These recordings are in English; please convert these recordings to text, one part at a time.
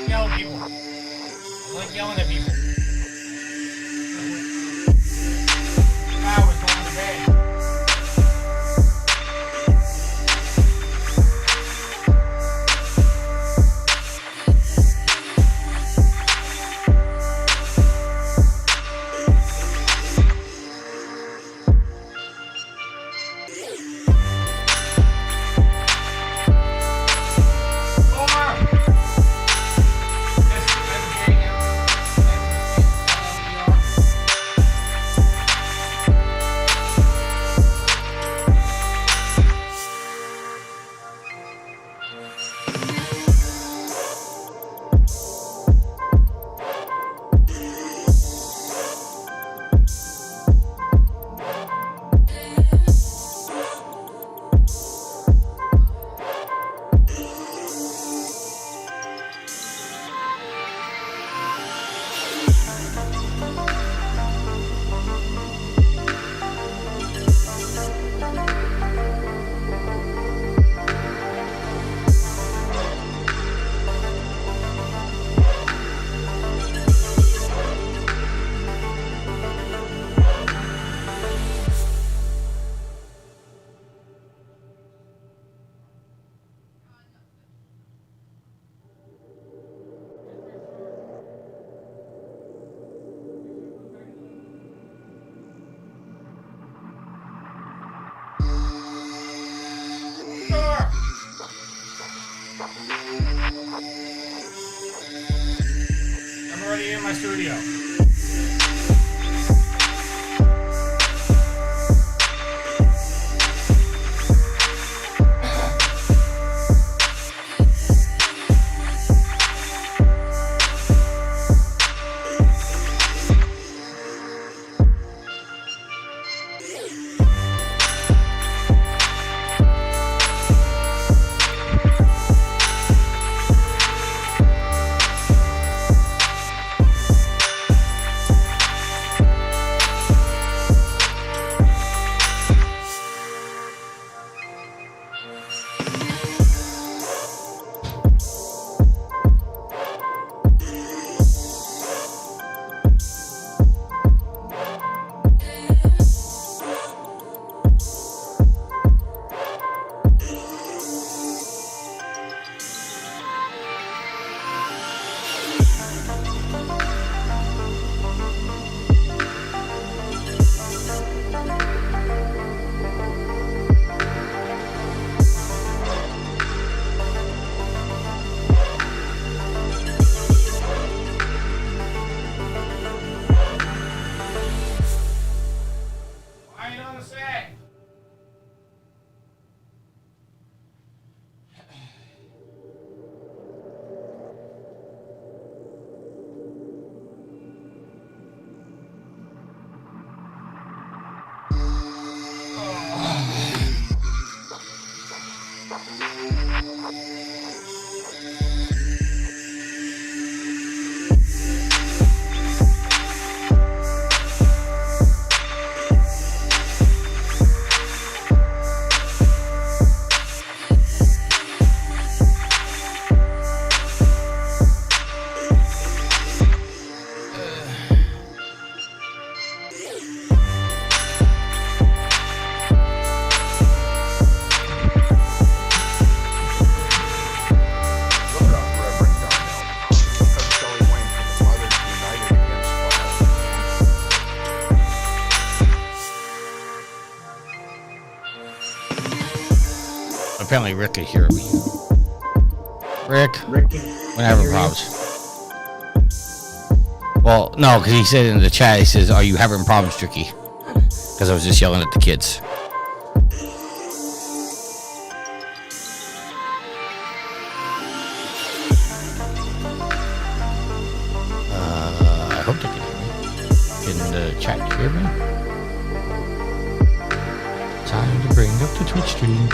yell at people. I like yelling at people. I was going to bed. I'm already in my studio. Apparently Rick can hear me. Rick, we're having problems. Well, no, because he said in the chat, he says, "Are you having problems, Tricky?" Because I was just yelling at the kids. I hope they can hear me. Can the chat hear me? Time to bring up the Twitch stream.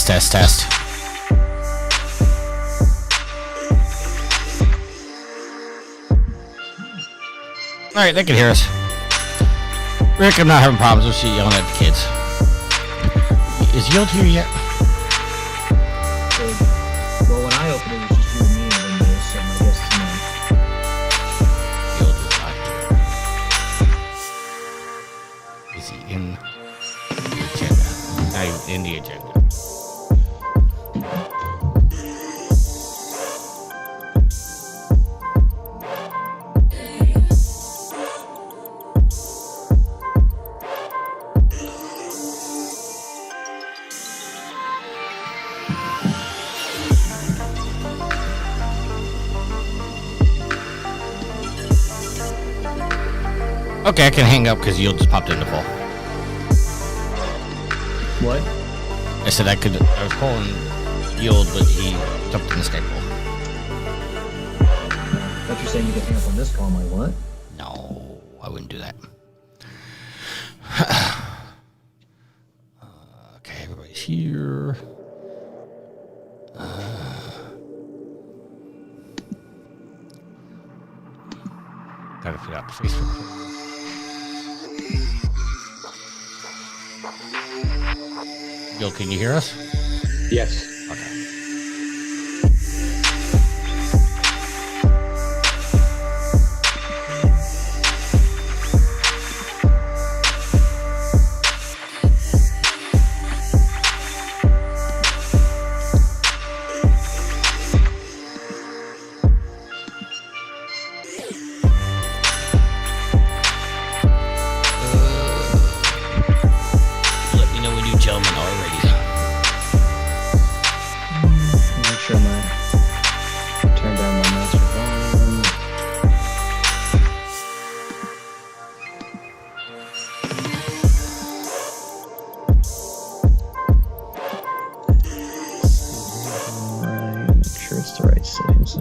Test. All right, they can hear us. Rick, I'm not having problems with you yelling at the kids. Is Yield here yet? Well, when I opened it was just you and me in the windows, so I guess it's not. Yield is not here. Is he in the agenda? No, he's in the agenda. Okay, I can hang up because Yield just popped in the call. What? I said I was calling Yield, but he jumped in the Skype call. I thought you're saying you could hang up on this call. I'm like, what? No, I wouldn't do that. Okay, everybody's here. Gotta fill out the Facebook page. Bill, can you hear us? Yes. Okay. Let me know when you gentlemen are ready. Make sure turn down my master volume. Alright, make sure it's the right settings.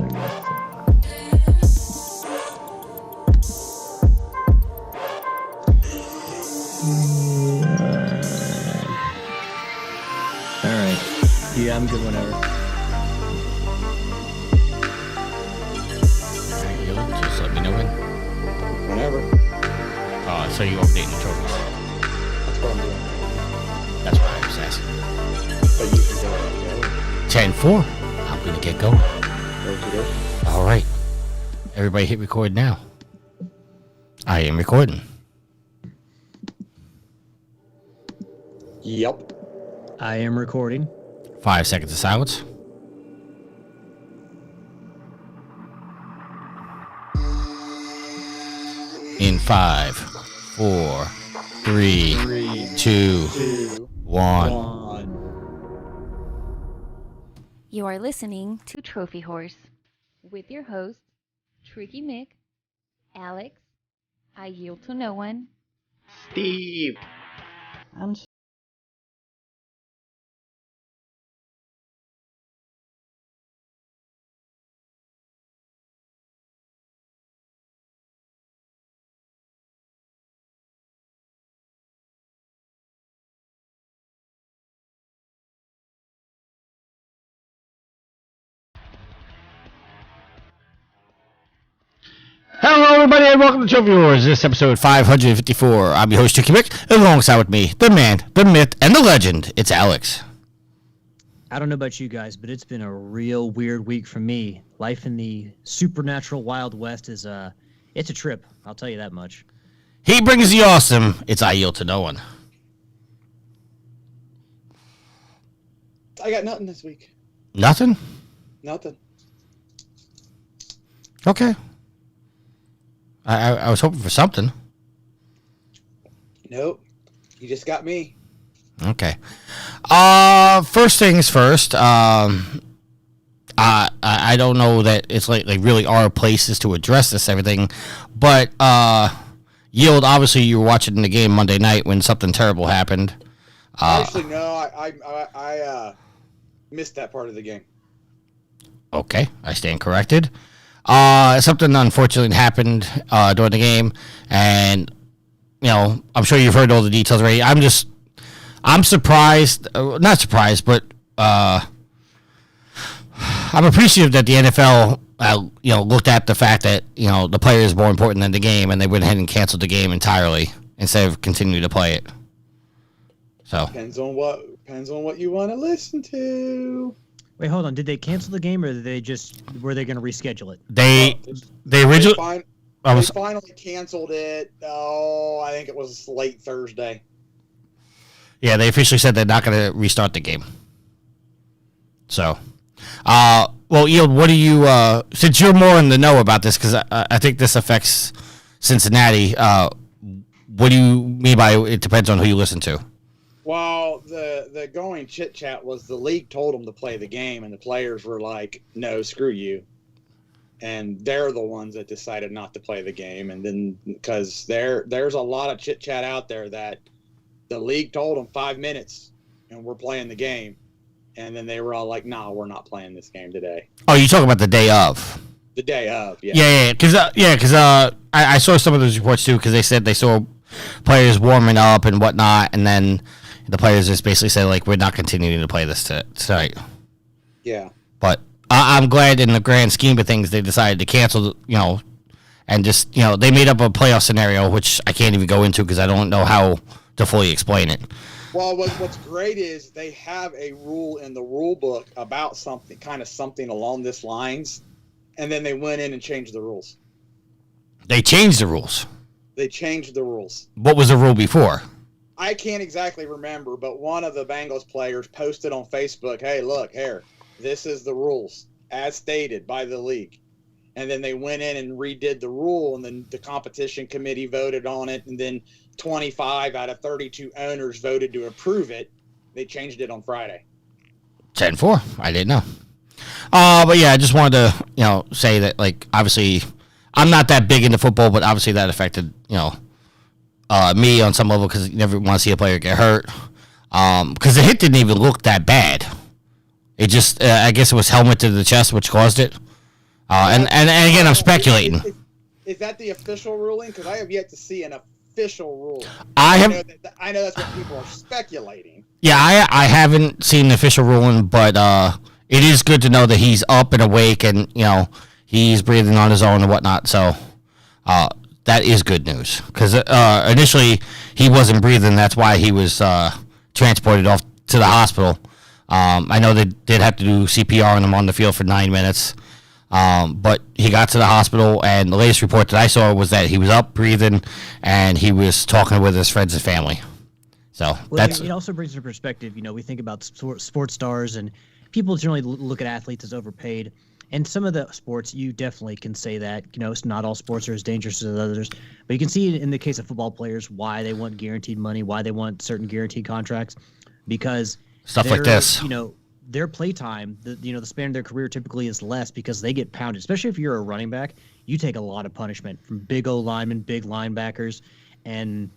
Alright. Yeah, I'm good whenever. Alright, Yield, just let me know when. Whenever. So you updating the trophies. That's what I'm doing. That's why I was asking. But you can go. 10-4. I'm gonna get going. Okay. All right. Everybody hit record now. I am recording. Yep. I am recording. 5 seconds of silence. In 5, 4, 3, 2, 1. You are listening to Trophy Horse with your hosts, Tricky Mick, Alex, I Yield to No One, Steve. And Hello, everybody, and welcome to Trophy Wars. This is episode 554. I'm your host, Tricky Mick, alongside with me, the man, the myth, and the legend. It's Alex. I don't know about you guys, but it's been a real weird week for me. Life in the supernatural Wild West is it's a trip. I'll tell you that much. He brings the awesome. It's I Yield to No One. I got nothing this week. Nothing? Nothing. Okay. I was hoping for something. Nope. You just got me. Okay. First things first. I don't know that it's like really are places to address this everything, but Yield, obviously you were watching the game Monday night when something terrible happened. Actually, no. I missed that part of the game. Okay, I stand corrected. Something unfortunately happened during the game, and you know, I'm sure you've heard all the details already. I'm surprised, not surprised, but I'm appreciative that the NFL, looked at the fact that the player is more important than the game, and they went ahead and canceled the game entirely instead of continuing to play it. So Depends on what you want to listen to. Wait, hold on. Did they cancel the game, or were they going to reschedule it? they originally. They finally canceled it. Oh, I think it was late Thursday. Yeah, they officially said they're not going to restart the game. So, well, Yield, what do you, since you're more in the know about this, because I think this affects Cincinnati, what do you mean by it depends on who you listen to? Well, the going chit-chat was the league told them to play the game, and the players were like, no, screw you. And they're the ones that decided not to play the game. And then because there's a lot of chit-chat out there that the league told them 5 minutes, and we're playing the game. And then they were all like, nah, we're not playing this game today. Oh, you talking about the day of? The day of, yeah. Yeah, because I saw some of those reports too, because they said they saw players warming up and whatnot, and then the players just basically said, like, we're not continuing to play this tonight. Yeah. But I'm glad in the grand scheme of things they decided to cancel, and just, they made up a playoff scenario, which I can't even go into because I don't know how to fully explain it. Well, what's great is they have a rule in the rule book about something along this lines, and then they went in and changed the rules. They changed the rules. They changed the rules. What was the rule before? I can't exactly remember, but one of the Bengals players posted on Facebook, hey, look, here, this is the rules, as stated by the league. And then they went in and redid the rule, and then the competition committee voted on it, and then 25 out of 32 owners voted to approve it. They changed it on Friday. 10-4. I didn't know. But yeah, I just wanted to, say that, like, obviously, I'm not that big into football, but obviously that affected, me on some level because you never want to see a player get hurt. Because the hit didn't even look that bad. It just, I guess it was helmet to the chest, which caused it. And again, I'm speculating. Is that the official ruling? Because I have yet to see an official ruling. I know that's what people are speculating. Yeah, I haven't seen the official ruling, but it is good to know that he's up and awake and, he's breathing on his own and whatnot. So that is good news. Because initially he wasn't breathing. That's why he was transported off to the hospital. I know they did have to do CPR on him on the field for 9 minutes. But he got to the hospital, and the latest report that I saw was that he was up, breathing, and he was talking with his friends and family. So it also brings into perspective, we think about sports stars, and people generally look at athletes as overpaid. And some of the sports, you definitely can say that, it's not all sports are as dangerous as others. But you can see in the case of football players why they want guaranteed money, why they want certain guaranteed contracts, because stuff like this, their play time, the span of their career typically is less because they get pounded. Especially if you're a running back, you take a lot of punishment from big O linemen, big linebackers, and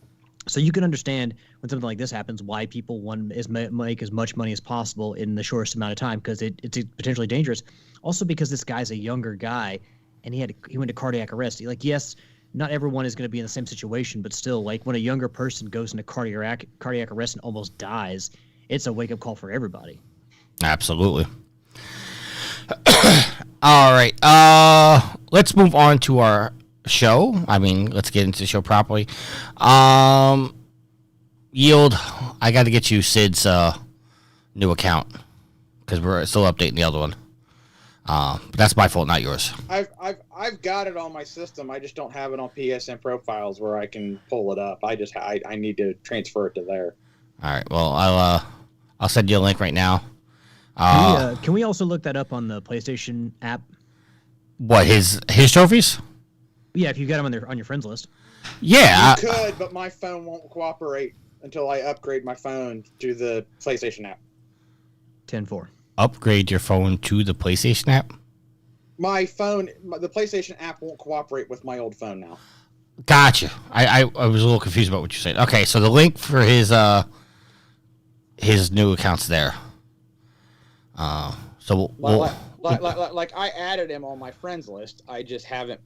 so you can understand when something like this happens why people want to make as much money as possible in the shortest amount of time because it's potentially dangerous. Also because this guy's a younger guy, and he went to cardiac arrest. Like, yes, not everyone is going to be in the same situation, but still, like when a younger person goes into cardiac arrest and almost dies, it's a wake up call for everybody. Absolutely. All right. Let's move on to our show. Let's get into the show properly. Yield, I got to get you Sid's new account because we're still updating the other one. But that's my fault, not yours. I've got it on my system. I just don't have it on PSN profiles where I can pull it up. I need to transfer it to there. All right. Well, I'll send you a link right now. Can we also look that up on the PlayStation app? What, his trophies? Yeah, if you got them on your friends list. Yeah, you could, but my phone won't cooperate until I upgrade my phone to the PlayStation app. 10-4. Upgrade your phone to the PlayStation app? My phone, the PlayStation app won't cooperate with my old phone now. Gotcha. I was a little confused about what you said. Okay, so the link for his new account's there. So we'll like I added him on my friends list. I just haven't.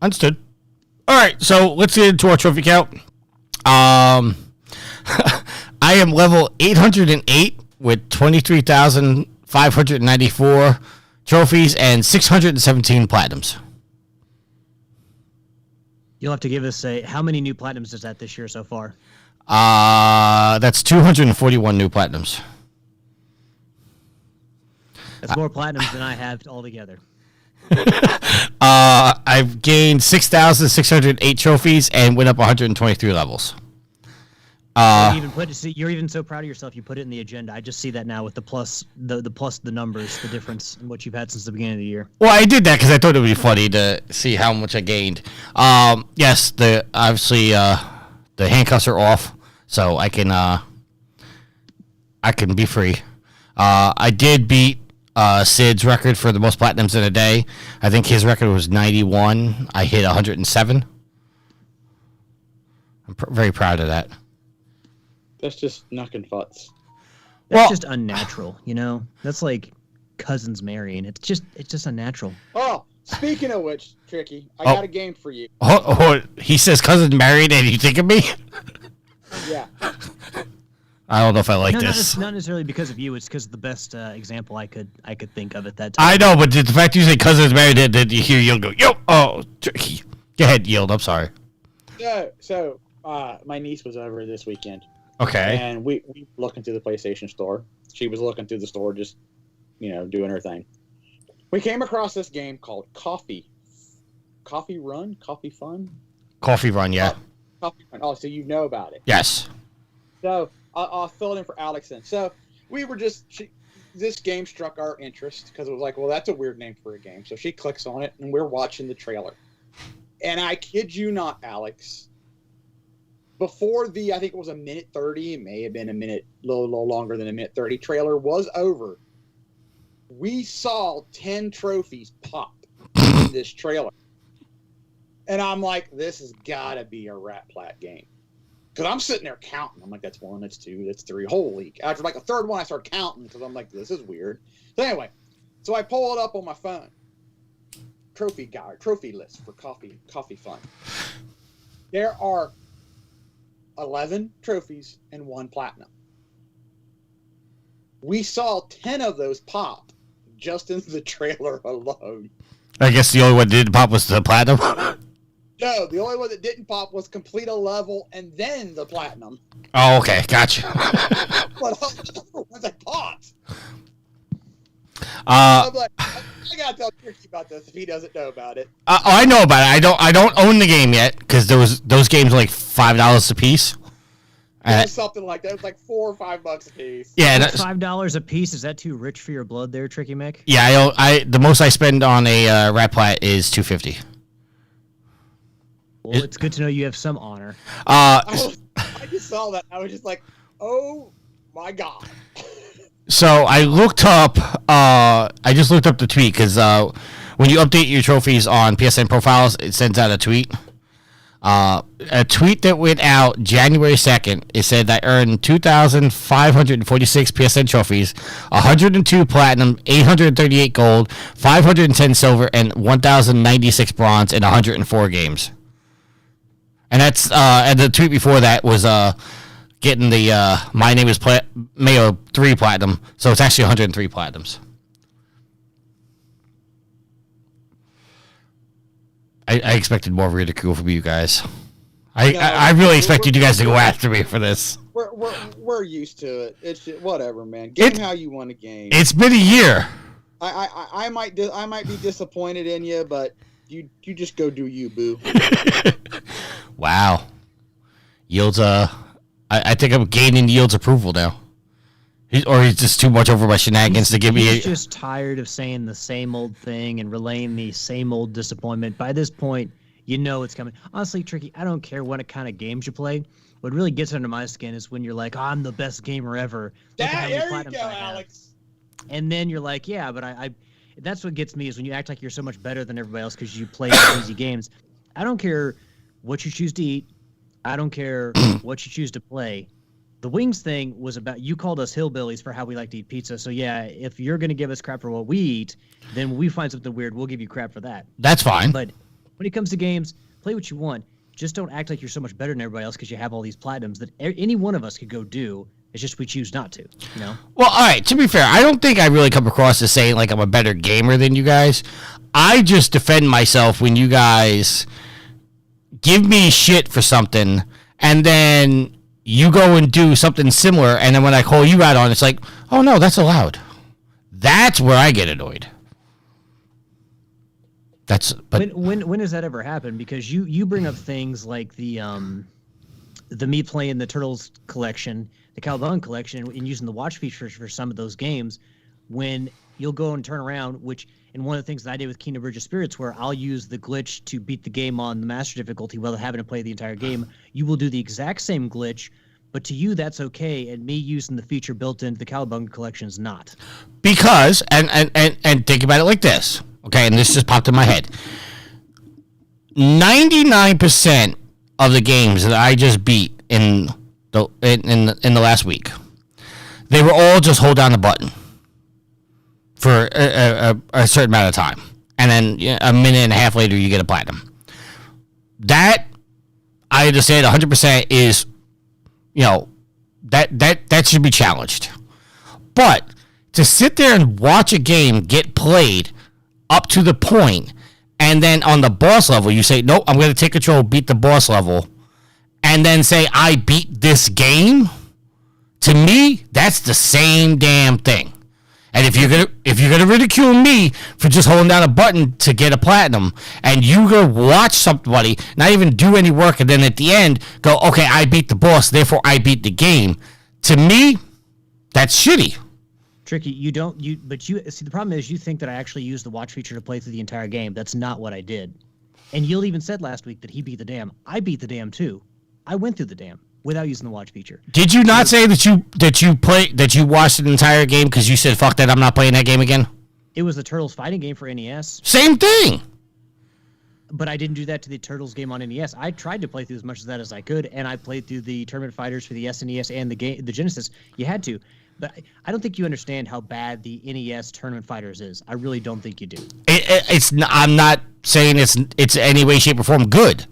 Understood. All right, so let's get into our trophy count. I I am level 808 with 23,594 trophies and 617 platinums. You'll have to give us how many new platinums is that this year so far? That's 241 new platinums. That's more platinums than I have altogether. I've gained 6,608 trophies and went up 123 levels. You're even so proud of yourself. You put it in the agenda. I just see that now with the plus, the numbers, the difference in what you've had since the beginning of the year. Well, I did that because I thought it would be funny to see how much I gained. Yes, the handcuffs are off, so I can be free. I did beat Sid's record for the most platinums in a day. I think his record was 91. I hit 107. I'm very proud of that. That's just knocking futz. That's just unnatural, you know? That's like cousins marrying. It's just unnatural. Oh, speaking of which, Tricky, I got a game for you. He says cousin married and you think of me? Yeah. I don't know if I like this. Not necessarily because of you. It's because of the best example I could think of at that time. I know, but the fact you say cousins married, that you hear Yield go, yo, Tricky. Go ahead, Yield. I'm sorry. So, my niece was over this weekend. Okay. And we looking through the PlayStation store. She was looking through the store, just doing her thing. We came across this game called Coffee Run, Coffee Fun. Coffee Run, yeah. Coffee Run. Oh, so you know about it? Yes. So I'll fill it in for Alex then. So we were this game struck our interest because it was like, well, that's a weird name for a game. So she clicks on it, and we're watching the trailer. And I kid you not, Alex. Before I think it was a minute 30, it may have been a little longer than a minute 30, trailer was over. We saw 10 trophies pop in this trailer. And I'm like, this has got to be a Rat Plat game. Because I'm sitting there counting. I'm like, that's 1, that's 2, that's 3. Holy. After like a third one, I start counting because I'm like, this is weird. So anyway, I pull it up on my phone. Trophy list for Coffee Fun. There are 11 trophies and 1 platinum. We saw 10 of those pop just in the trailer alone. I guess the only one that didn't pop was the platinum. No, the only one that didn't pop was complete a level and then the platinum. Oh, okay. Gotcha. But all the other ones I popped. I'm like, I gotta tell Tricky about this if he doesn't know about it. I know about it. I don't own the game yet because those games are like $5 a piece. Something like that. It was like $4 or $5 a piece. Yeah, $5 a piece. Is that too rich for your blood, there, Tricky Mick? Yeah, the most I spend on a Rat Plat is $250. Well, it's good to know you have some honor. I just saw that. I was just like, oh my god. So I looked up. I just looked up the tweet because when you update your trophies on PSN profiles, it sends out a tweet. A tweet that went out January 2nd. It said that I earned 2,546 PSN trophies, 102 platinum, 838 gold, 510 silver, and 1,096 bronze in 104 games. And that's and the tweet before that was getting the My Name is Mayo 3 platinum, so it's actually 103 platinums. I expected more ridicule from you guys. I really expected you guys to go after me for this. We're used to it. It's just, whatever, man. Game how you want a game. It's been a year. I might be disappointed in you, but you just go do you, boo. Wow. Yields I think I'm gaining Yield's approval now. He's just too much over my shenanigans to give me. He's just tired of saying the same old thing and relaying the same old disappointment. By this point, you know it's coming. Honestly, Tricky, I don't care what kind of games you play. What really gets under my skin is when you're like, I'm the best gamer ever. There you go, Alex. And then you're like, yeah, but I that's what gets me is when you act like you're so much better than everybody else because you play easy games. I don't care what you choose to eat. I don't care what you choose to play. The wings thing was about, you called us hillbillies for how we like to eat pizza. So yeah, if you're going to give us crap for what we eat, then when we find something weird, we'll give you crap for that. That's fine. But when it comes to games, play what you want. just don't act like you're so much better than everybody else because you have all these platinums that any one of us could go do. It's just we choose not to, you know? Well, all right, to be fair, I don't think I really come across as saying like I'm a better gamer than you guys. I just defend myself when you guys give me shit for something and then you go and do something similar, and then when I call you out on it, it's like, oh no, that's allowed. That's where I get annoyed. When does that ever happen? Because you bring up things like the me playing the Turtles collection, the Cowabunga collection, and using the watch features for some of those games, when you'll go and turn around, and one of the things that I did with Kingdom Bridge of Spirits, where I'll use the glitch to beat the game on the master difficulty while having to play the entire game, you will do the exact same glitch, but to you that's okay, and me using the feature built into the Cowabunga collection is not. Because, and think about it like this, okay, and this just popped in my head. 99% of the games that I just beat in the last week, they were all just hold down the button for a certain amount of time, and then a minute and a half later you get a platinum. That I understand 100% is, that should be challenged. But to sit there and watch a game get played up to the point, and then on the boss level you say, nope, I'm going to take control, beat the boss level, and then say I beat this game, to me that's the same damn thing. And if you're gonna ridicule me for just holding down a button to get a platinum, and you go watch somebody not even do any work, and then at the end go, okay, I beat the boss, therefore I beat the game, to me that's shitty. Tricky, but you see, the problem is you think that I actually used the watch feature to play through the entire game. That's not what I did. And Yield even said last week that he beat the dam. I beat the dam too. I went through the dam without using the watch feature. Did you not say that you watched the entire game because you said, fuck that, I'm not playing that game again? It was the Turtles fighting game for NES. Same thing. But I didn't do that to the Turtles game on NES. I tried to play through as much of that as I could, and I played through the Tournament Fighters for the SNES and the Genesis. You had to. But I don't think you understand how bad the NES Tournament Fighters is. I really don't think you do. I'm not saying it's any way, shape, or form good.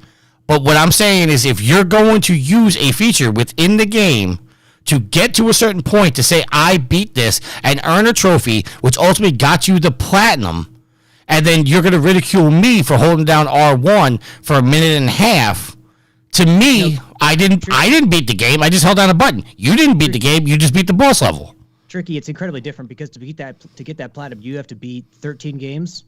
But what I'm saying is if you're going to use a feature within the game to get to a certain point to say, I beat this, and earn a trophy, which ultimately got you the platinum, and then you're going to ridicule me for holding down R1 for a minute and a half, to me, no, I didn't beat the game. I just held down a button. You didn't beat the game. You just beat the boss level. Tricky, it's incredibly different because to get that platinum, you have to beat 13 games.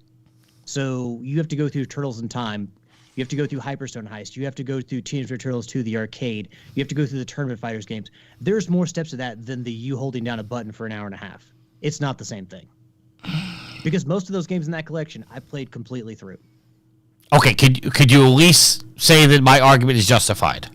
So you have to go through Turtles in Time. You have to go through Hyperstone Heist. You have to go through Teenage Mutant Turtles 2, the arcade. You have to go through the Tournament Fighters games. There's more steps to that than you holding down a button for an hour and a half. It's not the same thing. Because most of those games in that collection, I played completely through. Okay, could you at least say that my argument is justified?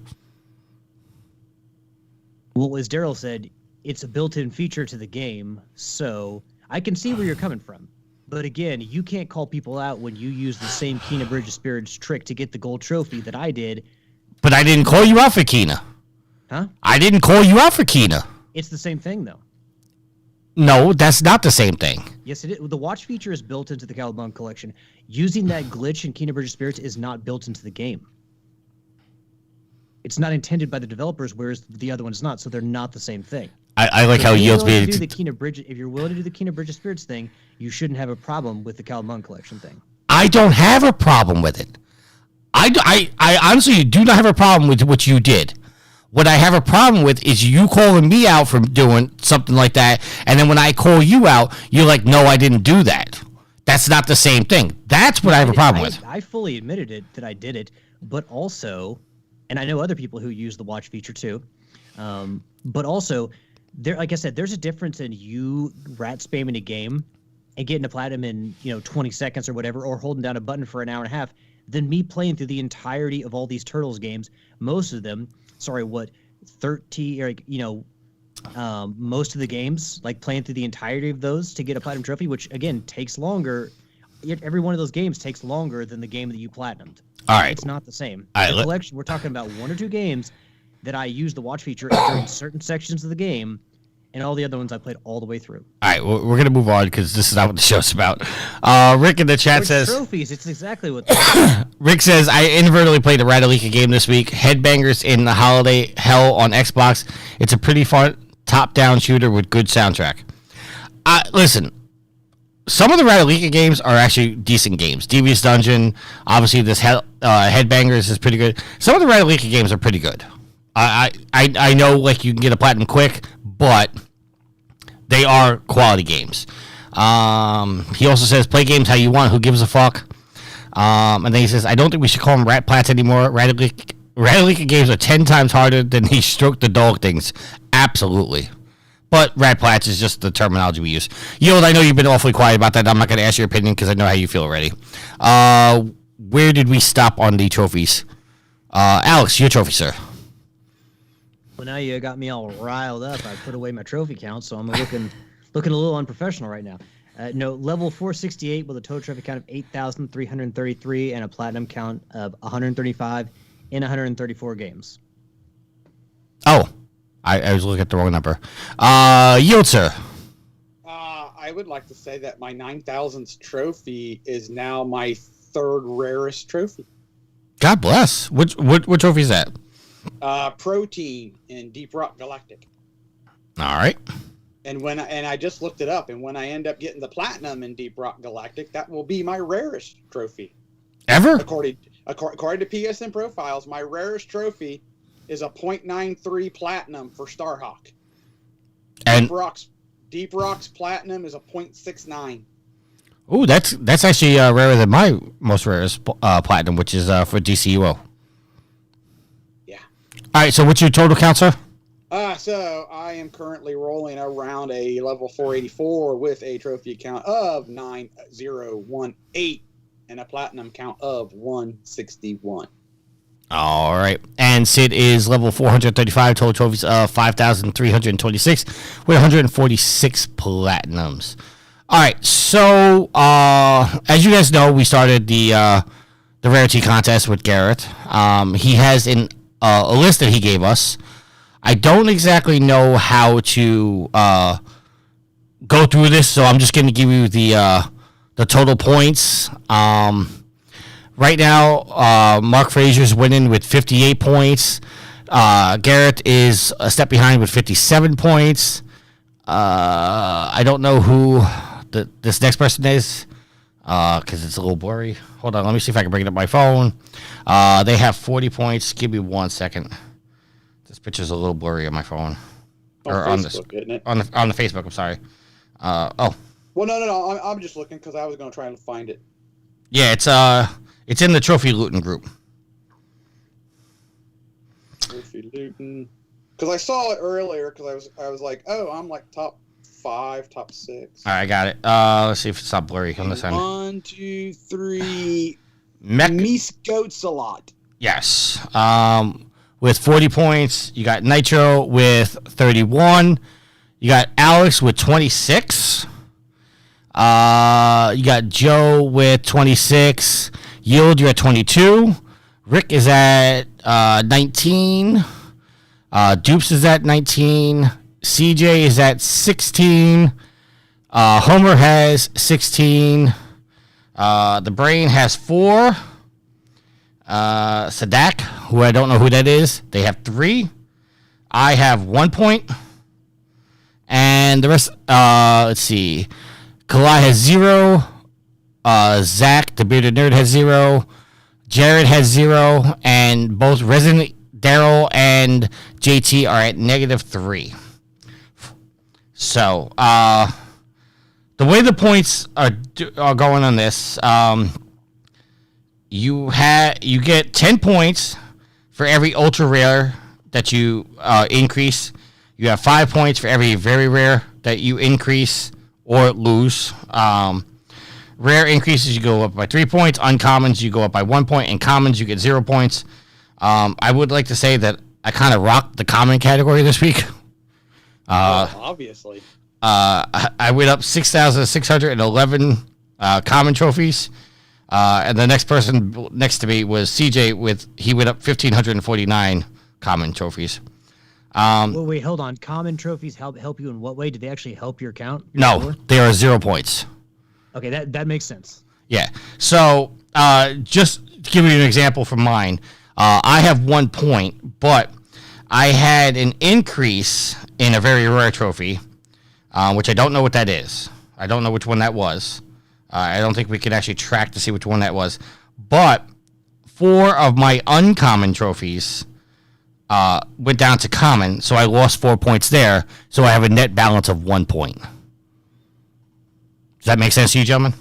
Well, as Daryl said, it's a built-in feature to the game, so I can see where you're coming from. But again, you can't call people out when you use the same Kina Bridge of Spirits trick to get the gold trophy that I did. But I didn't call you out for Kina. Huh? I didn't call you out for Kina. It's the same thing, though. No, that's not the same thing. Yes, it is. The watch feature is built into the Cowabunga Collection. Using that glitch in Kina Bridge of Spirits is not built into the game. It's not intended by the developers, whereas the other one's not, so they're not the same thing. I like how Yields made it. If you're willing to do the Kina Bridge of Spirits thing, you shouldn't have a problem with the Cowabunga Collection thing. I don't have a problem with it. I honestly do not have a problem with what you did. What I have a problem with is you calling me out for doing something like that, and then when I call you out, you're like, no, I didn't do that. That's not the same thing. That's what I have a problem with. I fully admitted it, that I did it, but also, and I know other people who use the watch feature too, but also, like I said, there's a difference in you rat spamming a game and getting a platinum in 20 seconds or whatever, or holding down a button for an hour and a half, than me playing through the entirety of all these Turtles games. Most of them, 30 or most of the games, like playing through the entirety of those to get a platinum trophy, which again takes longer. Every one of those games takes longer than the game that you platinumed. All right, it's not the same. All right, collection, we're talking about one or two games that I use the watch feature during certain sections of the game, and all the other ones I played all the way through. All right, we're going to move on because this is not what the show's about. Rick in the chat says... trophies, it's exactly what... Rick says, I inadvertently played a Radalika game this week. Headbangers in the Holiday Hell on Xbox. It's a pretty fun top-down shooter with good soundtrack. Listen, some of the Radalika games are actually decent games. Devious Dungeon, obviously this Headbangers is pretty good. Some of the Radalika games are pretty good. I know like you can get a platinum quick, but they are quality games. He also says, play games how you want. Who gives a fuck? And then he says, I don't think we should call them rat plats anymore. Radalika games are 10 times harder than these stroke the dog things. Absolutely. But rat plats is just the terminology we use. Yield, I know you've been awfully quiet about that. I'm not going to ask your opinion because I know how you feel already. Where did we stop on the trophies? Alex, your trophy, sir. Well, now you got me all riled up. I put away my trophy count, so I'm looking a little unprofessional right now. No, level 468 with a total trophy count of 8,333 and a platinum count of 135 in 134 games. Oh, I was looking at the wrong number. Yield, sir. I would like to say that my 9,000th trophy is now my third rarest trophy. God bless. What trophy is that? Protein in Deep Rock Galactic. All right. And I just looked it up, and when I end up getting the platinum in Deep Rock Galactic, that will be my rarest trophy. Ever? According to PSN Profiles, my rarest trophy is a 0.93 platinum for Starhawk. And Deep Rock's platinum is a 0.69. Oh, that's actually rarer than my most rarest platinum, which is for DCUO. Yeah. All right, so what's your total count, sir? So I am currently rolling around a level 484 with a trophy count of 9018 and a platinum count of 161. All right. And Sid is level 435, total trophies of 5,326 with 146 platinums. All right. So, as you guys know, we started the rarity contest with Garrett. He has a list that he gave us. I don't exactly know how to go through this, so I'm just going to give you the total points. Right now, Mark Frazier's winning with 58 points. Garrett is a step behind with 57 points. I don't know who this next person is because it's a little blurry. Hold on, let me see if I can bring it up my phone. They have 40 points. Give me 1 second. This picture's a little blurry on my phone. On Facebook, isn't it? On the Facebook, I'm sorry. Oh. Well, no. I'm just looking because I was going to try and find it. Yeah, it's in the Trophy Looting group. Trophy Looting. Because I saw it earlier because I was like, oh, I'm like top 5, top 6. All right, I got it. Let's see if it's not blurry on this end. 1, 2, 3. Meese Goats a lot. Yes. With 40 points. You got Nitro with 31. You got Alex with 26. You got Joe with 26. Yield, you're at 22. Rick is at 19. Dupes is at 19. CJ is at 16. Homer has 16. The Brain has 4. Sadak, who I don't know who that is, they have 3. I have 1 point. And the rest, let's see. Kalai has 0. Zach, the Bearded Nerd, has 0. Jared has 0. And both Resident Daryl and JT are at -3. So, the way the points are going on this, you get 10 points for every ultra rare that you increase. You have 5 points for every very rare that you increase or lose. Rare increases, you go up by 3 points. Uncommons, you go up by 1 point. And commons, you get 0 points. I would like to say that I kind of rocked the common category this week. Obviously. I went up 6,611 common trophies. And the next person next to me was CJ he went up 1,549 common trophies. Well, wait, hold on. Common trophies help you in what way? Do they actually help your count? Your No, score? they are 0 points. Okay, that makes sense. Yeah. So just to give you an example from mine, I have 1 point, but I had an increase in a very rare trophy, which I don't know what that is. I don't know which one that was. I don't think we could actually track to see which one that was. But 4 of my uncommon trophies went down to common, so I lost 4 points there. So I have a net balance of 1 point. Does that make sense to you, gentlemen?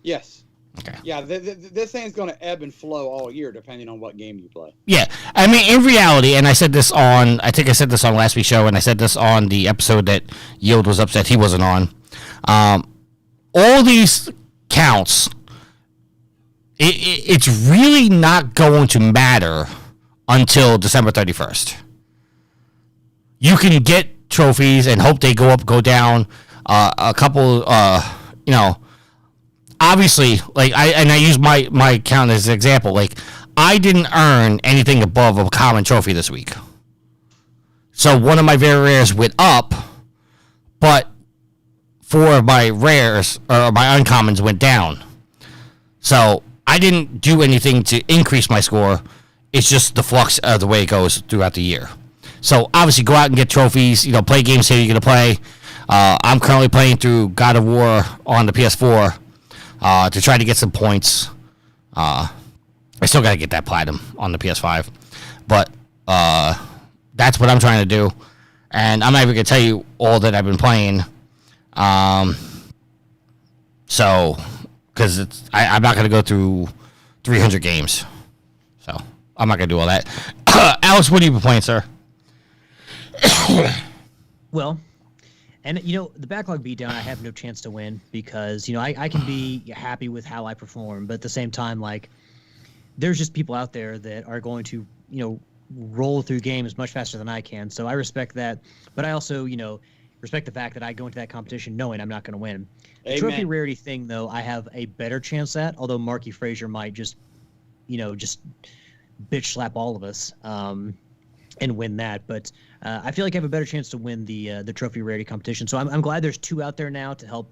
Yes. Okay. Yeah, this thing's going to ebb and flow all year depending on what game you play. Yeah, I mean, in reality, and I said this on, I think I said this on last week's show, and I said this on the episode that Yield was upset he wasn't on. All these counts, it's really not going to matter until December 31st. You can get trophies and hope they go up, go down. A couple, obviously, like I use my count as an example. Like, I didn't earn anything above a common trophy this week. So one of my very rares went up, but 4 of my rares, or my uncommons, went down. So I didn't do anything to increase my score. It's just the flux of the way it goes throughout the year. So obviously go out and get trophies, play games here you're going to play. I'm currently playing through God of War on the PS4 to try to get some points. I still got to get that platinum on the PS5. But that's what I'm trying to do. And I'm not even going to tell you all that I've been playing. So, because I'm not going to go through 300 games. So, I'm not going to do all that. Alex, what have you been playing, sir? Well, and the backlog beatdown, I have no chance to win because I can be happy with how I perform, but at the same time, like, there's just people out there that are going to roll through games much faster than I can. So I respect that, but I also respect the fact that I go into that competition knowing I'm not going to win. The trophy rarity thing, though, I have a better chance at. Although Marky Frazier might just bitch slap all of us and win that, but I feel like I have a better chance to win the trophy rarity competition. So I'm glad there's 2 out there now to help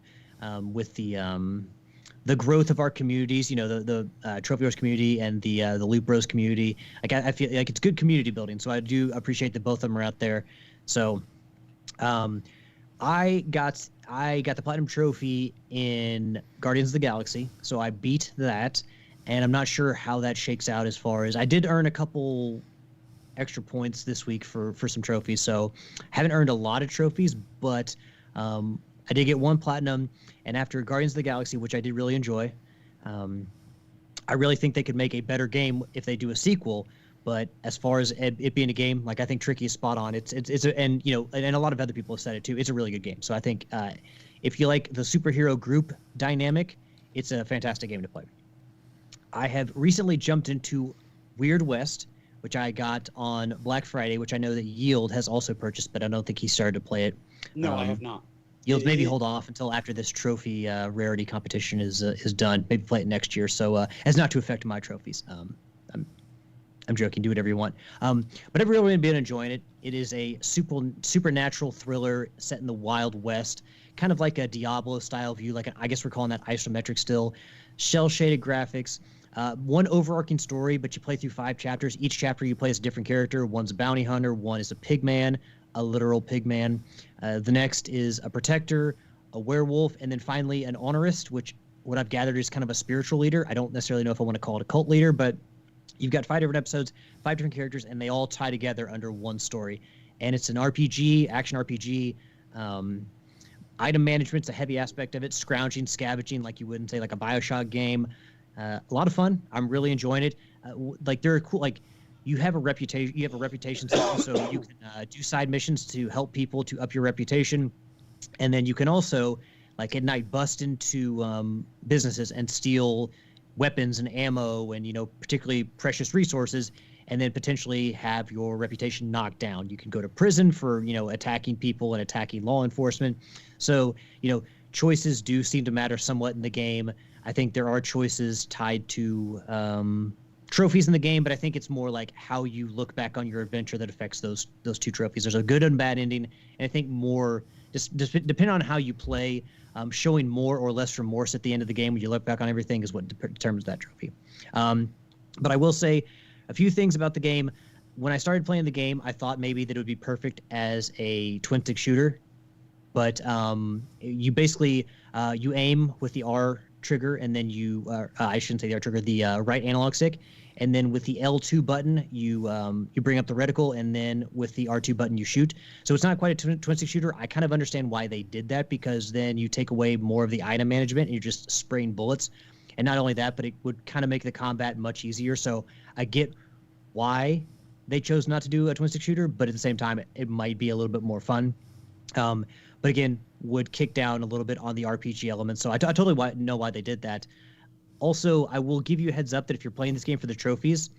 with the growth of our communities. The Trophy Wars community and the Loot Bros community. Like I feel like it's good community building. So I do appreciate that both of them are out there. So I got the platinum trophy in Guardians of the Galaxy. So I beat that, and I'm not sure how that shakes out as far as I did earn a couple extra points this week for some trophies. So haven't earned a lot of trophies, but I did get 1 platinum. And after Guardians of the Galaxy, which I did really enjoy, I really think they could make a better game if they do a sequel. But as far as it being a game, like, I think Tricky is spot on. And a lot of other people have said it too. It's a really good game. So I think if you like the superhero group dynamic, it's a fantastic game to play. I have recently jumped into Weird West, which I got on Black Friday, which I know that Yield has also purchased, but I don't think he started to play it. No, I have not. Yield, maybe hold off until after this trophy rarity competition is done. Maybe play it next year. So as not to affect my trophies. I'm joking. Do whatever you want. But I've really been enjoying it. It is a supernatural thriller set in the Wild West, kind of like a Diablo-style view. Like, I guess we're calling that isometric still. Shell-shaded graphics. One overarching story, but you play through 5 chapters. Each chapter you play as a different character. One's a bounty hunter. One is a pigman, a literal pigman. The next is a protector, a werewolf, and then finally an honorist, which what I've gathered is kind of a spiritual leader. I don't necessarily know if I want to call it a cult leader, but you've got 5 different episodes, 5 different characters, and they all tie together under one story. And it's an RPG, action RPG. Item management's a heavy aspect of it. Scrounging, scavenging, like you wouldn't say like a BioShock game. A lot of fun. I'm really enjoying it. Like, they're cool. Like, you have a reputation. You have a reputation system, so you can do side missions to help people to up your reputation, and then you can also, like, at night, bust into businesses and steal weapons and ammo and particularly precious resources, and then potentially have your reputation knocked down. You can go to prison for attacking people and attacking law enforcement. So choices do seem to matter somewhat in the game. I think there are choices tied to trophies in the game, but I think it's more like how you look back on your adventure that affects those two trophies. There's a good and bad ending, and I think more just depending on how you play, showing more or less remorse at the end of the game when you look back on everything is what determines that trophy. But I will say a few things about the game. When I started playing the game, I thought maybe that it would be perfect as a twin-stick shooter, but you basically you aim with the R trigger, and then I shouldn't say the R trigger, the right analog stick, and then with the L2 button you bring up the reticle, and then with the R2 button you shoot. So it's not quite a twin-stick shooter. I kind of understand why they did that, because then you take away more of the item management and you're just spraying bullets. And not only that, but it would kind of make the combat much easier. So I get why they chose not to do a twin-stick shooter, but at the same time it might be a little bit more fun. But again, would kick down a little bit on the RPG elements. So I totally know why they did that. Also, I will give you a heads up that if you're playing this game for the trophies,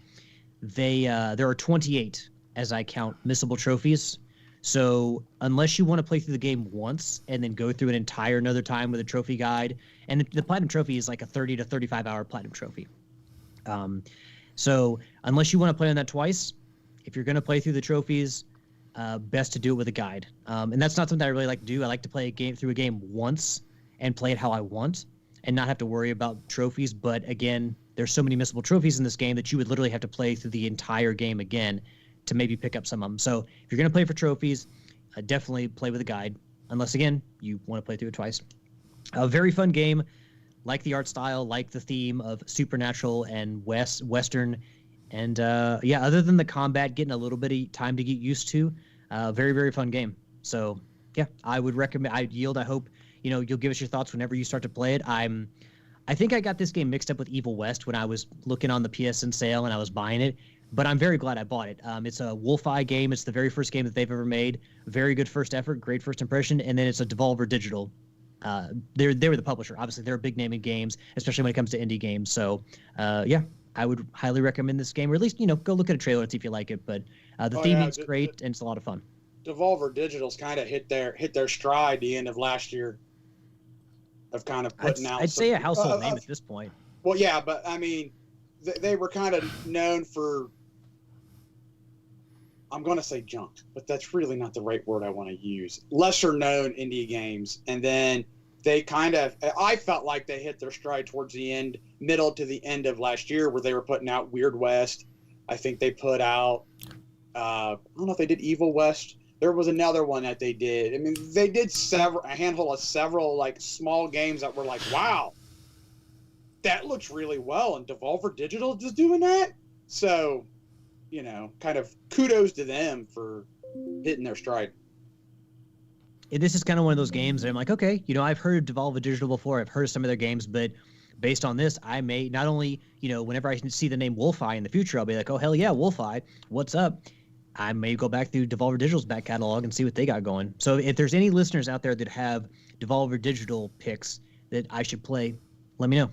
there are 28, as I count, missable trophies. So unless you want to play through the game once and then go through an entire another time with a trophy guide, and the platinum trophy is like a 30 to 35 hour platinum trophy. So unless you want to play on that twice, if you're going to play through the trophies, best to do it with a guide. And that's not something I really like to do. I like to play through a game once and play it how I want and not have to worry about trophies. But again, there's so many missable trophies in this game that you would literally have to play through the entire game again to maybe pick up some of them. So if you're going to play for trophies, definitely play with a guide, unless, again, you want to play through it twice. A very fun game, like the art style, like the theme of supernatural and Western. And, other than the combat getting a little bit of time to get used to, very, very fun game. So, yeah, I would recommend, I hope, you'll give us your thoughts whenever you start to play it. I think I got this game mixed up with Evil West when I was looking on the PSN sale and I was buying it, but I'm very glad I bought it. It's a Wolfeye game. It's the very first game that they've ever made. Very good first effort, great first impression, and then it's a Devolver Digital. They were the publisher. Obviously, they're a big name in games, especially when it comes to indie games. So, I would highly recommend this game, or at least, go look at a trailer and see if you like it. But the theming's great, and it's a lot of fun. Devolver Digital's kind of hit their stride the end of last year of kind of putting out. I'd say a household name at this point. Well, yeah, but I mean, they were kind of known for, I'm going to say junk, but that's really not the right word I want to use. Lesser known indie games. And then I felt like they hit their stride towards the end, middle to the end of last year, where they were putting out Weird West. I think they put out, I don't know if they did Evil West. There was another one that they did. I mean, they did a handful of several like small games that were like, wow, that looks really well. And Devolver Digital is doing that. So, kind of kudos to them for hitting their stride. This is kind of one of those games that I'm like, okay, I've heard of Devolver Digital before. I've heard of some of their games, but based on this, I may not only, whenever I see the name Wolfeye in the future, I'll be like, oh, hell yeah, Wolfeye, what's up? I may go back through Devolver Digital's back catalog and see what they got going. So if there's any listeners out there that have Devolver Digital picks that I should play, let me know.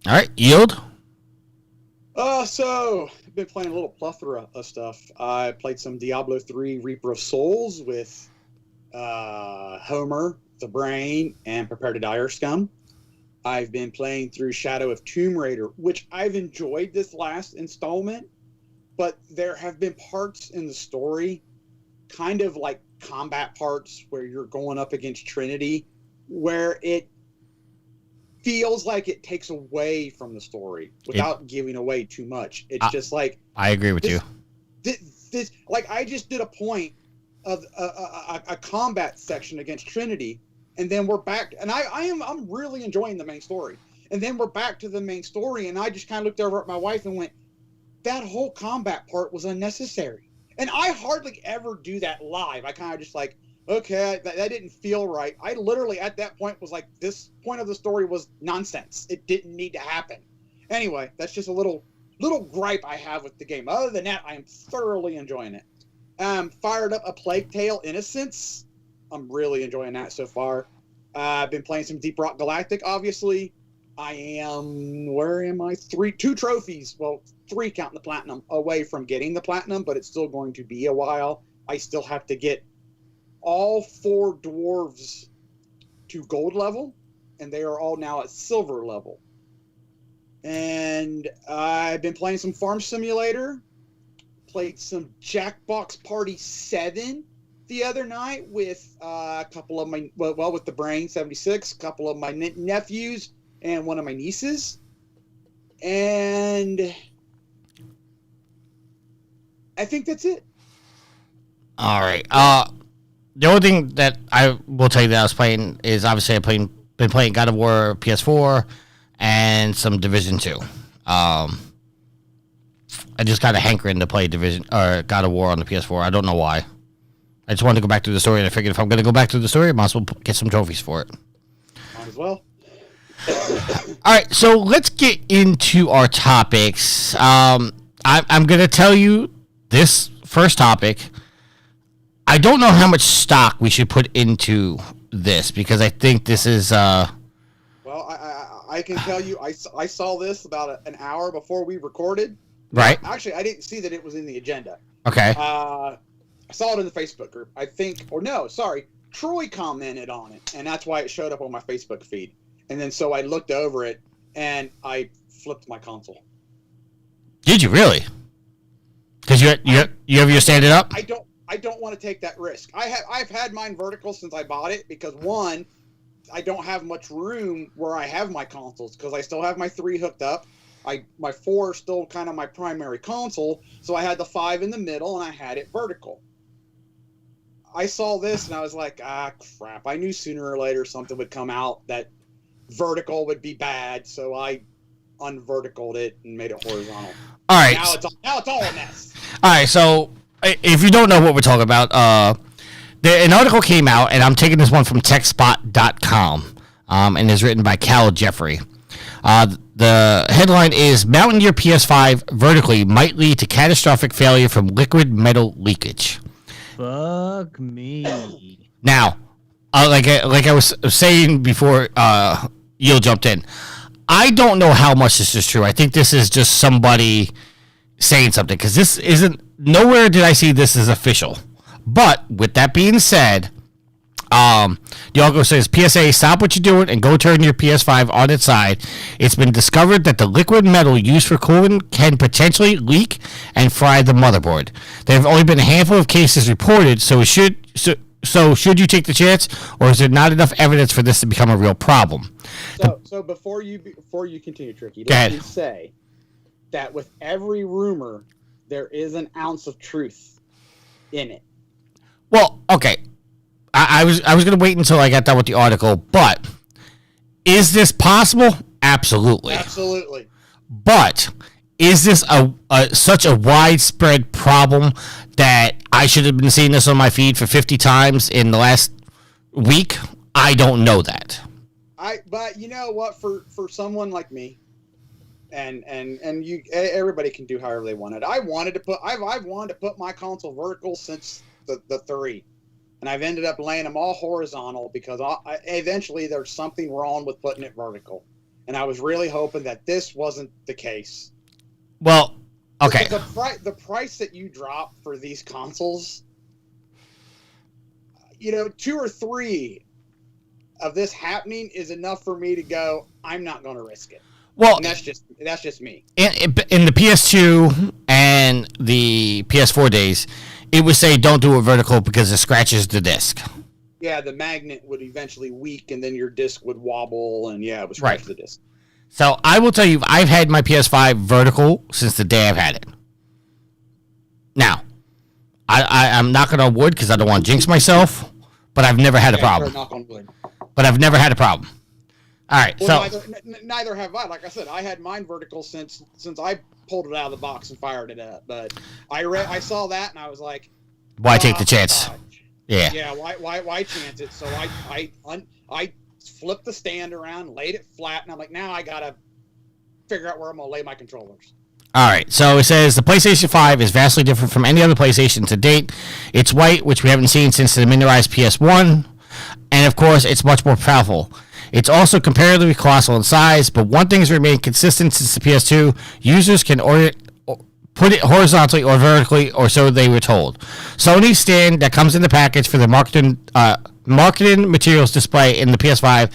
All right, Yield? So I've been playing a little plethora of stuff. I played some Diablo 3 Reaper of Souls with Homer, the Brain, and Prepare to Die Scum. I've been playing through Shadow of Tomb Raider, which I've enjoyed this last installment, but there have been parts in the story, kind of like combat parts where you're going up against Trinity, where it feels like it takes away from the story without giving away too much. It's just like, I agree with you. This like, I just did a point of a combat section against Trinity, and then we're back, and I'm really enjoying the main story, and then we're back to the main story, and I just kind of looked over at my wife and went, that whole combat part was unnecessary. And I hardly ever do that live. I kind of just like, okay, that didn't feel right. I literally at that point was like, this point of the story was nonsense. It didn't need to happen. Anyway, that's just a little gripe I have with the game. Other than that, I am thoroughly enjoying it. Fired up A Plague Tale: Innocence. I'm really enjoying that so far. I've been playing some Deep Rock Galactic, obviously. Where am I? 2 trophies. Well, 3 counting the platinum away from getting the platinum, but it's still going to be a while. I still have to get all 4 dwarves to gold level, and they are all now at silver level. And I've been playing some Farm Simulator. Played some Jackbox Party 7 the other night with a couple of my, with the Brain 76, a couple of my nephews and one of my nieces. And I think that's it. All right. The only thing that I will tell you that I was playing is obviously been playing God of War PS4 and some Division 2. I just got a hankering to play God of War on the PS4. I don't know why. I just wanted to go back through the story, and I figured if I'm going to go back through the story, I might as well get some trophies for it. Might as well. All right, so let's get into our topics. I'm going to tell you this first topic. I don't know how much stock we should put into this because I think this is... Well, I can tell you, I saw this about an hour before we recorded. Right. Actually, I didn't see that it was in the agenda. Okay. I saw it in the Facebook group. Troy commented on it, and that's why it showed up on my Facebook feed. And then so I looked over it, and I flipped my console. Did you really? Because you have your standing up? I don't want to take that risk. I've had mine vertical since I bought it because one, I don't have much room where I have my consoles because I still have my 3 hooked up. My 4 is still kind of my primary console, so I had the 5 in the middle and I had it vertical. I saw this and I was like, crap. I knew sooner or later something would come out that vertical would be bad, so I unverticaled it and made it horizontal. All right. Now it's all a mess. All right, so if you don't know what we're talking about, an article came out, and I'm taking this one from techspot.com, and is written by Cal Jeffrey. The headline is, mounting your PS5 vertically might lead to catastrophic failure from liquid metal leakage. Fuck me. Now, like I was saying before Yale jumped in, I don't know how much this is true. I think this is just somebody saying something, because this isn't, nowhere did I see this as official. But with that being said, the article says, PSA, stop what you're doing and go turn your PS5 on its side. It's been discovered that the liquid metal used for cooling can potentially leak and fry the motherboard. There have only been a handful of cases reported, so should you take the chance, or is there not enough evidence for this to become a real problem? So before you continue, Tricky, let me say that with every rumor, there is an ounce of truth in it. Well, okay. I was going to wait until I got done with the article, but is this possible? Absolutely. Absolutely. But is this such a widespread problem that I should have been seeing this on my feed for 50 times in the last week? I don't know that. But you know what? For someone like me, and you, everybody can do however they want it. I've wanted to put my console vertical since the 3. And I've ended up laying them all horizontal because eventually there's something wrong with putting it vertical. And I was really hoping that this wasn't the case. Well, okay. The price that you drop for these consoles, 2 or 3 of this happening is enough for me to go, I'm not going to risk it. Well, and that's just me. In the PS2 and the PS4 days, it would say don't do it vertical because it scratches the disc. Yeah, the magnet would eventually weak, and then your disc would wobble, and it would scratch the disc. So I will tell you, I've had my PS5 vertical since the day I've had it. Now, I'm not going to wood because I don't want to jinx myself, but I've never had a problem. Knock on wood. But I've never had a problem. All right, well, so neither have I. Like I said, I had mine vertical since I pulled it out of the box and fired it up. But I saw that and I was like, why take the chance? Yeah. Yeah. Why chance it? So I flipped the stand around, laid it flat, and I'm like, now I gotta figure out where I'm gonna lay my controllers. All right, so it says the PlayStation 5 is vastly different from any other PlayStation to date. It's white, which we haven't seen since the miniaturized PS1, and of course, it's much more powerful. It's also comparatively colossal in size, but one thing has remained consistent since the PS2. Users can put it horizontally or vertically, or so they were told. Sony's stand that comes in the package for the marketing materials display in the PS5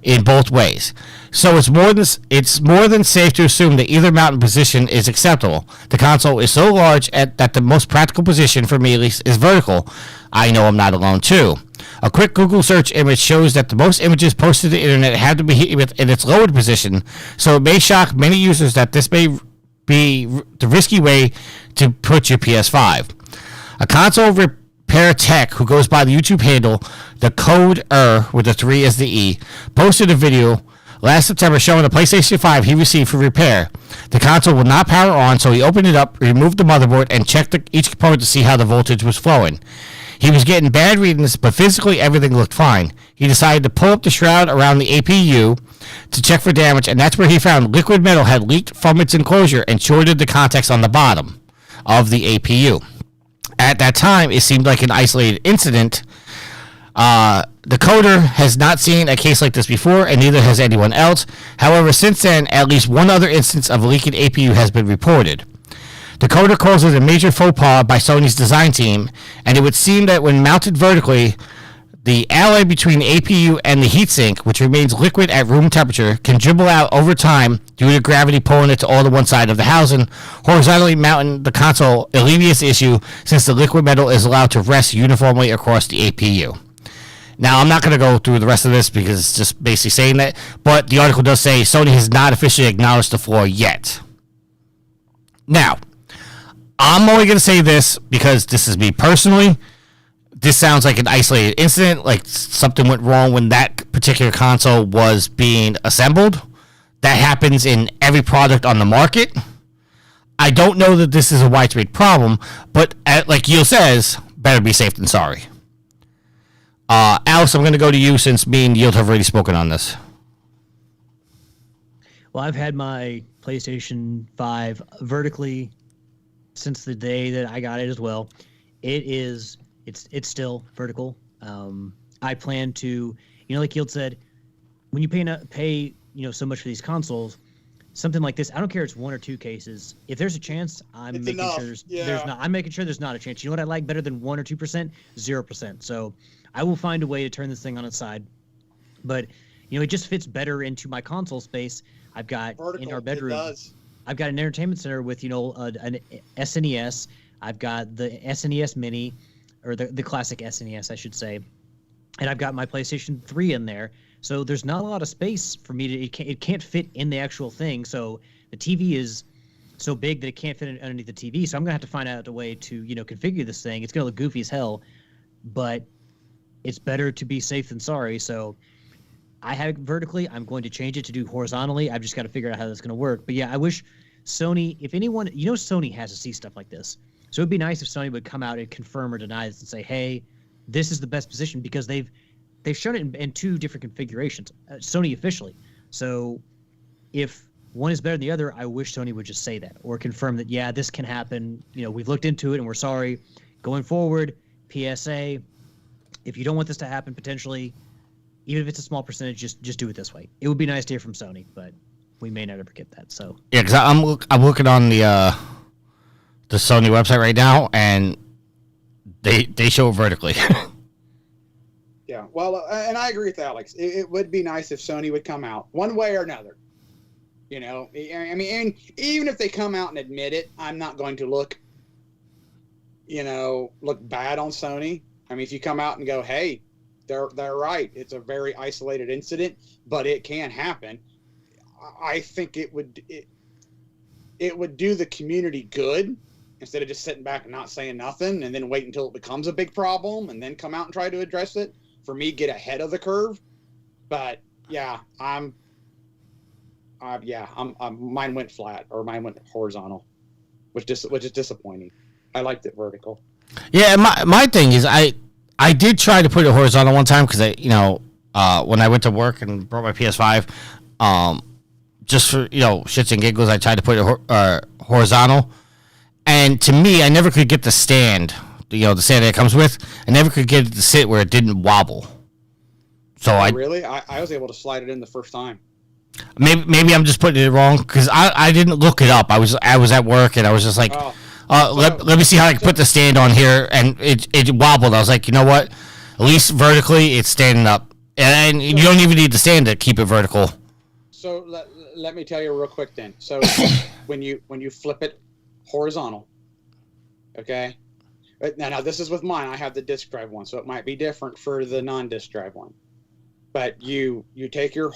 in both ways. So it's more than safe to assume that either mounting position is acceptable. The console is so large that the most practical position for me at least is vertical. I know I'm not alone too. A quick Google search image shows that the most images posted to the internet have to be in its lowered position, so it may shock many users that this may be the risky way to put your PS5. A console repair tech who goes by the YouTube handle the code with the 3 as the E posted a video last September showing the PlayStation 5 he received for repair. The console will not power on, so he opened it up, removed the motherboard, and checked each component to see how the voltage was flowing. He was getting bad readings, but physically everything looked fine. He decided to pull up the shroud around the APU to check for damage, and that's where he found liquid metal had leaked from its enclosure and shorted the contacts on the bottom of the APU. At that time, it seemed like an isolated incident. The coder has not seen a case like this before, and neither has anyone else. However, since then, at least one other instance of a leaking APU has been reported. The coder calls it a major faux pas by Sony's design team, and it would seem that when mounted vertically, the alloy between the APU and the heatsink, which remains liquid at room temperature, can dribble out over time due to gravity pulling it to all to one side of the housing. Horizontally mounting the console alleviates the issue since the liquid metal is allowed to rest uniformly across the APU. Now, I'm not going to go through the rest of this because it's just basically saying that, but the article does say Sony has not officially acknowledged the flaw yet. Now, I'm only going to say this because this is me personally. This sounds like an isolated incident, like something went wrong when that particular console was being assembled. That happens in every product on the market. I don't know that this is a widespread problem, but like Yul says, better be safe than sorry. Alice, I'm going to go to you since me and Yield have already spoken on this. Well, I've had my PlayStation 5 vertically since the day that I got it as well. It's still vertical. I plan to, like Yield said, when you pay so much for these consoles, something like this, I don't care if it's one or two cases. If there's a chance, I'm making sure there's not. I'm making sure there's not a chance. You know what I like better than 1 or 2%? 0%. So I will find a way to turn this thing on its side. But it just fits better into my console space. I've got vertical, in our bedroom. It does. I've got an entertainment center with an SNES. I've got the SNES Mini, or the classic SNES, I should say, and I've got my PlayStation 3 in there. So there's not a lot of space for me to. It can't fit in the actual thing. So the TV is so big that it can't fit underneath the TV. So I'm gonna have to find out a way to configure this thing. It's gonna look goofy as hell, but it's better to be safe than sorry. So I have it vertically. I'm going to change it to do horizontally. I've just got to figure out how that's going to work. But yeah, I wish Sony, if anyone, Sony has to see stuff like this. So it'd be nice if Sony would come out and confirm or deny this and say, hey, this is the best position, because they've shown it in two different configurations, Sony officially. So if one is better than the other, I wish Sony would just say that or confirm that, yeah, this can happen. We've looked into it and we're sorry. Going forward, PSA, if you don't want this to happen potentially, even if it's a small percentage, just do it this way. It would be nice to hear from Sony, but we may never get that. So yeah, because I'm looking on the Sony website right now, and they show it vertically. Yeah, well, and I agree with Alex. It would be nice if Sony would come out one way or another. I mean, even if they come out and admit it, I'm not going to look bad on Sony. I mean, if you come out and go, hey, they're right, it's a very isolated incident, but it can happen, I think it would do the community good, instead of just sitting back and not saying nothing and then wait until it becomes a big problem and then come out and try to address it. For me, get ahead of the curve. But yeah, mine went flat, or mine went horizontal, which is disappointing. I liked it vertical. Yeah, my thing is I did try to put it horizontal one time because when I went to work and brought my PS5, just for shits and giggles, I tried to put it horizontal, and to me, I never could get the stand, the stand that it comes with. I never could get it to sit where it didn't wobble. So I was able to slide it in the first time. Maybe I'm just putting it wrong because I didn't look it up. I was at work and I was just like. Let me see how I can put the stand on here, and it wobbled. I was like, you know what? At least vertically, it's standing up. And you don't even need the stand to keep it vertical. So let me tell you real quick then. So when you flip it horizontal, okay. Now this is with mine. I have the disk drive one, so it might be different for the non-disk drive one. But you take your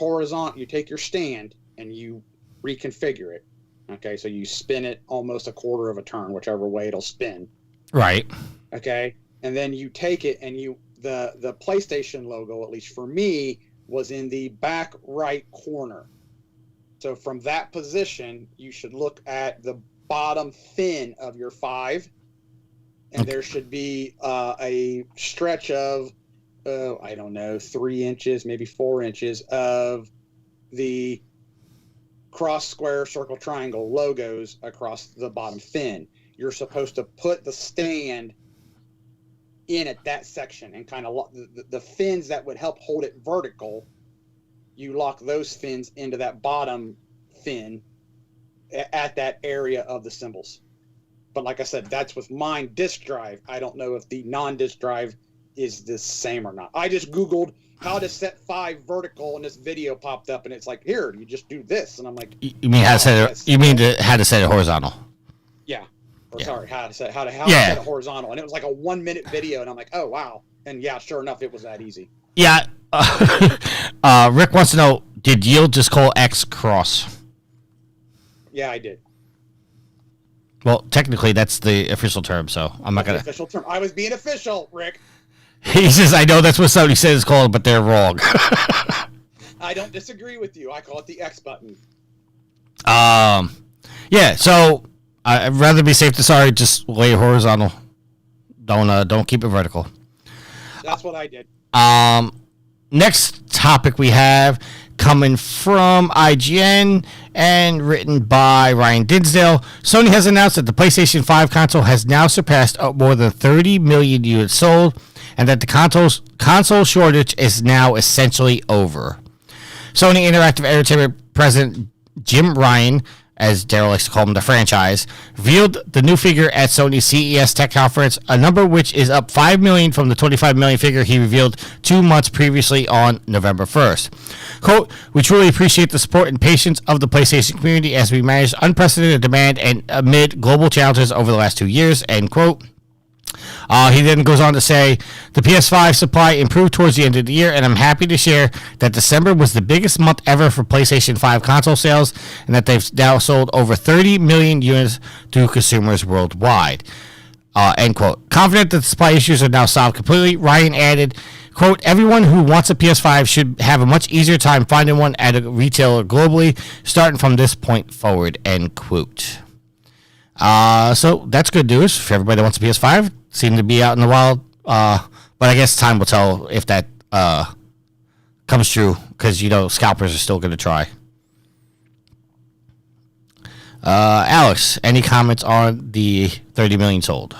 stand and you reconfigure it. Okay, so you spin it almost a quarter of a turn, whichever way it'll spin. Right. Okay, and then you take it and the PlayStation logo, at least for me, was in the back right corner. So from that position, you should look at the bottom fin of your 5, and okay. There should be a stretch of, I don't know, 3 inches, maybe 4 inches of the cross, square, circle, triangle logos across the bottom fin. You're supposed to put the stand in at that section and kind of the fins that would help hold it vertical. You lock those fins into that bottom fin at that area of the symbols. But like I said, that's with mine disk drive. I don't know if the non-disk drive is the same or not. I just Googled how to set 5 vertical, and this video popped up, and it's like, here, you just do this, and I'm like, you mean how to set it? You mean how to set it horizontal? Yeah. Or yeah. Sorry, how to set it horizontal, and it was like a 1-minute video, and I'm like, oh wow, and yeah, sure enough, it was that easy. Yeah. Rick wants to know: did Yield just call X cross? Yeah, I did. Well, technically, that's the official term, so I'm not gonna. Official term. I was being official, Rick. He says, "I know that's what somebody says it's called, but they're wrong." I don't disagree with you. I call it the X button. Yeah. So I'd rather be safe than sorry. Just lay it horizontal. Don't keep it vertical. That's what I did. Next topic we have coming from IGN and written by Ryan Dinsdale. Sony has announced that the PlayStation 5 console has now surpassed more than 30 million units sold, and that the console shortage is now essentially over. Sony Interactive Entertainment President Jim Ryan, as Daryl likes to call him, the franchise, revealed the new figure at Sony's CES Tech Conference, a number which is up 5 million from the 25 million figure he revealed 2 months previously on November 1st. Quote, "We truly appreciate the support and patience of the PlayStation community as we managed unprecedented demand and amid global challenges over the last 2 years," end quote. He then goes on to say, "The PS5 supply improved towards the end of the year, and I'm happy to share that December was the biggest month ever for PlayStation 5 console sales, and that they've now sold over 30 million units to consumers worldwide." End quote. Confident that the supply issues are now solved completely, Ryan added, quote, "Everyone who wants a PS5 should have a much easier time finding one at a retailer globally, starting from this point forward," end quote. So that's good news for everybody that wants a PS5. Seem to be out in the wild, but I guess time will tell if that comes true, because scalpers are still going to try. Alex, any comments on the 30 million sold?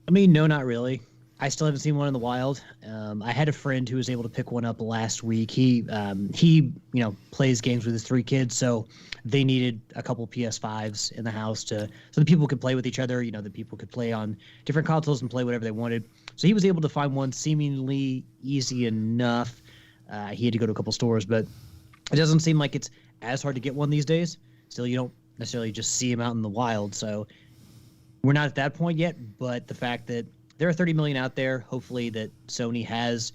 I mean, no, not really. I still haven't seen one in the wild. I had a friend who was able to pick one up last week. He plays games with his 3 kids, so they needed a couple PS5s in the house so the people could play with each other. The people could play on different consoles and play whatever they wanted. So he was able to find one seemingly easy enough. He had to go to a couple stores, but it doesn't seem like it's as hard to get one these days. Still, you don't necessarily just see them out in the wild. So we're not at that point yet, but the fact that there are 30 million out there, hopefully that Sony has,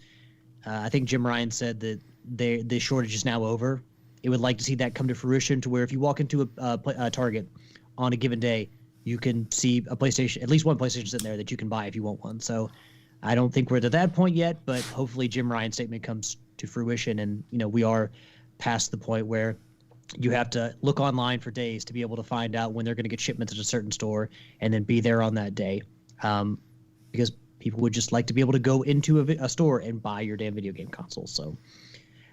I think Jim Ryan said that the shortage is now over. It would like to see that come to fruition, to where if you walk into a Target on a given day, you can see a PlayStation, at least one PlayStation sitting there that you can buy if you want one. So I don't think we're to that point yet, but hopefully Jim Ryan's statement comes to fruition, and we are past the point where you have to look online for days to be able to find out when they're going to get shipments at a certain store and then be there on that day. Because people would just like to be able to go into a store and buy your damn video game console. So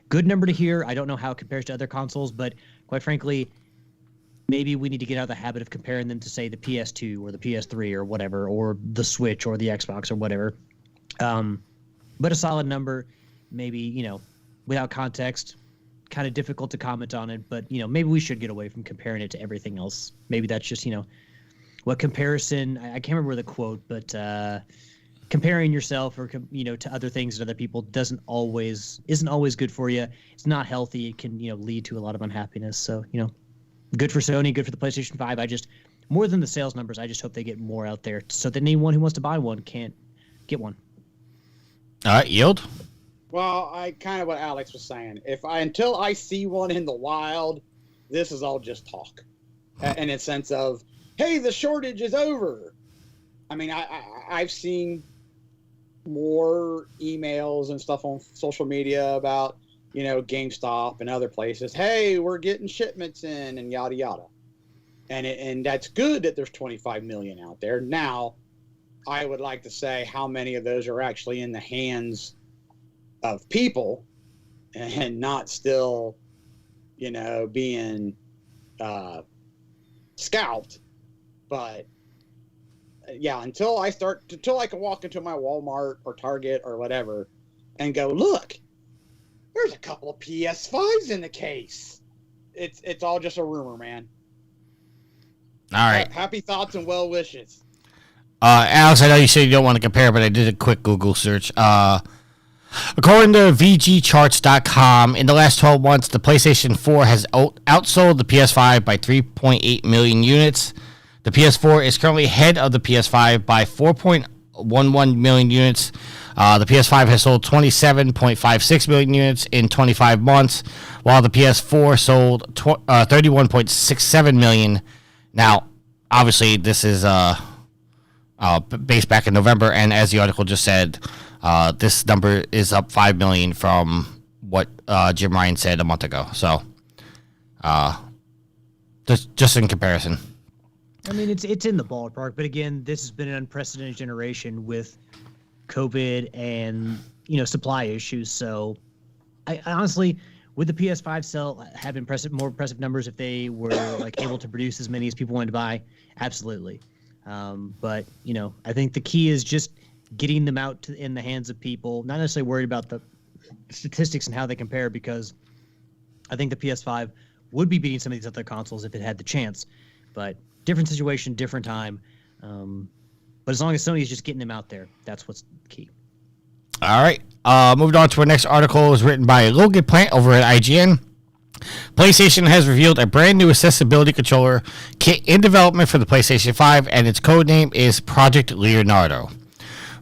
good number to hear. I don't know how it compares to other consoles, but quite frankly, maybe we need to get out of the habit of comparing them to, say, the PS2 or the PS3 or whatever, or the Switch or the Xbox or whatever. But a solid number, maybe, without context, kind of difficult to comment on it, but, maybe we should get away from comparing it to everything else. Maybe that's just, what comparison, I can't remember the quote, but comparing yourself or to other things and other people isn't always good for you. It's not healthy. It can lead to a lot of unhappiness. So good for Sony, good for the PlayStation 5. I just, more than the sales numbers, I just hope they get more out there so that anyone who wants to buy one can't get one. All right, Yield. Well, I kind of what Alex was saying. Until I see one in the wild, this is all just talk, in a sense of, hey, the shortage is over. I mean, I've seen more emails and stuff on social media about GameStop and other places. Hey, we're getting shipments in and yada yada, and that's good that there's 25 million out there. Now, I would like to say how many of those are actually in the hands of people and not still, being scalped. But yeah, until I can walk into my Walmart or Target or whatever and go, look, there's a couple of PS5s in the case. It's all just a rumor, man. All right. Happy thoughts and well wishes. Alex, I know you said you don't want to compare, but I did a quick Google search. According to VGCharts.com, in the last 12 months, the PlayStation 4 has outsold the PS5 by 3.8 million units. The PS4 is currently ahead of the PS5 by 4.11 million units. The PS5 has sold 27.56 million units in 25 months, while the PS4 sold 31.67 million. Now, obviously, this is based back in November, and as the article just said, this number is up 5 million from what Jim Ryan said a month ago. So, just in comparison. I mean, it's in the ballpark, but again, this has been an unprecedented generation with COVID and supply issues. So, I honestly, would the PS5 have more impressive numbers if they were able to produce as many as people wanted to buy? Absolutely. But I think the key is just getting them out in the hands of people. Not necessarily worried about the statistics and how they compare, because I think the PS5 would be beating some of these other consoles if it had the chance. But different situation, different time. But as long as Sony is just getting them out there, that's what's key. All right. Moving on to our next article. It was written by Logan Plant over at IGN. PlayStation has revealed a brand new accessibility controller kit in development for the PlayStation 5, and its code name is Project Leonardo.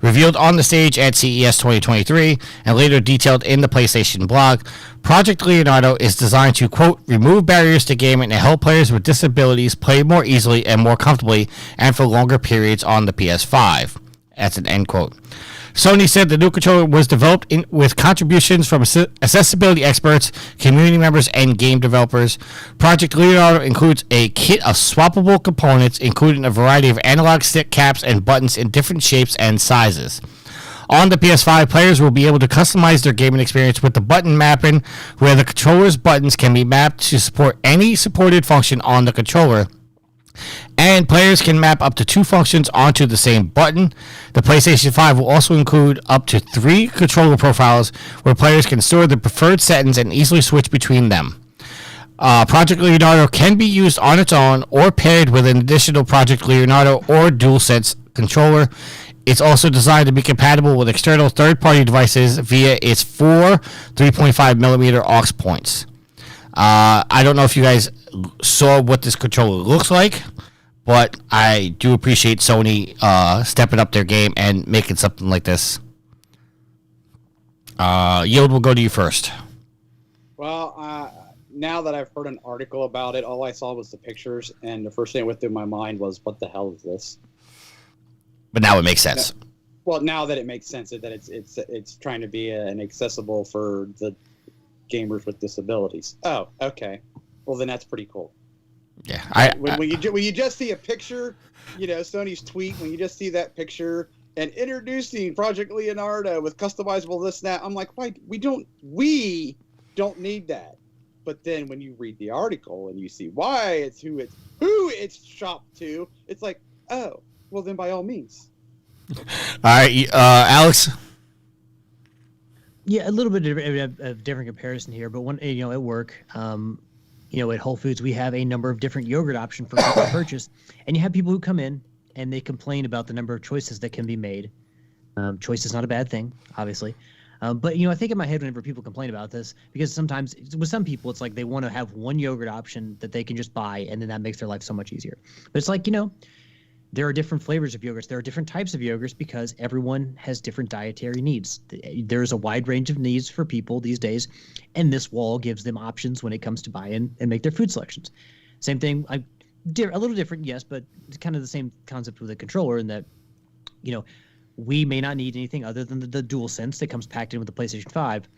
Revealed on the stage at CES 2023 and later detailed in the PlayStation blog, Project Leonardo is designed to, quote, remove barriers to gaming and help players with disabilities play more easily and more comfortably and for longer periods on the PS5. That's an end quote. Sony said the new controller was developed with contributions from accessibility experts, community members, and game developers. Project Leonardo includes a kit of swappable components, including a variety of analog stick caps and buttons in different shapes and sizes. On the PS5, players will be able to customize their gaming experience with the button mapping, where the controller's buttons can be mapped to support any supported function on the controller. And players can map up to 2 functions onto the same button. The PlayStation 5 will also include up to 3 controller profiles where players can store their preferred settings and easily switch between them. Project Leonardo can be used on its own or paired with an additional Project Leonardo or DualSense controller. It's also designed to be compatible with external third-party devices via its 4 3.5mm aux points. I don't know if you guys saw what this controller looks like, but I do appreciate Sony stepping up their game and making something like this. Yield, will go to you first. Well, now that I've heard an article about it, all I saw was the pictures, and the first thing that went through my mind was, what the hell is this? But now it makes sense. Well, now that it makes sense that it's trying to be an accessible for the gamers with disabilities. Oh, okay. Well, then that's pretty cool. Yeah, when you just see a picture, Sony's tweet, when you just see that picture and introducing Project Leonardo with customizable this and that, I'm like, why we don't need that. But then when you read the article and you see why who it's shopped to, it's like, oh, well then by all means. All right, Alex. Yeah, a little bit of different comparison here, but at work, at Whole Foods, we have a number of different yogurt options for people to purchase, and you have people who come in and they complain about the number of choices that can be made, Choice is not a bad thing, obviously. But, I think in my head whenever people complain about this, because sometimes with some people, it's like they want to have one yogurt option that they can just buy, and then that makes their life so much easier. But it's like, there are different flavors of yogurts. There are different types of yogurts because everyone has different dietary needs. There's a wide range of needs for people these days, and this wall gives them options when it comes to buy in and make their food selections. Same thing, a little different, yes, but it's kind of the same concept with a controller in that, we may not need anything other than the DualSense that comes packed in with the PlayStation 5,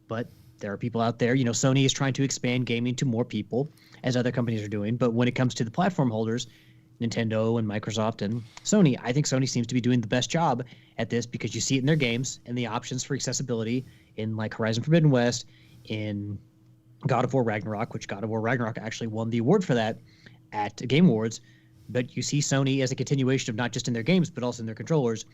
but there are people out there. Sony is trying to expand gaming to more people, as other companies are doing. But when it comes to the platform holders, Nintendo and Microsoft and Sony, I think Sony seems to be doing the best job at this because you see it in their games and the options for accessibility in like Horizon Forbidden West, in God of War Ragnarok, which God of War Ragnarok actually won the award for that at Game Awards. But you see Sony as a continuation of not just in their games, but also in their controllers,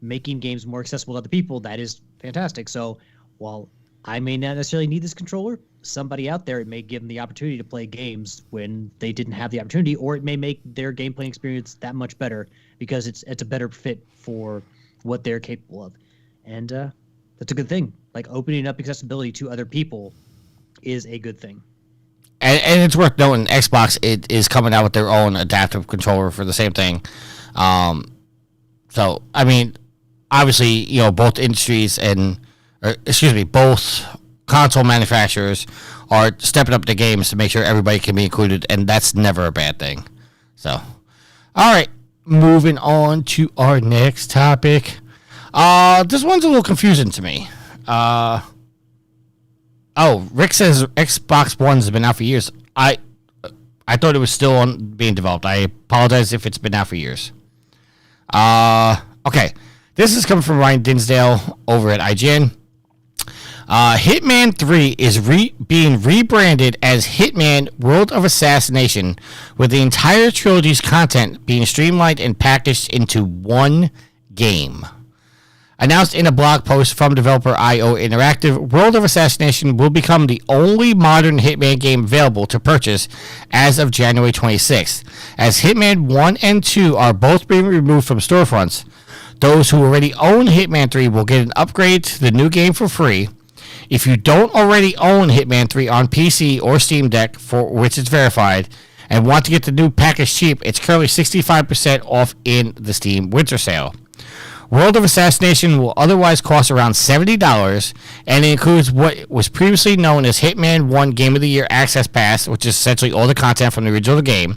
making games more accessible to other people. That is fantastic. So while I may not necessarily need this controller, somebody out there, it may give them the opportunity to play games when they didn't have the opportunity, or it may make their gameplay experience that much better because it's a better fit for what they're capable of. And that's a good thing. Like opening up accessibility to other people is a good thing. And it's worth noting, Xbox is coming out with their own adaptive controller for the same thing. So, I mean, obviously, both industries both console manufacturers are stepping up the games to make sure everybody can be included, and that's never a bad thing. So, all right, moving on to our next topic. This one's a little confusing to me. Rick says Xbox One's been out for years. I thought it was still being developed. I apologize if it's been out for years. Okay. This is coming from Ryan Dinsdale over at IGN. Hitman 3 is being rebranded as Hitman World of Assassination, with the entire trilogy's content being streamlined and packaged into one game. Announced in a blog post from developer IO Interactive, World of Assassination will become the only modern Hitman game available to purchase as of January 26th, as Hitman 1 and 2 are both being removed from storefronts. Those who already own Hitman 3 will get an upgrade to the new game for free. If you don't already own Hitman 3 on PC or Steam Deck, for which it's verified, and want to get the new package cheap, it's currently 65% off in the Steam Winter Sale. World of Assassination will otherwise cost around $70, and it includes what was previously known as Hitman 1 Game of the Year Access Pass, which is essentially all the content from the original game,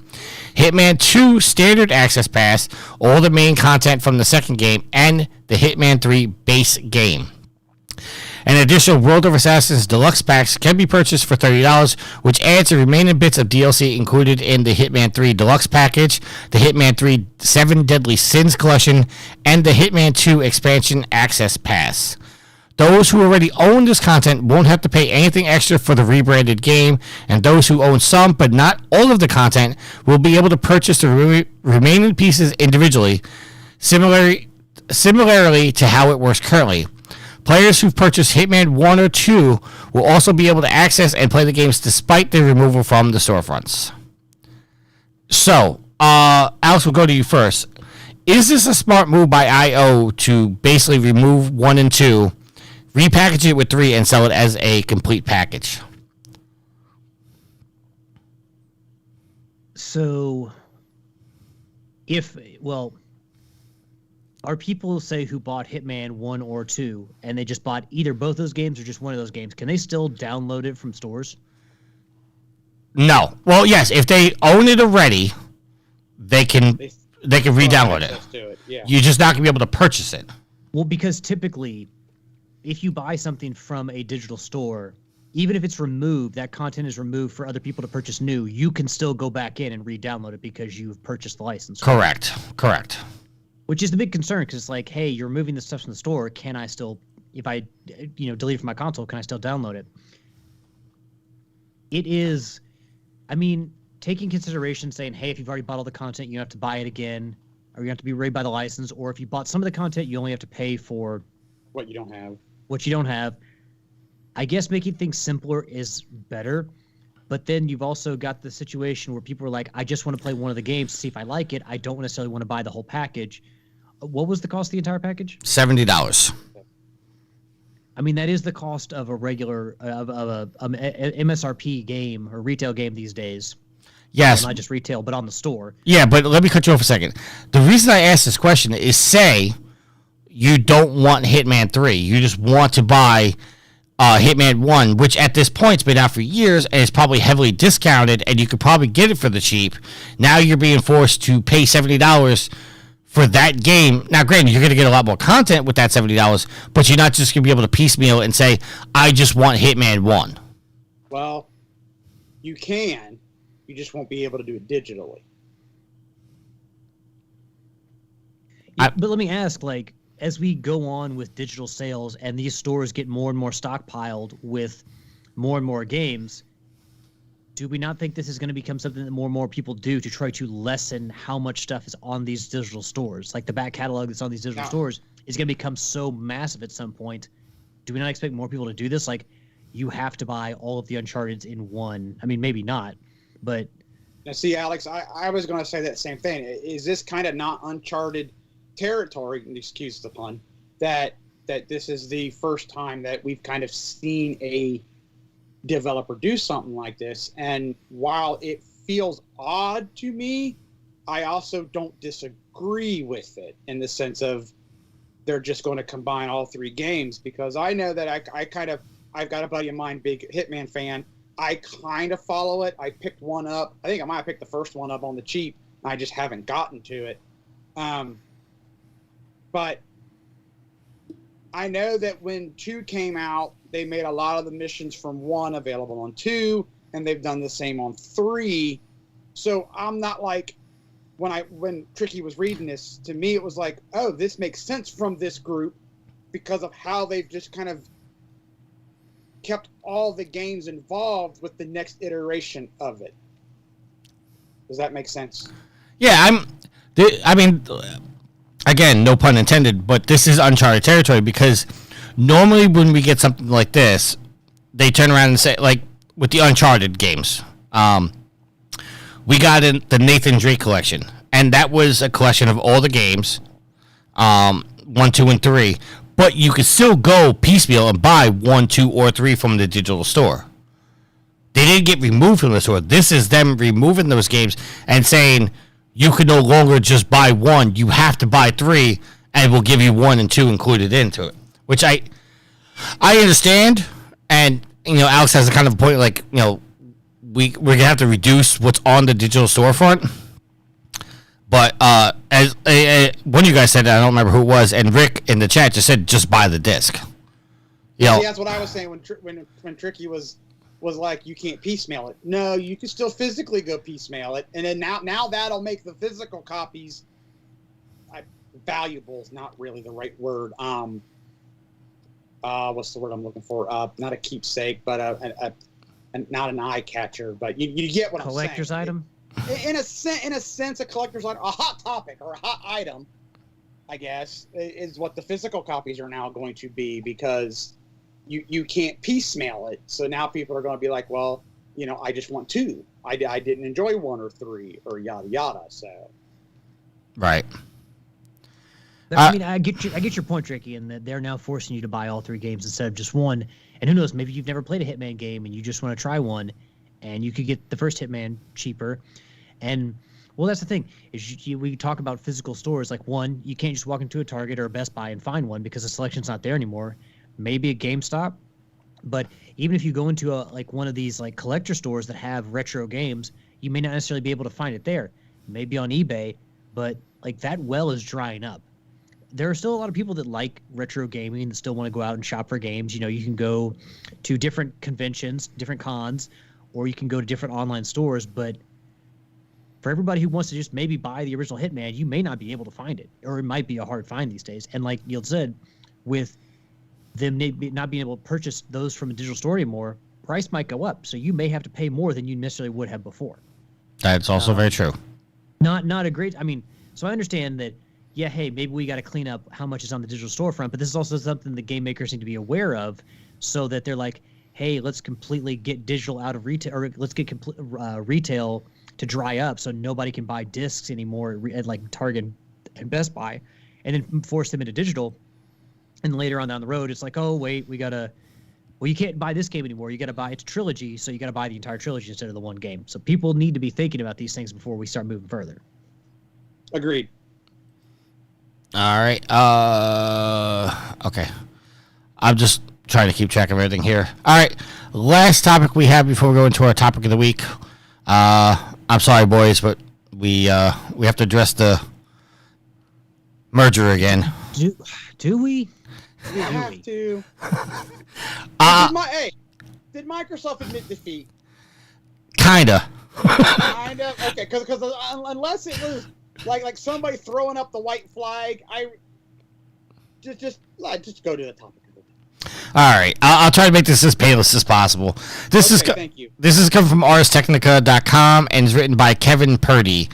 Hitman 2 Standard Access Pass, all the main content from the second game, and the Hitman 3 base game. An additional World of Assassins Deluxe packs can be purchased for $30, which adds the remaining bits of DLC included in the Hitman 3 Deluxe package, the Hitman 3 7 Deadly Sins collection, and the Hitman 2 Expansion Access Pass. Those who already own this content won't have to pay anything extra for the rebranded game, and those who own some but not all of the content will be able to purchase the remaining pieces individually, similarly to how it works currently. Players who've purchased Hitman 1 or 2 will also be able to access and play the games despite their removal from the storefronts. So, Alex, we'll go to you first. Is this a smart move by IO to basically remove 1 and 2, repackage it with 3, and sell it as a complete package? So, are people, say, who bought Hitman 1 or 2, and they just bought either both those games or just one of those games, can they still download it from stores? No. Well, yes, if they own it already, they can re-download it. Yeah. You're just not going to be able to purchase it. Well, because typically, if you buy something from a digital store, even if it's removed, that content is removed for other people to purchase new, you can still go back in and re-download it because you've purchased the license. Correct. Which is the big concern, because it's like, hey, you're removing this stuff from the store. Can I still, if I, delete it from my console, can I still download it? It is, taking consideration saying, hey, if you've already bought all the content, you have to buy it again, or you have to be rated by the license, or if you bought some of the content, you only have to pay for what you don't have. I guess making things simpler is better, but then you've also got the situation where people are like, I just want to play one of the games to see if I like it. I don't necessarily want to buy the whole package. What was the cost of the entire package? $70. I mean, that is the cost of a regular of a MSRP game or retail game these days. Yes. Well, not just retail, but on the store. Yeah, but let me cut you off a second. The reason I asked this question is, say you don't want Hitman 3. You just want to buy Hitman 1, which at this point has been out for years and is probably heavily discounted, and you could probably get it for the cheap. Now you're being forced to pay $70 for that game. Now, granted, you're going to get a lot more content with that $70, but you're not just going to be able to piecemeal and say, I just want Hitman 1. Well, you can. You just won't be able to do it digitally. But let me ask, like, as we go on with digital sales and these stores get more and more stockpiled with more and more games, do we not think this is going to become something that more and more people do to try to lessen how much stuff is on these digital stores? Like the back catalog that's on these digital stores is going to become so massive at some point. Do we not expect more people to do this? Like, you have to buy all of the Uncharted in one. I mean, maybe not, but... Now, see, Alex, I was going to say that same thing. Is this kind of not Uncharted territory, excuse the pun, that this is the first time that we've kind of seen a developer do something like this? And while it feels odd to me, I also don't disagree with it in the sense of they're just going to combine all three games, because I know that I've got a buddy of mine, big Hitman fan. I kind of follow it. I picked one up. I think I might have picked the first one up on the cheap. I just haven't gotten to it. But I know that when 2 came out, they made a lot of the missions from 1 available on 2, and they've done the same on 3. So I'm not like, when Tricky was reading this, to me it was like, oh, this makes sense from this group because of how they've just kind of kept all the games involved with the next iteration of it. Does that make sense? Yeah, I mean, again, no pun intended, but this is Uncharted territory, because normally when we get something like this, they turn around and say, like with the Uncharted games, we got the Nathan Drake collection, and that was a collection of all the games, 1, 2, and 3. But you could still go piecemeal and buy 1, 2, or 3 from the digital store. They didn't get removed from the store. This is them removing those games and saying you can no longer just buy 1. You have to buy 3, and we'll give you 1 and 2 included into it. Which I understand, and Alex has a kind of a point. Like we're gonna have to reduce what's on the digital storefront. But as one of you guys said, I don't remember who it was, and Rick in the chat just said, just buy the disc. Yeah, that's what I was saying when Tricky was like, you can't piecemeal it. No, you can still physically go piecemeal it, and then now that'll make the physical copies valuable. Is not really the right word. What's the word I'm looking for? Not a keepsake, but not an eye catcher. But you get what I'm saying. Collector's item. In a sense, a collector's item, a hot topic or a hot item, I guess, is what the physical copies are now going to be, because you can't piecemeal it. So now people are going to be like, well, I just want 2. I didn't enjoy 1 or 3 or yada yada. So, right. I mean, I get your point, Tricky, in that they're now forcing you to buy all 3 games instead of just 1. And who knows? Maybe you've never played a Hitman game and you just want to try one, and you could get the first Hitman cheaper. And well, that's the thing is we talk about physical stores. Like, one, you can't just walk into a Target or a Best Buy and find one because the selection's not there anymore. Maybe a GameStop, but even if you go into one of these like collector stores that have retro games, you may not necessarily be able to find it there. Maybe on eBay, but like that well is drying up. There are still a lot of people that like retro gaming that still want to go out and shop for games. You can go to different conventions, different cons, or you can go to different online stores, but for everybody who wants to just maybe buy the original Hitman, you may not be able to find it, or it might be a hard find these days. And like Yield said, with them not being able to purchase those from a digital store anymore, price might go up. So you may have to pay more than you necessarily would have before. That's also very true. Not a great. I mean, so I understand that. Yeah, hey, maybe we got to clean up how much is on the digital storefront, but this is also something the game makers need to be aware of, so that they're like, hey, let's completely get digital out of retail, or let's get retail to dry up so nobody can buy discs anymore at like Target and Best Buy, and then force them into digital. And later on down the road, it's like, oh wait, well, you can't buy this game anymore. You got to buy it's a trilogy, so you got to buy the entire trilogy instead of the one game. So people need to be thinking about these things before we start moving further. Agreed. All right. Okay. I'm just trying to keep track of everything here. All right. Last topic we have before we go into our topic of the week. I'm sorry, boys, but we have to address the merger again. Do we? We have to. Did Microsoft admit defeat? Kinda. Kind of. Okay, because unless it was like somebody throwing up the white flag, I just go to the topic. All right, I'll try to make this as painless as possible. Thank you. This is coming from ArsTechnica.com and is written by Kevin Purdy.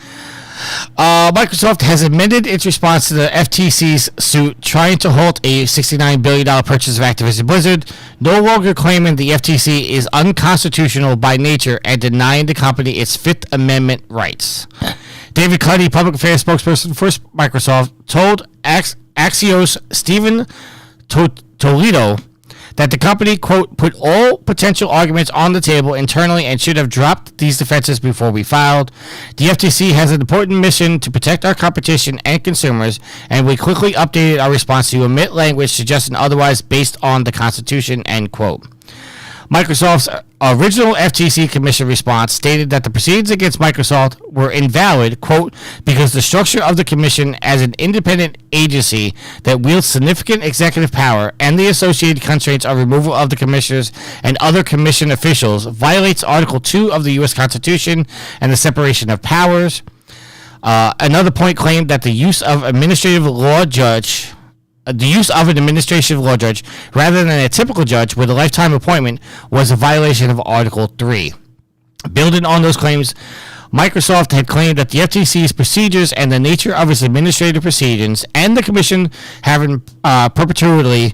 Microsoft has amended its response to the FTC's suit trying to halt a $69 billion purchase of Activision Blizzard, no longer claiming the FTC is unconstitutional by nature and denying the company its Fifth Amendment rights. David Cuddy, public affairs spokesperson for Microsoft, told Axios' Stephen Toledo that the company, quote, put all potential arguments on the table internally and should have dropped these defenses before we filed. The FTC has an important mission to protect our competition and consumers, and we quickly updated our response to omit language suggesting otherwise based on the Constitution, end quote. Microsoft's original FTC Commission response stated that the proceedings against Microsoft were invalid, quote, because the structure of the Commission as an independent agency that wields significant executive power and the associated constraints of removal of the commissioners and other Commission officials violates Article 2 of the U.S. Constitution and the separation of powers. Another point claimed that the use of an administrative law judge rather than a typical judge with a lifetime appointment was a violation of Article 3. Building on those claims, Microsoft had claimed that the FTC's procedures and the nature of its administrative proceedings and the Commission having perpetually,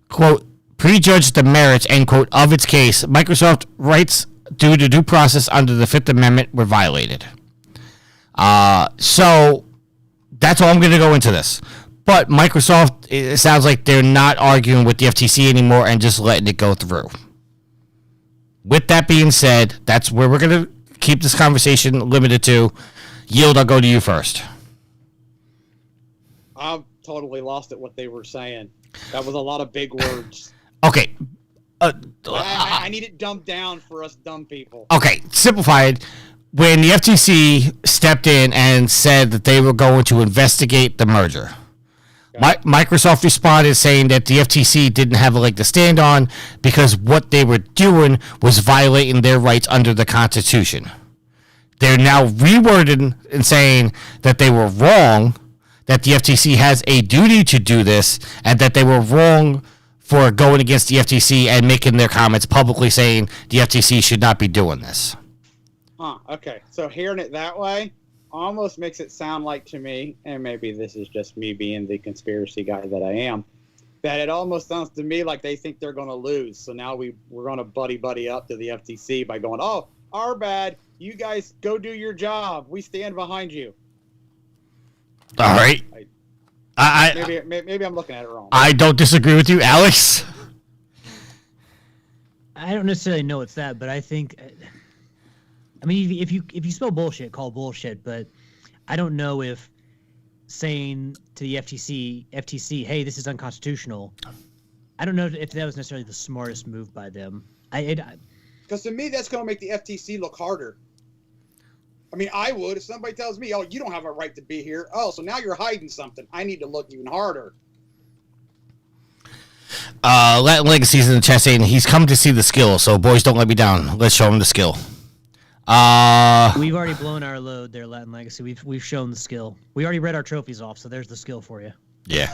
quote, prejudged the merits, end quote, of its case, Microsoft rights due to due process under the Fifth Amendment were violated. So that's all I'm going to go into this. But Microsoft, it sounds like they're not arguing with the FTC anymore and just letting it go through. With that being said, that's where we're going to keep this conversation limited to. Yield, I'll go to you first. I've totally lost it what they were saying. That was a lot of big words. Okay. I need it dumbed down for us dumb people. Okay, simplified. When the FTC stepped in and said that they were going to investigate the merger, Microsoft responded saying that the FTC didn't have a leg to stand on because what they were doing was violating their rights under the Constitution. They're now reworded and saying that they were wrong, that the FTC has a duty to do this, and that they were wrong for going against the FTC and making their comments publicly saying the FTC should not be doing this. Okay. So hearing it that way almost makes it sound like to me, and maybe this is just me being the conspiracy guy that I am, that it almost sounds to me like they think they're going to lose. So now we're going to buddy up to the FTC by going, oh, our bad. You guys go do your job. We stand behind you. All right. Maybe I'm looking at it wrong. I don't disagree with you, Alex. I don't necessarily know it's that, but I think, I mean, if you spell bullshit, call bullshit. But I don't know if saying to the FTC, hey, this is unconstitutional. I don't know if that was necessarily the smartest move by them. Because to me, that's going to make the FTC look harder. I mean, I would if somebody tells me, oh, you don't have a right to be here. Oh, so now you're hiding something. I need to look even harder. Latin Legacy's in the chat saying he's come to see the skill, so boys, don't let me down. Let's show him the skill. We've already blown our load there, Latin Legacy. We've shown the skill. We already read our trophies off, so there's the skill for you. Yeah.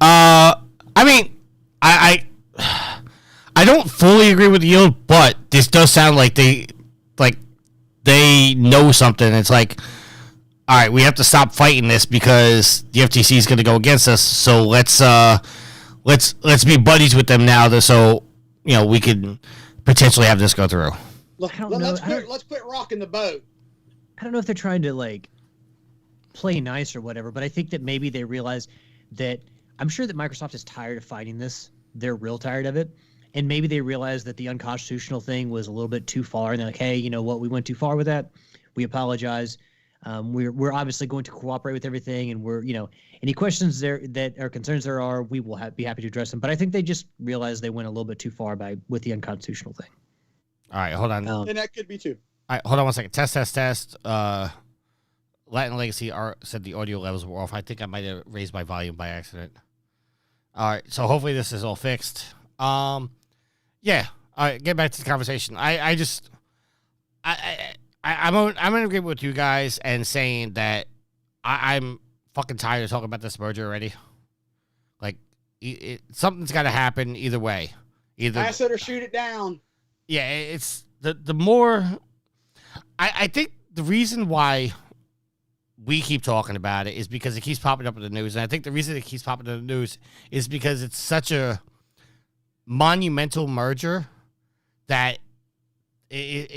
I mean, I don't fully agree with Yield, but this does sound like they know something. It's like, all right, we have to stop fighting this because the FTC is going to go against us. So let's be buddies with them now, so we could potentially have this go through. Let's quit rocking the boat. I don't know if they're trying to play nice or whatever, but I think that maybe they realize that I'm sure that Microsoft is tired of fighting this. They're real tired of it. And maybe they realize that the unconstitutional thing was a little bit too far. And they're like, hey, you know what? We went too far with that. We apologize. We're obviously going to cooperate with everything. And we're, any questions there that or concerns there are, we will be happy to address them. But I think they just realized they went a little bit too far with the unconstitutional thing. All right, hold on. And that could be too. All right, hold on one second. Test. Latin Legacy said the audio levels were off. I think I might have raised my volume by accident. All right, so hopefully this is all fixed. Yeah. All right, get back to the conversation. I'm in agreement with you guys and saying that I'm fucking tired of talking about this merger already. Like, something's got to happen either way. Either Pass it or shoot it down. Yeah, it's the more. I think the reason why we keep talking about it is because it keeps popping up in the news, and I think the reason it keeps popping in the news is because it's such a monumental merger that it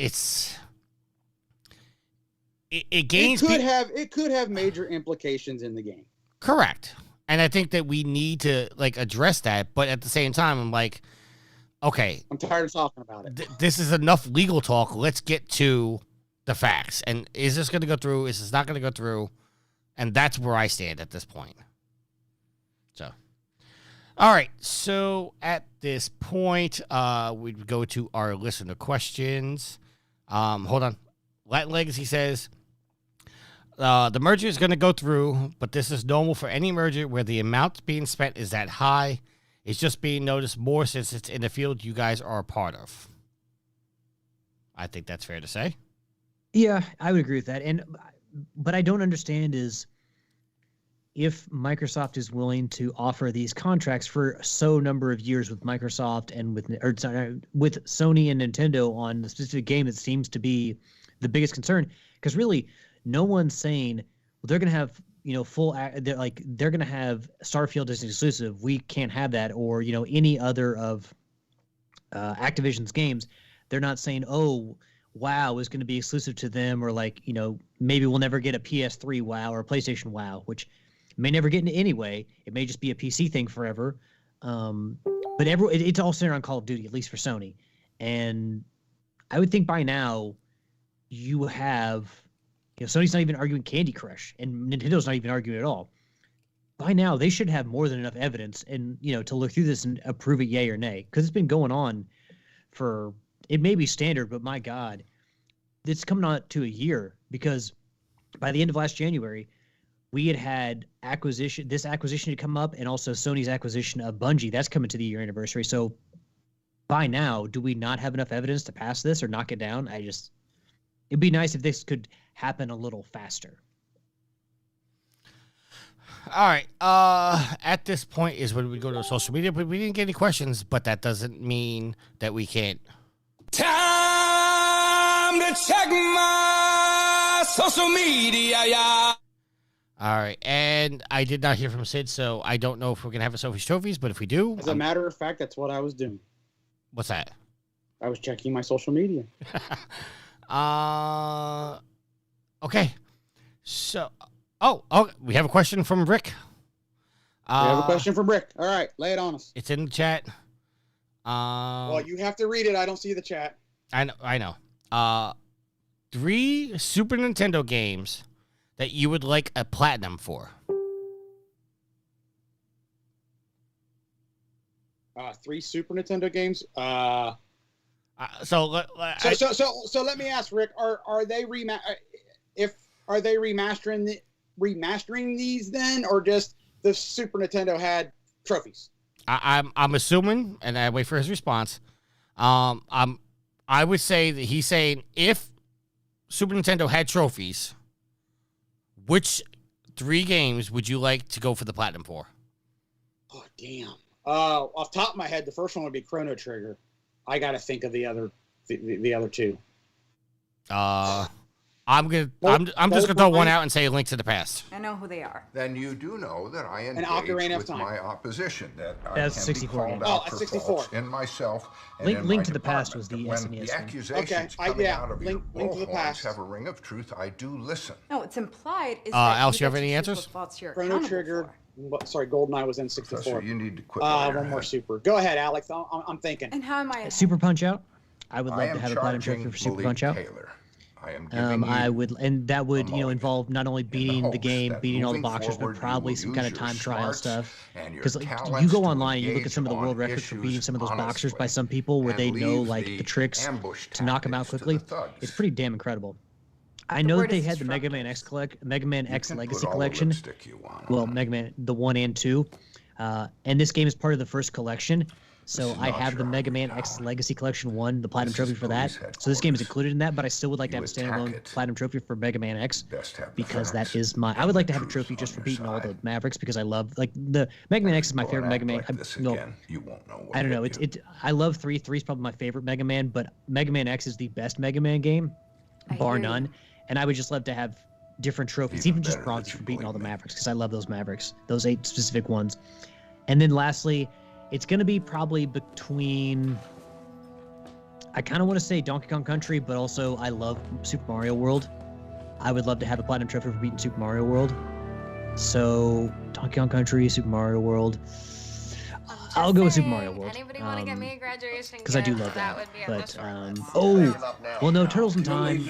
gains. It could have major implications in the game. Correct, and I think that we need to address that, but at the same time, I'm like, okay, I'm tired of talking about it. This is enough legal talk. Let's get to the facts. And is this going to go through? Is this not going to go through? And that's where I stand at this point. So, all right. So at this point, we go to our listener questions. Hold on. Latin Legacy says, the merger is going to go through, but this is normal for any merger where the amount being spent is that high. It's just being noticed more since it's in the field you guys are a part of. I think that's fair to say. Yeah, I would agree with that. But I don't understand is if Microsoft is willing to offer these contracts for so number of years with Microsoft and with Sony and Nintendo on the specific game that seems to be the biggest concern, because really no one's saying, well, they're going to have they're going to have Starfield as an exclusive. We can't have that, or any other of Activision's games. They're not saying, oh, WoW is going to be exclusive to them, or maybe we'll never get a PS3 WoW or a PlayStation WoW, which may never get into anyway. It may just be a PC thing forever. But it's all centered on Call of Duty, at least for Sony. And I would think by now you have, Sony's not even arguing Candy Crush, and Nintendo's not even arguing at all. By now they should have more than enough evidence and to look through this and approve it, yay or nay, because it's been going on for. It may be standard, but my God, it's coming on to a year, because by the end of last January, we had this acquisition had come up, and also Sony's acquisition of Bungie. That's coming to the year anniversary. So by now, do we not have enough evidence to pass this or knock it down? It'd be nice if this could happen a little faster. All right. At this point is when we go to social media, but we didn't get any questions, but that doesn't mean that we can't. Time to check my social media, yeah. All right, and I did not hear from Sid, so I don't know if we're gonna have a Sophie's Trophies, but if we do, as a matter of fact, that's what I was doing. What's that? I was checking my social media. Okay. So, we have a question from Rick. We have a question from Rick. All right, lay it on us. It's in the chat. Well, you have to read it. I don't see the chat. I know. 3 Super Nintendo games that you would like a platinum for. 3 Super Nintendo games. So let me ask Rick: Are they remastering these then, or just the Super Nintendo had trophies? I'm assuming, and I wait for his response. I would say that he's saying if Super Nintendo had trophies, which 3 games would you like to go for the platinum for? Oh damn! Off the top of my head, the first one would be Chrono Trigger. I got to think of the other 2. I'm just gonna throw one out and say Link to the Past. I know who they are. Then you do know that I engage Ocarina of with Time. my opposition, that I That's can 64 be called game. out Oh, for 64. faults in myself and in Link my to the Past was department. the But when SNES the one. accusations Okay, coming yeah, out of Link your to the bullhorns Past. have a ring of truth, I do listen. No, it's implied is Alice, you that have any get to choose answers? what faults you're Chrono accountable Trigger. for. Sorry, GoldenEye was in Professor, 64. you need to quit. One more super. Go ahead, Alex. I'm thinking. And how am I? Super Punch Out. I would I love am to have a platinum charging trophy for Super Malik Punch Out. Taylor. I am giving I you would, and that would, mulligan involve not only beating the hopes game, that beating all the moving boxers, forward but you probably will some use kind of your time trial smarts stuff. and your Because you talents go to online, you look at engage some of the on world records for beating issues some of those boxers by honestly some people, where and they know leave like the tricks ambush to knock them out tactics to quickly. the thugs. It's pretty damn incredible. I know that word they is had the Mega Man You X can Legacy put all the Collection. lipstick you want Well, on. Mega Man the 1 and 2, and this game is part of the first collection. So is I not have the your Mega Man X town. Legacy Collection 1, the platinum This trophy is for that. police So this game is headquarters. included in that, but I still would like to You have a attack standalone it. platinum trophy for Mega Man X. Best have the Because that facts is my. I and would the like to have a truth trophy just on for your beating all the side. Mavericks, because I love like the Mega Man X is my Go favorite and Mega act Man. like this No, again, you won't know what I don't know. hit you. I love 3. 3 is probably my favorite Mega Man, but Mega Man X is the best Mega Man game, I bar hear you. none. And I would just love to have different trophies, Even even just better bronze that you for beating all the believe me. Mavericks, because I love those Mavericks, those 8 specific ones. And then lastly, it's going to be probably between. I kind of want to say Donkey Kong Country, but also I love Super Mario World. I would love to have a platinum trophy for beating Super Mario World. So Donkey Kong Country, Super Mario World. I'll go with Super Mario World. Anybody want to get me a graduation because I do gift? love that. Would be on But the short list. well, no, Turtles in Time.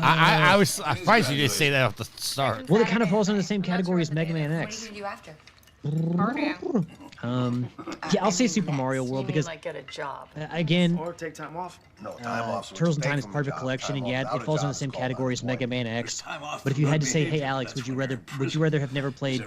I was surprised you didn't say that off the start. Well, it kind of falls into the same category as Mega Man X. What do you do after? Yeah, I'll say Super Mario World because like get a job. again, Or take time off. No, time off. Turtles in Time is part of a collection, and yeah, it falls in the same category as Mega Man X. But if you had to say, hey Alex, would you rather have never played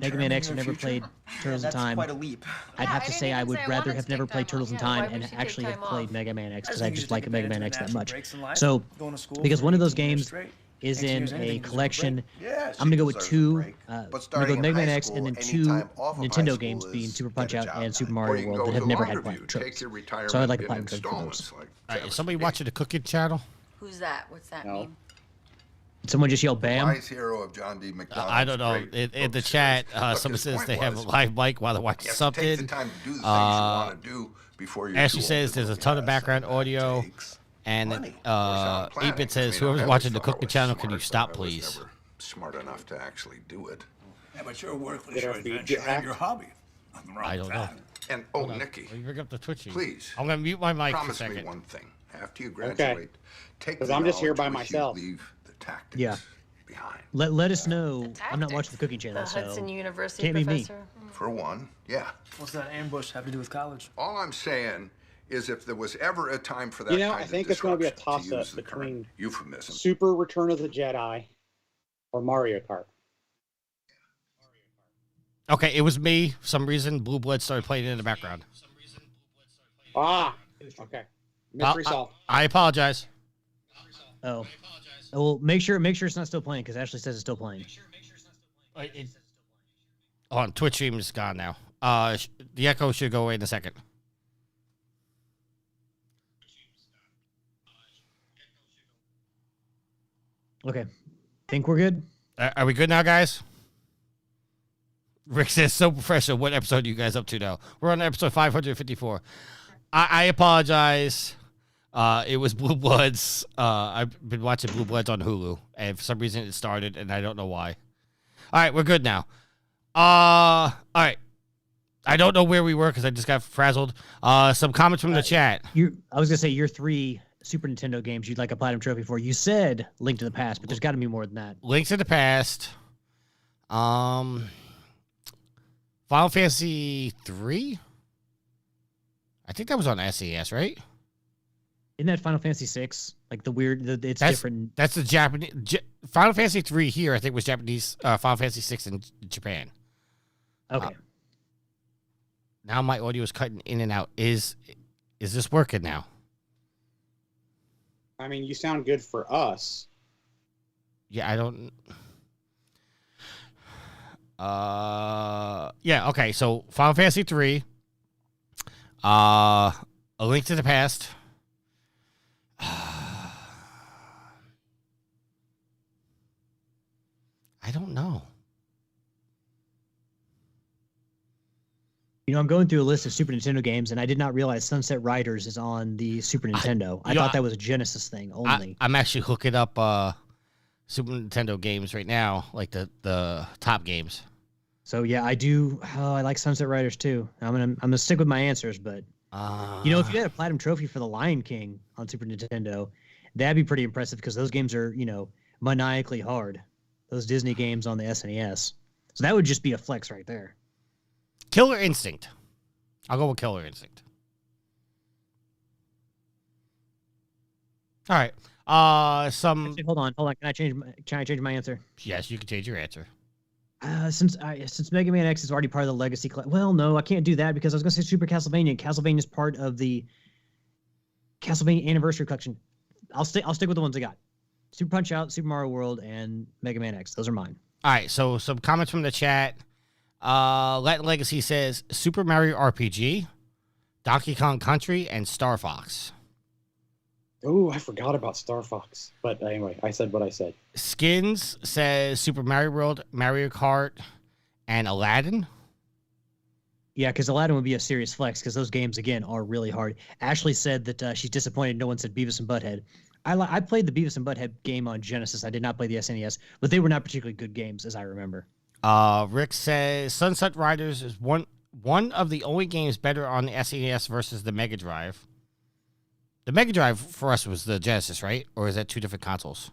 Mega Man X or never played Turtles in That's Time? quite a leap. I'd have to say I would rather have never played Turtles in Time Why would and she actually take have time played off? Mega Man X because I I think you just should like take Mega Man advantage X of that natural much. breaks in life. So Going to school because for one of those 18 years games straight. is 18 in years, anything a deserves a collection. break. Yeah, I'm gonna go with two. But I'm gonna starting go with in Mega Man high X and then school, two anytime off of high Nintendo school games being is Super get Punch a Out job and Super done. Or Mario you can World go that have to never had Londerview, platinum take trophies. your retirement So I'd like a in platinum trophy for those. installments, like All right, Travis is somebody Bickle. watching the cooking channel? Who's that? What's that No. mean? Someone just yelled "Bam!" Wise hero of John D. McDonald. I don't know. In the chat, someone says they have a live mic while they're watching You have to take the something. time to do the things you want to do before you're Ashley too says old to there's a look ton of at background something. That audio. takes And money. Of course, I'm planning. 8-Bit says, I mean, I whoever's never watching the thought I cooking was channel, can you smart, stop, but I was please? never smart enough to actually do it. Yeah, but your work was Did your our feed adventure get and hacked? your hobby. Nothing wrong I with don't know. that. And Nikki, Will you bring up the Twitch feed? please. I'm gonna mute my mic for a Promise me second. one thing. After you graduate, take 'Cause the I'm just here knowledge by with you, myself. leave the tactics Yeah. behind. Let us know. The I'm not watching tactics. the cooking channel, The so Hudson University can't be me. professor. For one, yeah. What's that ambush have to do with college? All I'm saying is if there was ever a time for that You know, kind I of think it's gonna be a disruption, to toss-up use the current between euphemism. Super Return of the Jedi or Mario Kart. Okay, it was me. For some reason, Blue Blood started playing in the background. Ah, okay. Mystery solved. I apologize. Oh. Well, make sure it's not still playing because Ashley says it's still playing. On Twitch stream is gone now. The echo should go away in a second. Okay. Think we're good? Are we good now, guys? Rick says, so professional. What episode are you guys up to now? We're on episode 554. I apologize. It was Blue Bloods. I've been watching Blue Bloods on Hulu, and for some reason it started, and I don't know why. All right, we're good now. All right. I don't know where we were because I just got frazzled. Some comments from the chat. I was gonna say your 3 Super Nintendo games you'd like a platinum trophy for. You said Link to the Past, but there's got to be more than that. Link to the Past. Final Fantasy 3? I think that was on SES, right? Isn't that Final Fantasy 6? Like the weird, it's That's different. That's the Japanese. Final Fantasy 3 here, I think, was Japanese. Final Fantasy 6 in Japan. Okay. Now my audio is cutting in and out. Is this working now? I mean, you sound good for us. Yeah, I don't. Yeah. Okay. So Final Fantasy 3. A Link to the Past. I don't know. I'm going through a list of Super Nintendo games, and I did not realize Sunset Riders is on the Super Nintendo. I thought that was a Genesis thing only. I'm actually hooking up Super Nintendo games right now, like the top games. So yeah, I do. Oh, I like Sunset Riders too. I'm gonna stick with my answers, but if you had a platinum trophy for the Lion King on Super Nintendo, that'd be pretty impressive because those games are maniacally hard. Those Disney games on the SNES. So that would just be a flex right there. Killer Instinct. I'll go with Killer Instinct. All right. Actually, hold on. Can I change my answer? Yes, you can change your answer. Since Mega Man X is already part of the Legacy collection. Well, no, I can't do that because I was going to say Super Castlevania. Castlevania is part of the Castlevania Anniversary Collection. I'll stick with the ones I got. Super Punch Out, Super Mario World, and Mega Man X. Those are mine. All right. So some comments from the chat. Latin Legacy says Super Mario RPG, Donkey Kong Country, and Star Fox. Oh, I forgot about Star Fox. But anyway, I said what I said. Skins says Super Mario World, Mario Kart, and Aladdin. Yeah, because Aladdin would be a serious flex because those games, again, are really hard. Ashley said that she's disappointed no one said Beavis and Butthead. I played the Beavis and Butthead game on Genesis. I did not play the SNES, but they were not particularly good games, as I remember. Rick says Sunset Riders is one of the only games better on the SNES versus the Mega Drive. The Mega Drive for us was the Genesis, right? Or is that two different consoles?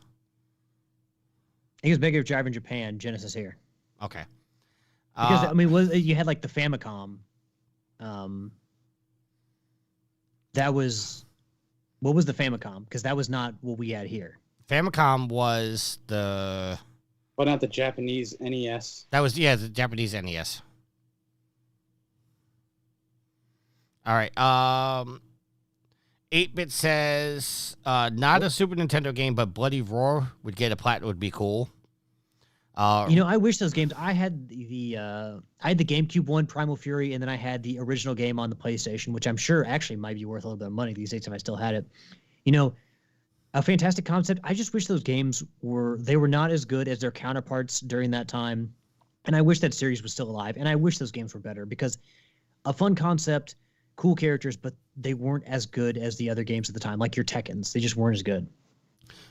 I think it was Mega Drive in Japan, Genesis here. Okay. Because you had like the Famicom. What was the Famicom? Because that was not what we had here. Famicom was the. But not the Japanese NES. That was the Japanese NES. All right. 8-Bit says not a Super Nintendo game, but Bloody Roar would get a platinum would be cool. I wish those games. I had the GameCube one, Primal Fury, and then I had the original game on the PlayStation, which I'm sure actually might be worth a little bit of money these days if I still had it. A fantastic concept. I just wish those games were not as good as their counterparts during that time, and I wish that series was still alive. And I wish those games were better because a fun concept, cool characters, but they weren't as good as the other games at the time, like your Tekkens. They just weren't as good.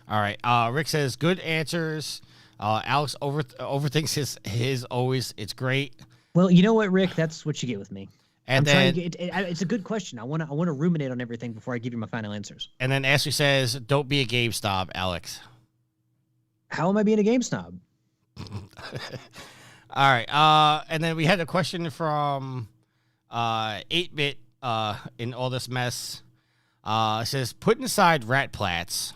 All right. Rick says good answers. Alex overthinks his always. It's great. Well, you know what, Rick? That's what you get with me. And it's a good question. I want to ruminate on everything before I give you my final answers. And then Ashley says, "Don't be a game snob, Alex." How am I being a game snob? All right. And then we had a question from 8-Bit in all this mess. It says, putting aside Rat Plats,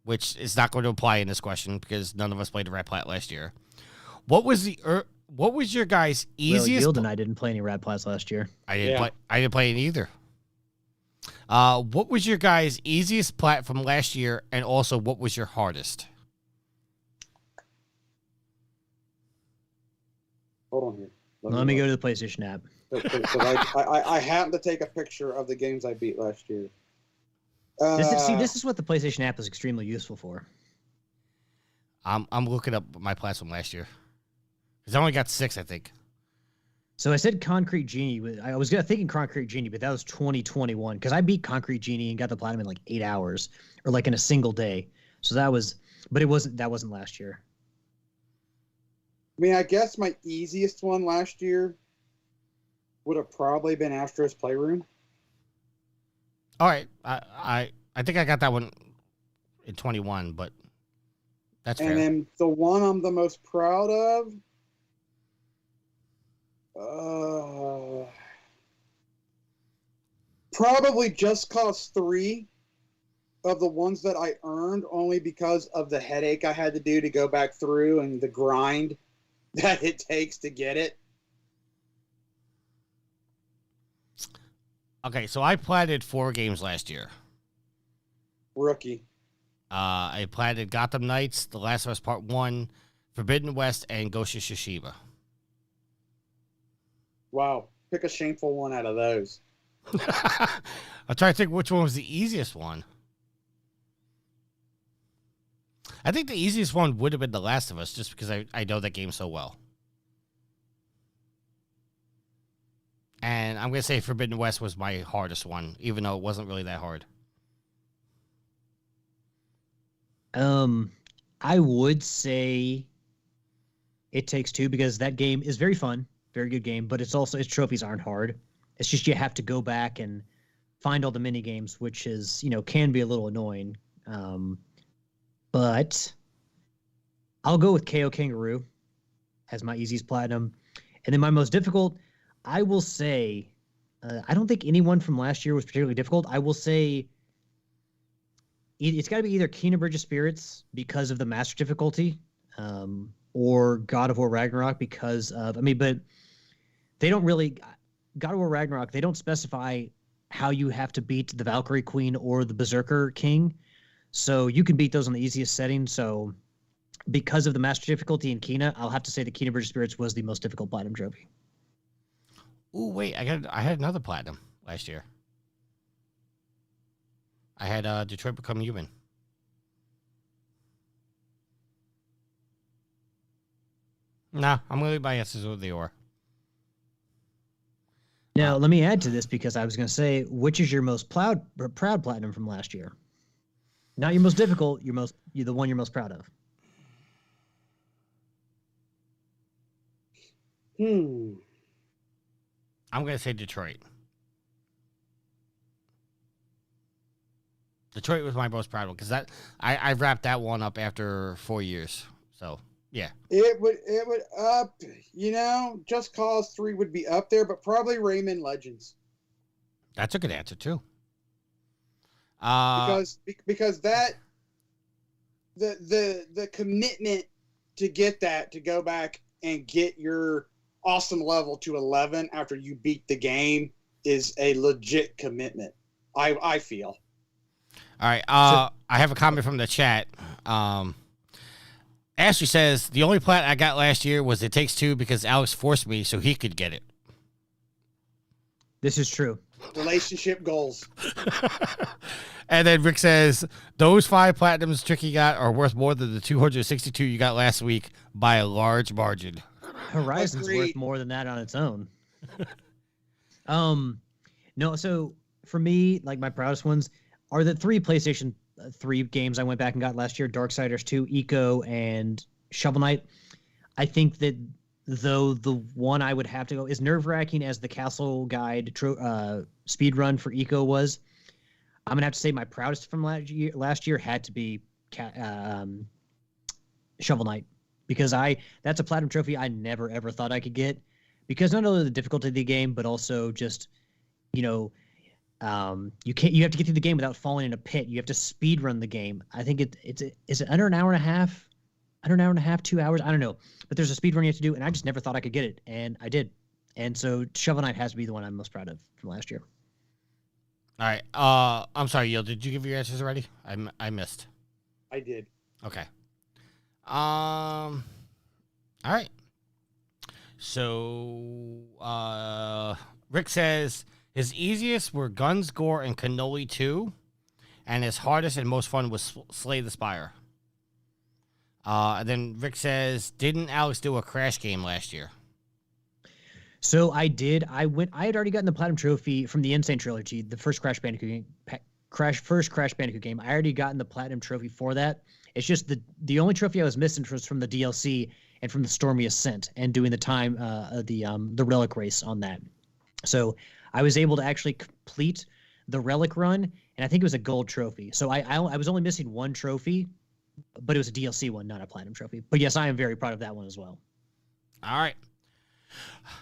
which is not going to apply in this question because none of us played a Rat Plat last year. What was your guys' easiest? Well, Yield and I didn't play any Rat Plats last year. I didn't play it either. What was your guys' easiest plat from last year, and also what was your hardest? Hold on here. Let me go to the PlayStation app. I happened to take a picture of the games I beat last year. This is what the PlayStation app is extremely useful for. I'm looking up my plats from last year because I only got 6, I think. So I said Concrete Genie. I was thinking Concrete Genie, but that was 2021 because I beat Concrete Genie and got the platinum in like 8 hours or like in a single day. So that wasn't last year. I mean, I guess my easiest one last year would have probably been Astro's Playroom. All right, I think I got that one in 21, but that's fair. And then the one I'm the most proud of, probably Just Cause 3 of the ones that I earned only because of the headache I had to do to go back through and the grind that it takes to get it. Okay, so I platted 4 games last year. Rookie. I platted Gotham Knights, The Last of Us Part 1, Forbidden West, and Ghost of Tsushima. Wow. Pick a shameful one out of those. I'm trying to think which one was the easiest one. I think the easiest one would have been The Last of Us, just because I know that game so well. And I'm going to say Forbidden West was my hardest one, even though it wasn't really that hard. I would say It Takes Two, because that game is very fun, very good game, but its trophies aren't hard. It's just you have to go back and find all the mini games, which is, can be a little annoying. But I'll go with KO Kangaroo as my easiest platinum. And then my most difficult, I will say, I don't think anyone from last year was particularly difficult. I will say it's got to be either Kena Bridge of Spirits because of the master difficulty, or God of War Ragnarok because of, but they don't really, God of War Ragnarok, they don't specify how you have to beat the Valkyrie Queen or the Berserker King. So you can beat those on the easiest setting. So because of the master difficulty in Kena, I'll have to say the Kena Bridge of Spirits was the most difficult platinum trophy. Ooh, wait, I had another platinum last year. I had Detroit Become Human. Nah, I'm going to leave my answers with the or. Now, let me add to this, because I was going to say, which is your most proud platinum from last year? Not your most difficult, you're the one you're most proud of. I'm going to say Detroit. Detroit was my most proud one, because I wrapped that one up after 4 years. So, yeah. It would up, Just Cause 3 would be up there, but probably Rayman Legends. That's a good answer, too. Because that the commitment to get that, to go back and get your awesome level to 11 after you beat the game, is a legit commitment, I feel. All right. I have a comment from the chat. Ashley says, the only plat I got last year was It Takes Two because Alex forced me so he could get it. This is true. Relationship goals. And then Rick says, those 5 platinums Tricky got are worth more than the 262 you got last week by a large margin. Horizon's worth more than that on its own. No, so for me, like, my proudest ones are the 3 PlayStation 3 games I went back and got last year: Darksiders 2, Eco, and Shovel Knight. I think that, though, the one I would have to go, as nerve-wracking as the Castle Guide speed run for Eco was, I'm going to have to say my proudest from last year had to be Shovel Knight, because that's a platinum trophy I never, ever thought I could get, because not only the difficulty of the game, but also just, you have to get through the game without falling in a pit. You have to speed run the game. I think is it under an hour and a half? Under an hour and a half, 2 hours? I don't know. But there's a speed run you have to do, and I just never thought I could get it, and I did. And so Shovel Knight has to be the one I'm most proud of from last year. All right. I'm sorry, Yield. Did you give your answers already? I missed. I did. Okay. All right. So, Rick says his easiest were Guns, Gore, and Cannoli 2, and his hardest and most fun was Slay the Spire. And then Rick says, didn't Alex do a Crash game last year? So I did. I had already gotten the platinum trophy from the Insane trilogy, the first Crash Bandicoot game. First Crash Bandicoot game. I already gotten the platinum trophy for that. It's just the only trophy I was missing was from the DLC and from the Stormy Ascent, and doing the time the relic race on that. So I was able to actually complete the relic run, and I think it was a gold trophy. So I was only missing one trophy, but it was a DLC one, not a platinum trophy. But yes, I am very proud of that one as well. All right.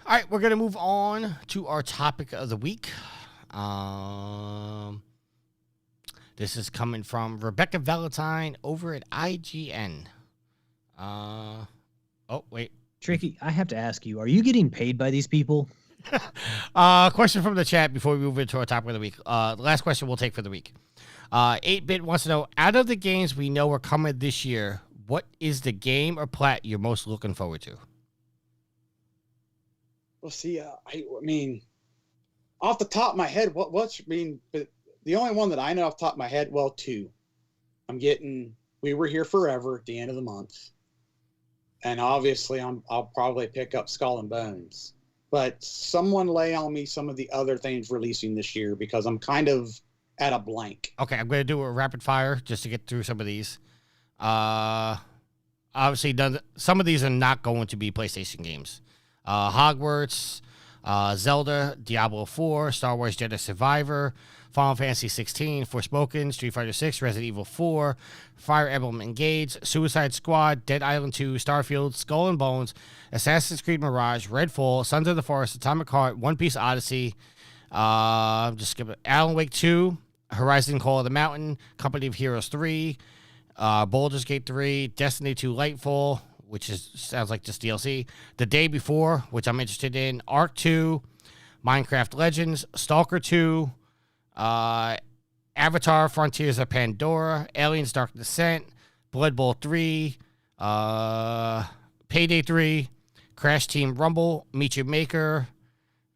All right, we're going to move on to our topic of the week. This is coming from Rebecca Valentine over at IGN. Oh, wait. Tricky, I have to ask you, are you getting paid by these people? Question from the chat before we move into our topic of the week. The last question we'll take for the week. 8-Bit wants to know, out of the games we know are coming this year, what is the game or plat you're most looking forward to? Well, see, I mean, off the top of my head, but the only one that I know off the top of my head, well, 2. I'm getting We Were Here Forever at the end of the month. And obviously, I'll probably pick up Skull and Bones. But someone lay on me some of the other things releasing this year because I'm kind of at a blank. Okay, I'm going to do a rapid fire just to get through some of these. Obviously, some of these are not going to be PlayStation games. Hogwarts, Zelda, Diablo 4, Star Wars Jedi Survivor, Final Fantasy 16, Forspoken, Street Fighter 6, Resident Evil 4, Fire Emblem Engage, Suicide Squad, Dead Island 2, Starfield, Skull and Bones, Assassin's Creed Mirage, Redfall, Sons of the Forest, Atomic Heart, One Piece Odyssey, just skip it. Alan Wake 2, Horizon Call of the Mountain, Company of Heroes 3, Baldur's Gate 3, Destiny 2 Lightfall, which sounds like just DLC, The Day Before, which I'm interested in, Ark 2, Minecraft Legends, Stalker 2, Avatar Frontiers of Pandora, Aliens Dark Descent, Blood Bowl 3, Payday 3, Crash Team Rumble, Meet Your Maker,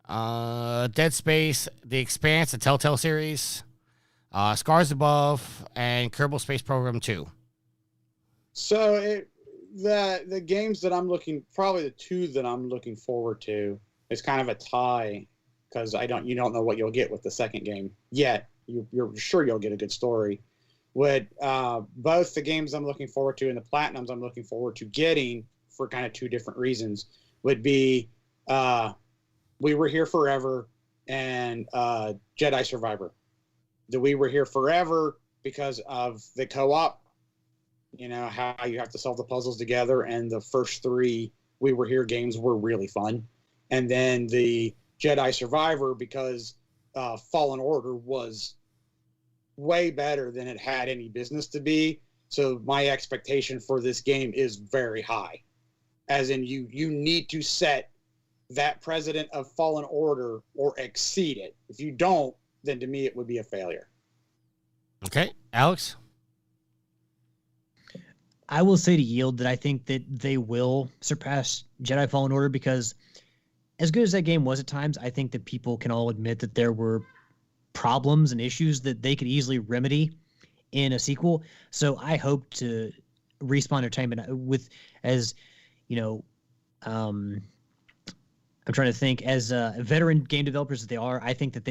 Dead Space, The Expanse, the Telltale series, Scars Above, and Kerbal Space Program 2. So the games that I'm probably the two that I'm looking forward to is kind of a tie because you don't know what you'll get with the second game yet. You're sure you'll get a good story. Both the games I'm looking forward to and the platinums I'm looking forward to getting for kind of two different reasons would be We Were Here Forever and Jedi Survivor. The We Were Here Forever because of the co-op, how you have to solve the puzzles together, and the first three We Were Here games were really fun. And then the Jedi Survivor because Fallen Order was way better than it had any business to be. So my expectation for this game is very high. As in you need to set that precedent of Fallen Order or exceed it. If you don't, then to me it would be a failure. Okay, Alex? I will say to Yield that I think that they will surpass Jedi Fallen Order because as good as that game was at times, I think that people can all admit that there were problems and issues that they could easily remedy in a sequel. So I hope to Respawn Entertainment I'm trying to think, as veteran game developers that they are, I think that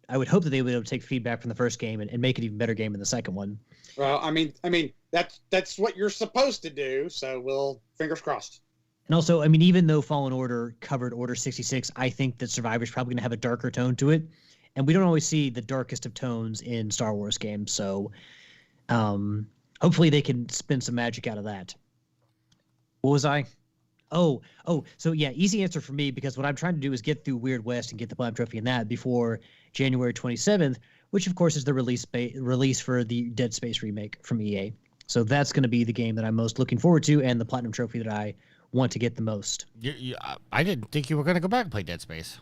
I would hope that they would be able to take feedback from the first game and make it even better game in the second one. Well, I mean, that's what you're supposed to do. So fingers crossed. And also, I mean, even though Fallen Order covered Order 66, I think that Survivor's probably going to have a darker tone to it. And we don't always see the darkest of tones in Star Wars games. So hopefully they can spin some magic out of that. What was I? So yeah, easy answer for me, because what I'm trying to do is get through Weird West and get the Platinum Trophy in that before January 27th, which of course is the release for the Dead Space remake from EA. So that's going to be the game that I'm most looking forward to and the Platinum Trophy that I want to get the most. I didn't think you were going to go back and play Dead Space.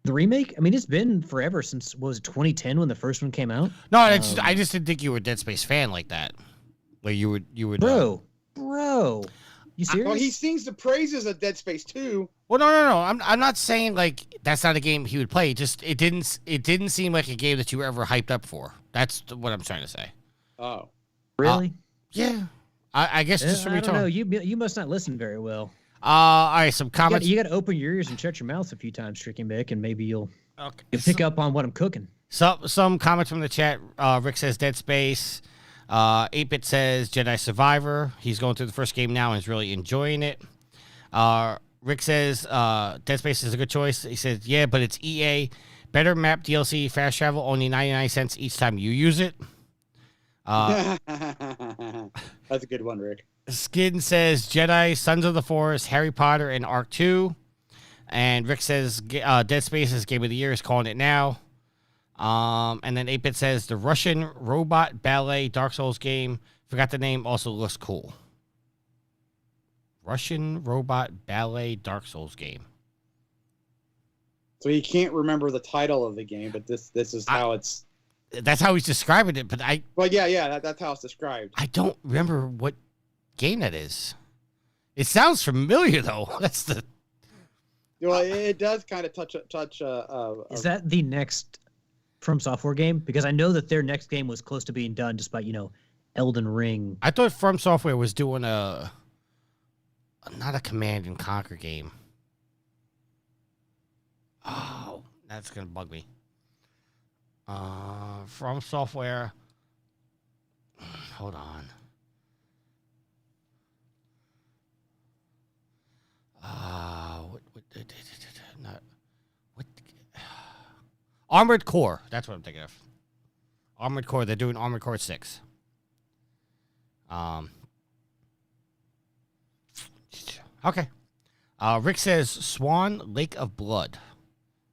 The remake? I mean, it's been forever since, what was it, 2010 when the first one came out? No, I just didn't think you were a Dead Space fan like that. Like you would. Bro, you serious? Well, he sings the praises of Dead Space 2. Well, no. I'm not saying like that's not a game he would play. Just it didn't seem like a game that you were ever hyped up for. That's what I'm trying to say. Oh, really? Yeah. I guess just from your tone. I don't know. You must not listen very well. All right, some comments. You got to open your ears and shut your mouth a few times, Tricky Mick, and maybe you'll pick up on what I'm cooking. Some comments from the chat. Rick says Dead Space. 8-Bit says Jedi Survivor. He's going through the first game now and is really enjoying it. Rick says Dead Space is a good choice. He says, yeah, but it's EA. Better map DLC, fast travel, only 99 cents each time you use it. That's a good one, Rick. Skin says Jedi, Sons of the Forest, Harry Potter, and Ark 2. And Rick says Dead Space is Game of the Year. Is calling it now. And then 8-Bit says the Russian robot ballet Dark Souls game, forgot the name, also looks cool. Russian robot ballet Dark Souls game. So he can't remember the title of the game, but this is how it's. That's how he's describing it, but Well, yeah, that's how it's described. I don't remember what game that is. It sounds familiar though. That's the. Well, it does kind of touch. Is that the next From Software game? Because I know that their next game was close to being done, despite Elden Ring. I thought From Software was doing not a Command and Conquer game. Oh, that's gonna bug me. From Software. Hold on. Armored Core. That's what I'm thinking of. Armored Core. They're doing Armored Core 6. Okay. Rick says Swan Lake of Blood.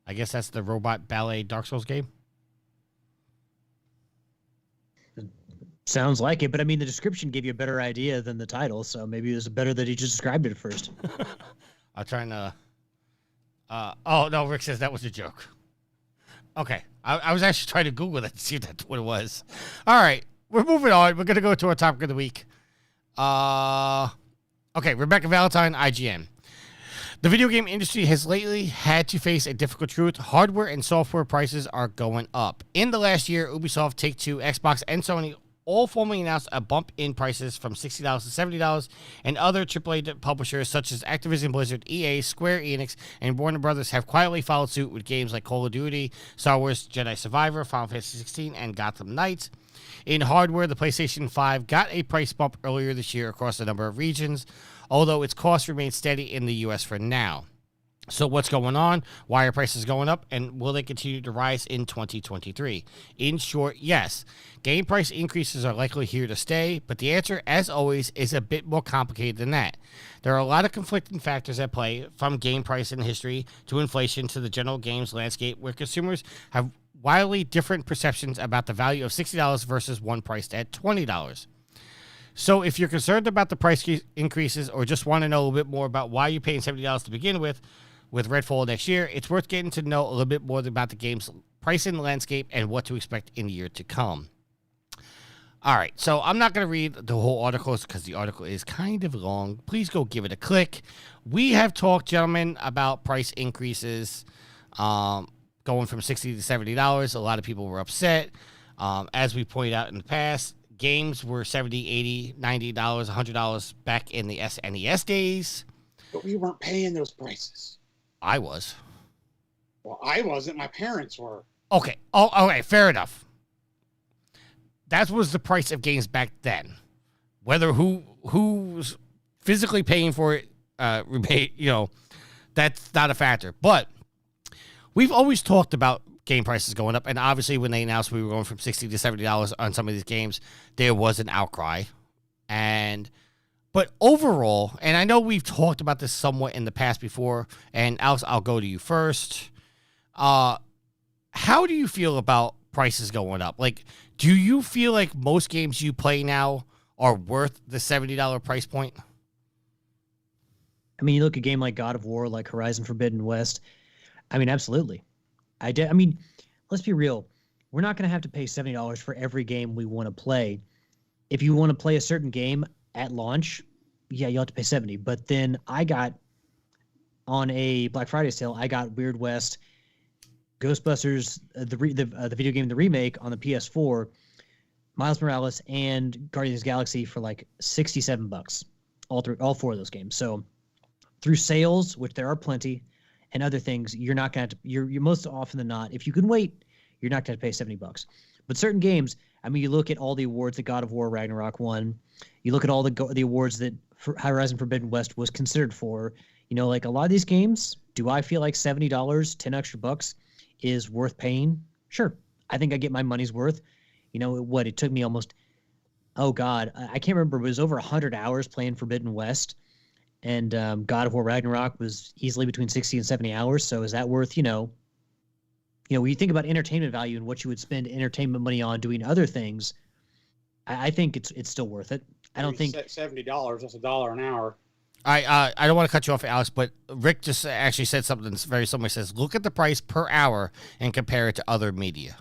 I guess that's the robot ballet Dark Souls game. Sounds like it, but I mean, the description gave you a better idea than the title, so maybe it was better that he just described it at first. I'm trying to. Oh no, Rick says that was a joke. Okay, I was actually trying to Google that to see if that's what it was. All right, we're moving on. We're gonna go to our topic of the week. Okay, Rebecca Valentine, IGN. The video game industry has lately had to face a difficult truth. Hardware and software prices are going up. In the last year, Ubisoft, Take-Two, Xbox, and Sony all formally announced a bump in prices from $60 to $70, and other AAA publishers such as Activision Blizzard, EA, Square Enix, and Warner Brothers have quietly followed suit with games like Call of Duty, Star Wars Jedi Survivor, Final Fantasy 16, and Gotham Knights. In hardware, the PlayStation 5 got a price bump earlier this year across a number of regions, although its cost remains steady in the U.S. for now. So what's going on? Why are prices going up? And will they continue to rise in 2023? In short, yes. Game price increases are likely here to stay, but the answer, as always, is a bit more complicated than that. There are a lot of conflicting factors at play, from game price in history to inflation to the general games landscape, where consumers have wildly different perceptions about the value of $60 versus one priced at $20. So if you're concerned about the price increases or just want to know a little bit more about why you're paying $70 to begin with Redfall next year, it's worth getting to know a little bit more about the game's pricing landscape and what to expect in the year to come. All right, so I'm not going to read the whole article because the article is kind of long. Please go give it a click. We have talked, gentlemen, about price increases going from $60 to $70. A lot of people were upset. As we pointed out in the past, games were $70, $80, $90, $100 back in the SNES days. But we weren't paying those prices. I was. Well, I wasn't. My parents were. Okay. Oh, okay. Fair enough. That was the price of games back then. Whether who's physically paying for it, that's not a factor. But we've always talked about game prices going up, and obviously when they announced we were going from $60 to $70 on some of these games, there was an outcry. But overall, and I know we've talked about this somewhat in the past before, and Alex, I'll go to you first. How do you feel about prices going up? Like, do you feel like most games you play now are worth the $70 price point? I mean, you look at a game like God of War, like Horizon Forbidden West. I mean, absolutely. I mean, let's be real. We're not going to have to pay $70 for every game we want to play. If you want to play a certain game at launch, yeah, you'll have to pay $70. But then I got, on a Black Friday sale, I got Weird West, Ghostbusters, the video game, the remake on the PS4, Miles Morales, and Guardians of the Galaxy for like $67. All four of those games. So through sales, which there are plenty, and other things, you're not going to you're most often than not, if you can wait, you're not going to pay $70. But certain games, I mean, you look at all the awards that God of War Ragnarok won. You look at all the awards that Horizon Forbidden West was considered for. You know, like a lot of these games, do I feel like $70, $10 extra bucks is worth paying? Sure. I think I get my money's worth. You know what? It took me almost, oh God, I can't remember. It was over 100 hours playing Forbidden West. And God of War Ragnarok was easily between 60 and 70 hours. So is that worth, when you think about entertainment value and what you would spend entertainment money on doing other things, I think it's still worth it. I don't think $70, that's $1 an hour. I don't want to cut you off, Alex, but Rick just actually said something that's very similar. He says, look at the price per hour and compare it to other media.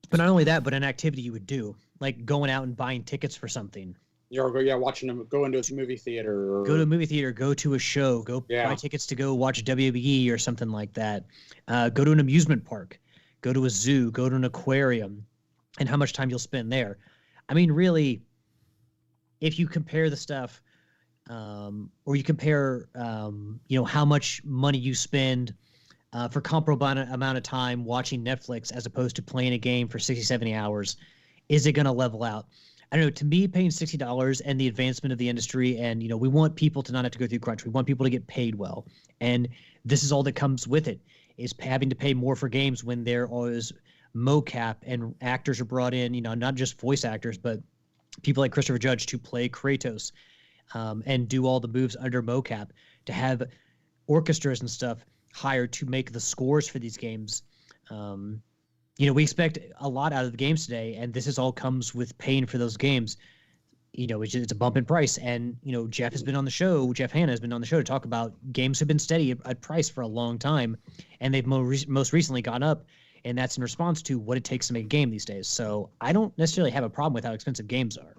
But not only that, but an activity you would do, like going out and buying tickets for something. Watching them go into a movie theater. Go to a movie theater, go to a show, buy tickets to go watch WWE or something like that. Go to an amusement park, go to a zoo, go to an aquarium. and how much time you'll spend there. I mean, really, if you compare the stuff, or you compare, how much money you spend for comparable amount of time watching Netflix as opposed to playing a game for 60, 70 hours, is it going to level out? I don't know. To me, paying $60 and the advancement of the industry, and we want people to not have to go through crunch. We want people to get paid well, and this is all that comes with it: is having to pay more for games when there is mocap and actors are brought in. Not just voice actors, but people like Christopher Judge to play Kratos, and do all the moves under mocap. To have orchestras and stuff hired to make the scores for these games. We expect a lot out of the games today, and this all comes with paying for those games. It's a bump in price. And, Jeff has been on the show, Jeff Hanna has been on the show to talk about games have been steady at price for a long time, and they've most recently gone up, and that's in response to what it takes to make a game these days. So I don't necessarily have a problem with how expensive games are.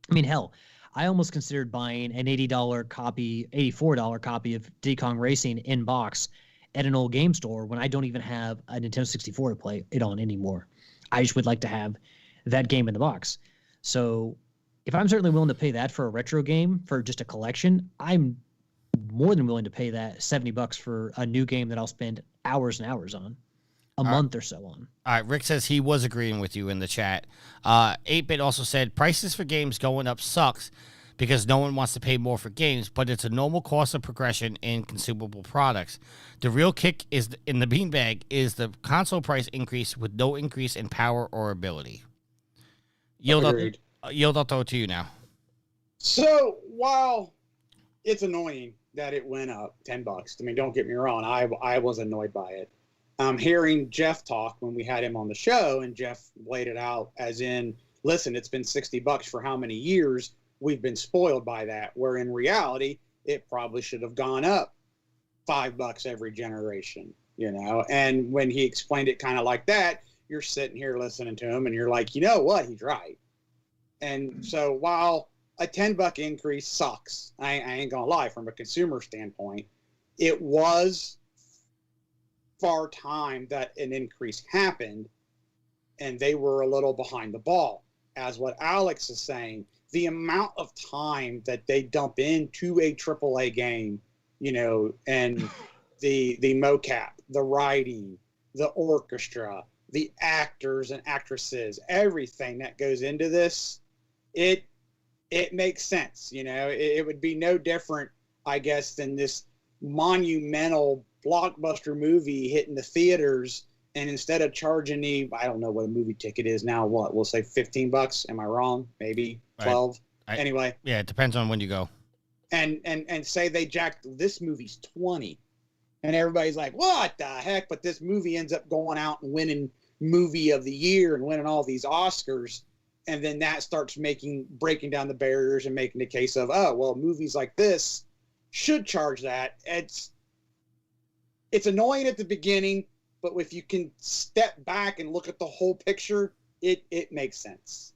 I mean, hell, I almost considered buying an $84 copy of Diddy Kong Racing in box at an old game store when I don't even have a Nintendo 64 to play it on anymore. I just would like to have that game in the box. So if I'm certainly willing to pay that for a retro game, for just a collection, I'm more than willing to pay that $70 for a new game that I'll spend hours and hours on, a month or so on. All right, Rick says he was agreeing with you in the chat. 8-Bit also said, prices for games going up sucks because no one wants to pay more for games, but it's a normal cost of progression in consumable products. The real kick is in the beanbag is the console price increase with no increase in power or ability. Yield, I'll throw it to you now. So while it's annoying that it went up $10, I mean, don't get me wrong, I was annoyed by it. Hearing Jeff talk when we had him on the show, and Jeff laid it out as in, listen, it's been $60 for how many years? We've been spoiled by that, where in reality, it probably should have gone up $5 every generation, And when he explained it kind of like that, you're sitting here listening to him and you're like, you know what? He's right. And so while a $10 increase sucks, I ain't going to lie, from a consumer standpoint, it was far time that an increase happened and they were a little behind the ball. As what Alex is saying, the amount of time that they dump into a AAA game, and the mocap, the writing, the orchestra, the actors and actresses, everything that goes into this, it makes sense. It would be no different, I guess, than this monumental blockbuster movie hitting the theaters, and instead of charging I don't know what a movie ticket is now, we'll say $15. Am I wrong? Maybe 12. Anyway. Yeah, it depends on when you go. And say they jacked this movie's 20. And everybody's like, what the heck? But this movie ends up going out and winning movie of the year and winning all these Oscars. And then that starts breaking down the barriers and making the case of, oh, well, movies like this should charge that. It's annoying at the beginning, but if you can step back and look at the whole picture, it makes sense.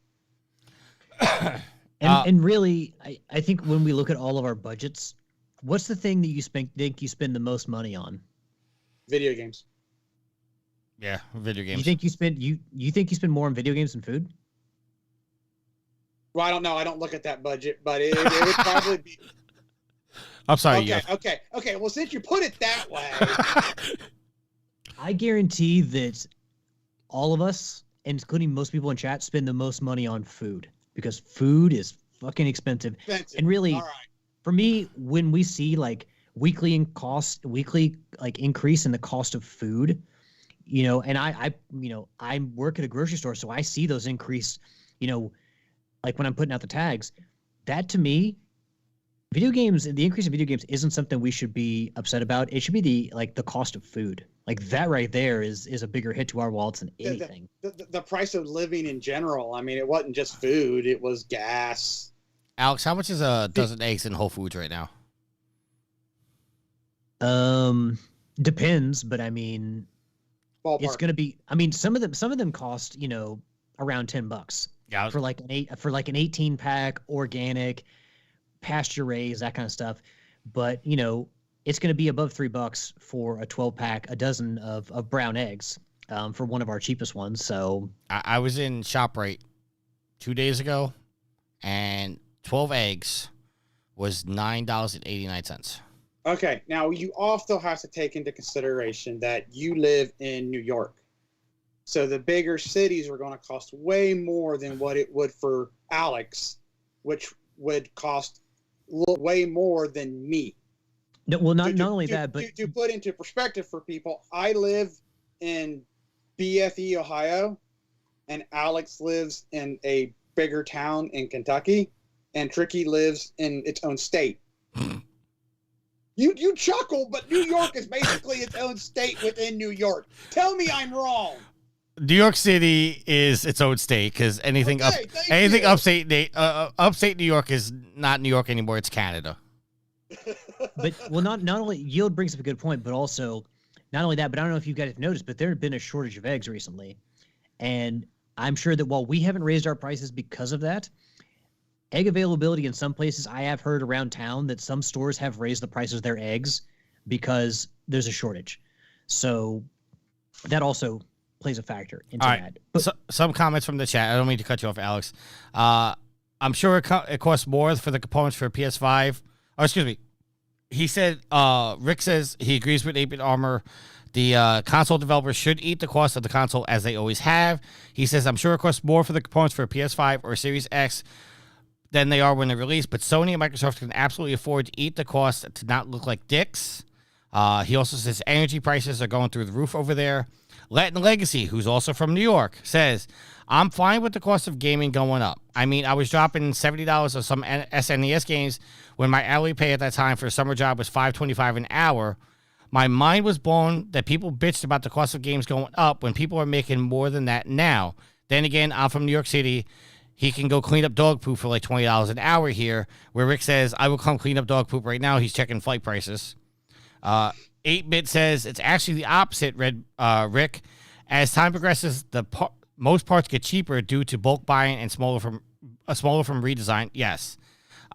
And really, I think when we look at all of our budgets, what's the thing that you think you spend the most money on? Video games. Yeah, video games. You think you spend more on video games than food? Well, I don't know. I don't look at that budget, but it would probably be. I'm sorry. Okay. Well, since you put it that way, I guarantee that all of us, including most people in chat, spend the most money on food because food is fucking expensive. And really, for me, when we see weekly increase in the cost of food, and I work at a grocery store, so I see those increase, when I'm putting out the tags. That to me, the increase in video games isn't something we should be upset about. It should be the cost of food. That right there is a bigger hit to our wallets than anything. The price of living in general. I mean, it wasn't just food; it was gas. Alex, how much is a dozen eggs in Whole Foods right now? Depends, but I mean, ballpark. It's gonna be. I mean, some of them cost around $10. Yeah. For an 18 pack organic, pasture raised, that kind of stuff. But it's going to be above $3 for a 12 pack, a dozen of brown eggs. for one of our cheapest ones. So I was in ShopRite 2 days ago, and 12 eggs was $9.89. Okay, now you also have to take into consideration that you live in New York. So the bigger cities are going to cost way more than what it would for Alex, which would cost way more than me. No, well, not only that, but to put into perspective for people, I live in BFE, Ohio, and Alex lives in a bigger town in Kentucky, and Tricky lives in its own state. You chuckle, but New York is basically its own state within New York. Tell me I'm wrong. New York City is its own state because anything upstate New York is not New York anymore. It's Canada. But well, not only yield brings up a good point, but also not only that, but I don't know if you guys have noticed, but there have been a shortage of eggs recently, and I'm sure that while we haven't raised our prices because of that, egg availability in some places, I have heard around town that some stores have raised the prices of their eggs because there's a shortage. So that also plays a factor into that. But, so, some comments from the chat. I don't mean to cut you off, Alex. I'm sure it costs more for the components for PS5. Oh, excuse me. He said, Rick says he agrees with 8-Bit Armor. The console developers should eat the cost of the console as they always have. He says, I'm sure it costs more for the components for a PS5 or Series X than they are when they're released, but Sony and Microsoft can absolutely afford to eat the cost to not look like dicks. He also says energy prices are going through the roof over there. Latin Legacy, who's also from New York, says, I'm fine with the cost of gaming going up. I mean, I was dropping $70 on some SNES games when my hourly pay at that time for a summer job was $5.25 an hour. My mind was blown that people bitched about the cost of games going up when people are making more than that now. Then again, I'm from New York City. He can go clean up dog poop for like $20 an hour here, where Rick says, I will come clean up dog poop right now. He's checking flight prices. 8-Bit says it's actually the opposite, Rick. As time progresses, most parts get cheaper due to bulk buying and smaller from redesign. Yes.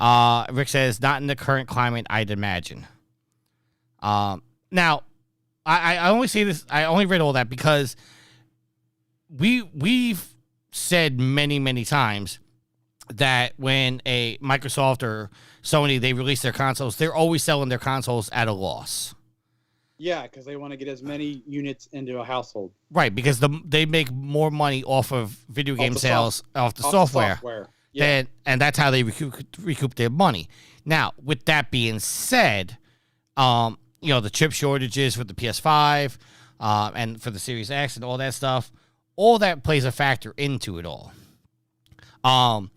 Rick says, not in the current climate, I'd imagine. Now, I only say this, I only read all that because we've said many, many times that when a Microsoft or Sony, they release their consoles, they're always selling their consoles at a loss. Yeah, because they want to get as many units into a household. Right, because they make more money off of video game sales, off the software. Yeah. And that's how they recoup their money. Now, with that being said, the chip shortages for the PS5 and for the Series X and all that stuff, all that plays a factor into it all. And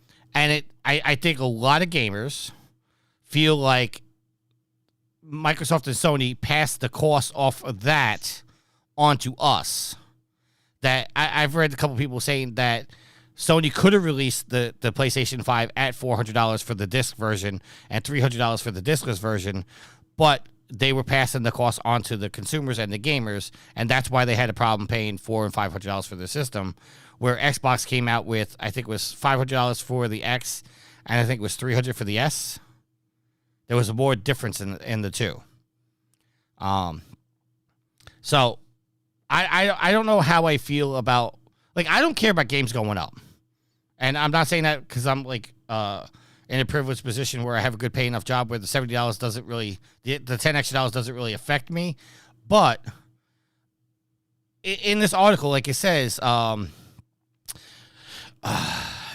I think a lot of gamers feel like Microsoft and Sony passed the cost off of that onto us. That I've read a couple people saying that Sony could have released the PlayStation 5 at $400 for the disc version and $300 for the discless version, but they were passing the cost on to the consumers and the gamers, and that's why they had a problem paying $400 and $500 for the system, where Xbox came out with, I think it was $500 for the X, and I think it was $300 for the S. There was a more difference in the two. So I don't know how I feel about, like, I don't care about games going up. And I'm not saying that because I'm like in a privileged position where I have a good pay enough job where the $70 doesn't really, the $10 extra doesn't really affect me. But in this article, like it says, an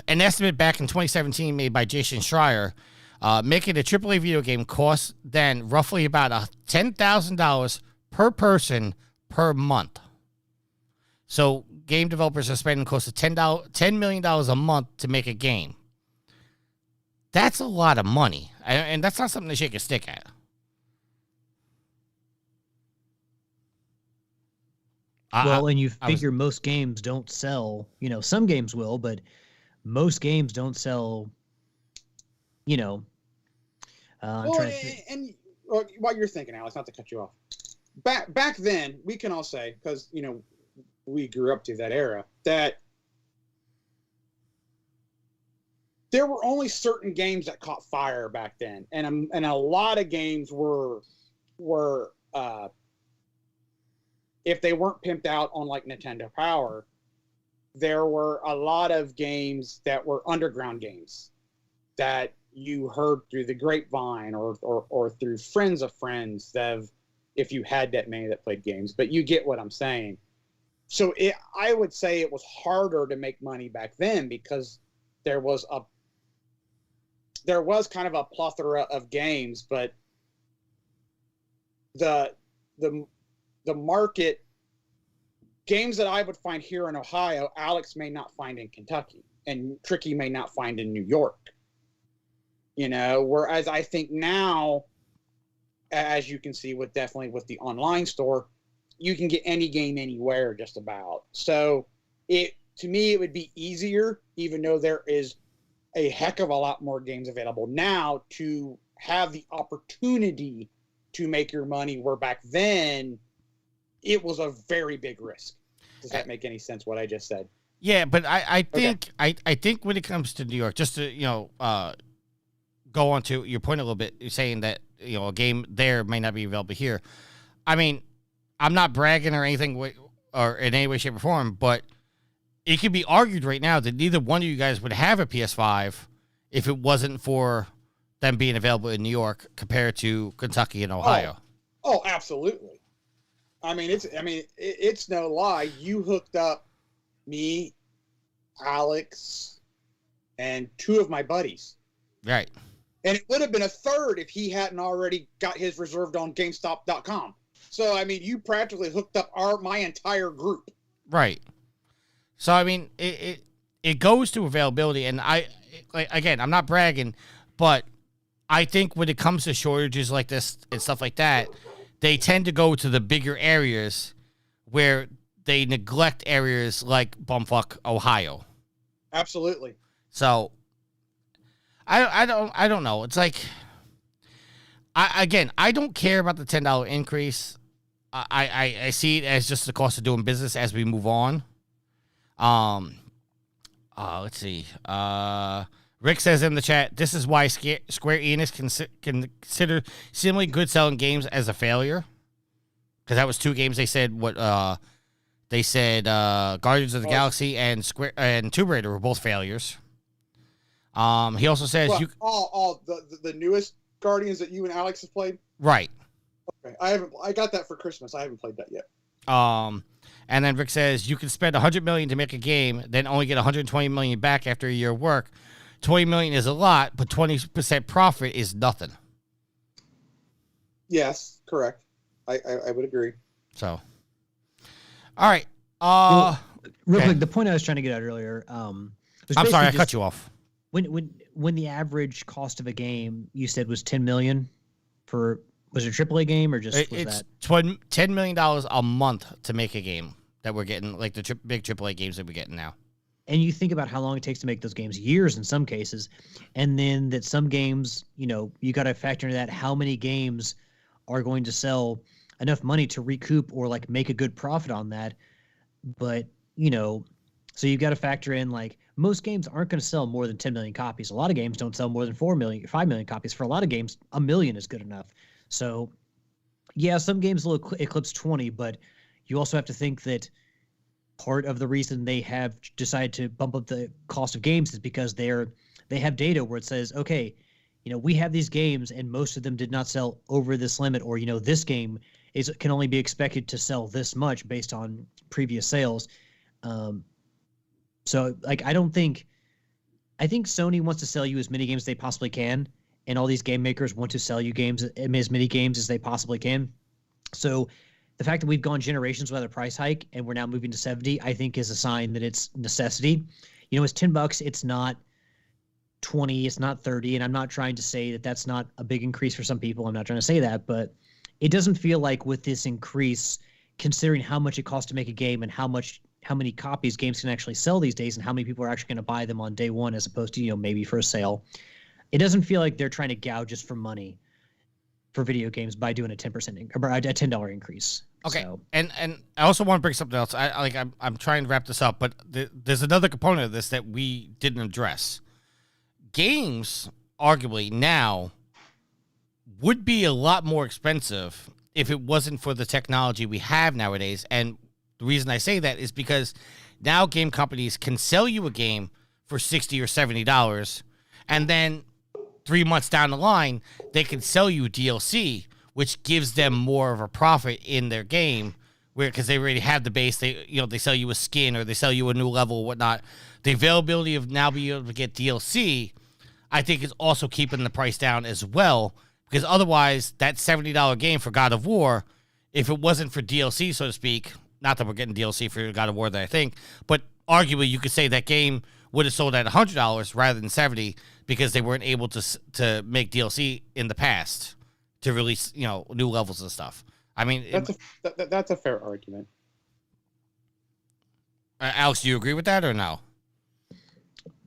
estimate back in 2017 made by Jason Schreier, making a AAA video game costs then roughly about $10,000 per person per month. So game developers are spending close to $10 million a month to make a game. That's a lot of money, and that's not something to shake a stick at. Well, and you figure most games don't sell, some games will, but most games don't sell, and what you're thinking, Alex, not to cut you off. Back then, we can all say, because, we grew up through that era, that there were only certain games that caught fire back then, and a lot of games were if they weren't pimped out on like Nintendo Power, there were a lot of games that were underground games that you heard through the grapevine or through friends of friends that if you had that many that played games, but you get what I'm saying. So I would say it was harder to make money back then because there was kind of a plethora of games, but the market games that I would find here in Ohio, Alex may not find in Kentucky, and Tricky may not find in New York. You know, whereas I think now, as you can see with the online store, you can get any game anywhere just about. So to me, it would be easier, even though there is a heck of a lot more games available now, to have the opportunity to make your money, where back then it was a very big risk. Does that make any sense, what I just said? Yeah, but I think I think when it comes to New York, just to go on to your point a little bit, you're saying that a game there may not be available here. I mean, I'm not bragging or anything or in any way, shape, or form, but it could be argued right now that neither one of you guys would have a PS5 if it wasn't for them being available in New York compared to Kentucky and Ohio. Oh, absolutely. I mean, it's no lie. You hooked up me, Alex, and two of my buddies. Right. And it would have been a third if he hadn't already got his reserved on GameStop.com. So, I mean, you practically hooked up my entire group. Right. So, I mean, it goes to availability, and again, I'm not bragging, but I think when it comes to shortages like this and stuff like that, they tend to go to the bigger areas where they neglect areas like bumfuck Ohio. Absolutely. So I don't know. It's like I don't care about the $10 increase. I see it as just the cost of doing business as we move on. Let's see. Rick says in the chat, this is why Square Enix consider similarly good selling games as a failure. Because that was two games they said Guardians of the Galaxy and Tomb Raider were both failures. He also says the newest Guardians that you and Alex have played? Right. Okay. I got that for Christmas. I haven't played that yet. And then Rick says you can spend $100 million to make a game, then only get $120 million back after a year of work. $20 million is a lot, but 20% profit is nothing. Yes, correct. I would agree. So, all right. Real quick, the point I was trying to get at earlier. I'm sorry, I cut you off. When the average cost of a game you said was $10 million for, was it a AAA game or just it's $10 million a month to make a game that we're getting, like the big AAA games that we're getting now. And you think about how long it takes to make those games, years in some cases, and then that some games, you got to factor into that how many games are going to sell enough money to recoup or like make a good profit on that. But, so you've got to factor in like most games aren't going to sell more than 10 million copies. A lot of games don't sell more than 4 million, 5 million copies. For a lot of games, 1 million is good enough. So yeah, some games will eclipse 20, but you also have to think that part of the reason they have decided to bump up the cost of games is because they have data where it says, okay, we have these games and most of them did not sell over this limit, or this game can only be expected to sell this much based on previous sales. So like I think Sony wants to sell you as many games as they possibly can, and all these game makers want to sell you games, as many games as they possibly can. So the fact that we've gone generations without a price hike and we're now moving to 70, I think is a sign that it's necessity. It's $10. It's not 20. It's not 30. And I'm not trying to say that that's not a big increase for some people. I'm not trying to say that, but it doesn't feel like with this increase, considering how much it costs to make a game and how many copies games can actually sell these days and how many people are actually going to buy them on day one as opposed to, maybe for a sale. It doesn't feel like they're trying to gouge us for money for video games by doing a 10% or a $10 increase. Okay, so. and I also want to bring something else. I'm trying to wrap this up, but there's another component of this that we didn't address. Games, arguably now, would be a lot more expensive if it wasn't for the technology we have nowadays. And the reason I say that is because now game companies can sell you a game for $60 or $70, and then 3 months down the line, they can sell you DLC, which gives them more of a profit in their game, because they already have the base. They sell you a skin or they sell you a new level or whatnot. The availability of now being able to get DLC, I think, is also keeping the price down as well, because otherwise that $70 game for God of War, if it wasn't for DLC, so to speak, not that we're getting DLC for God of War that I think, but arguably you could say that game would have sold at $100 rather than $70 because they weren't able to make DLC in the past to release, new levels and stuff. I mean, that's a fair argument. Alex, do you agree with that or no?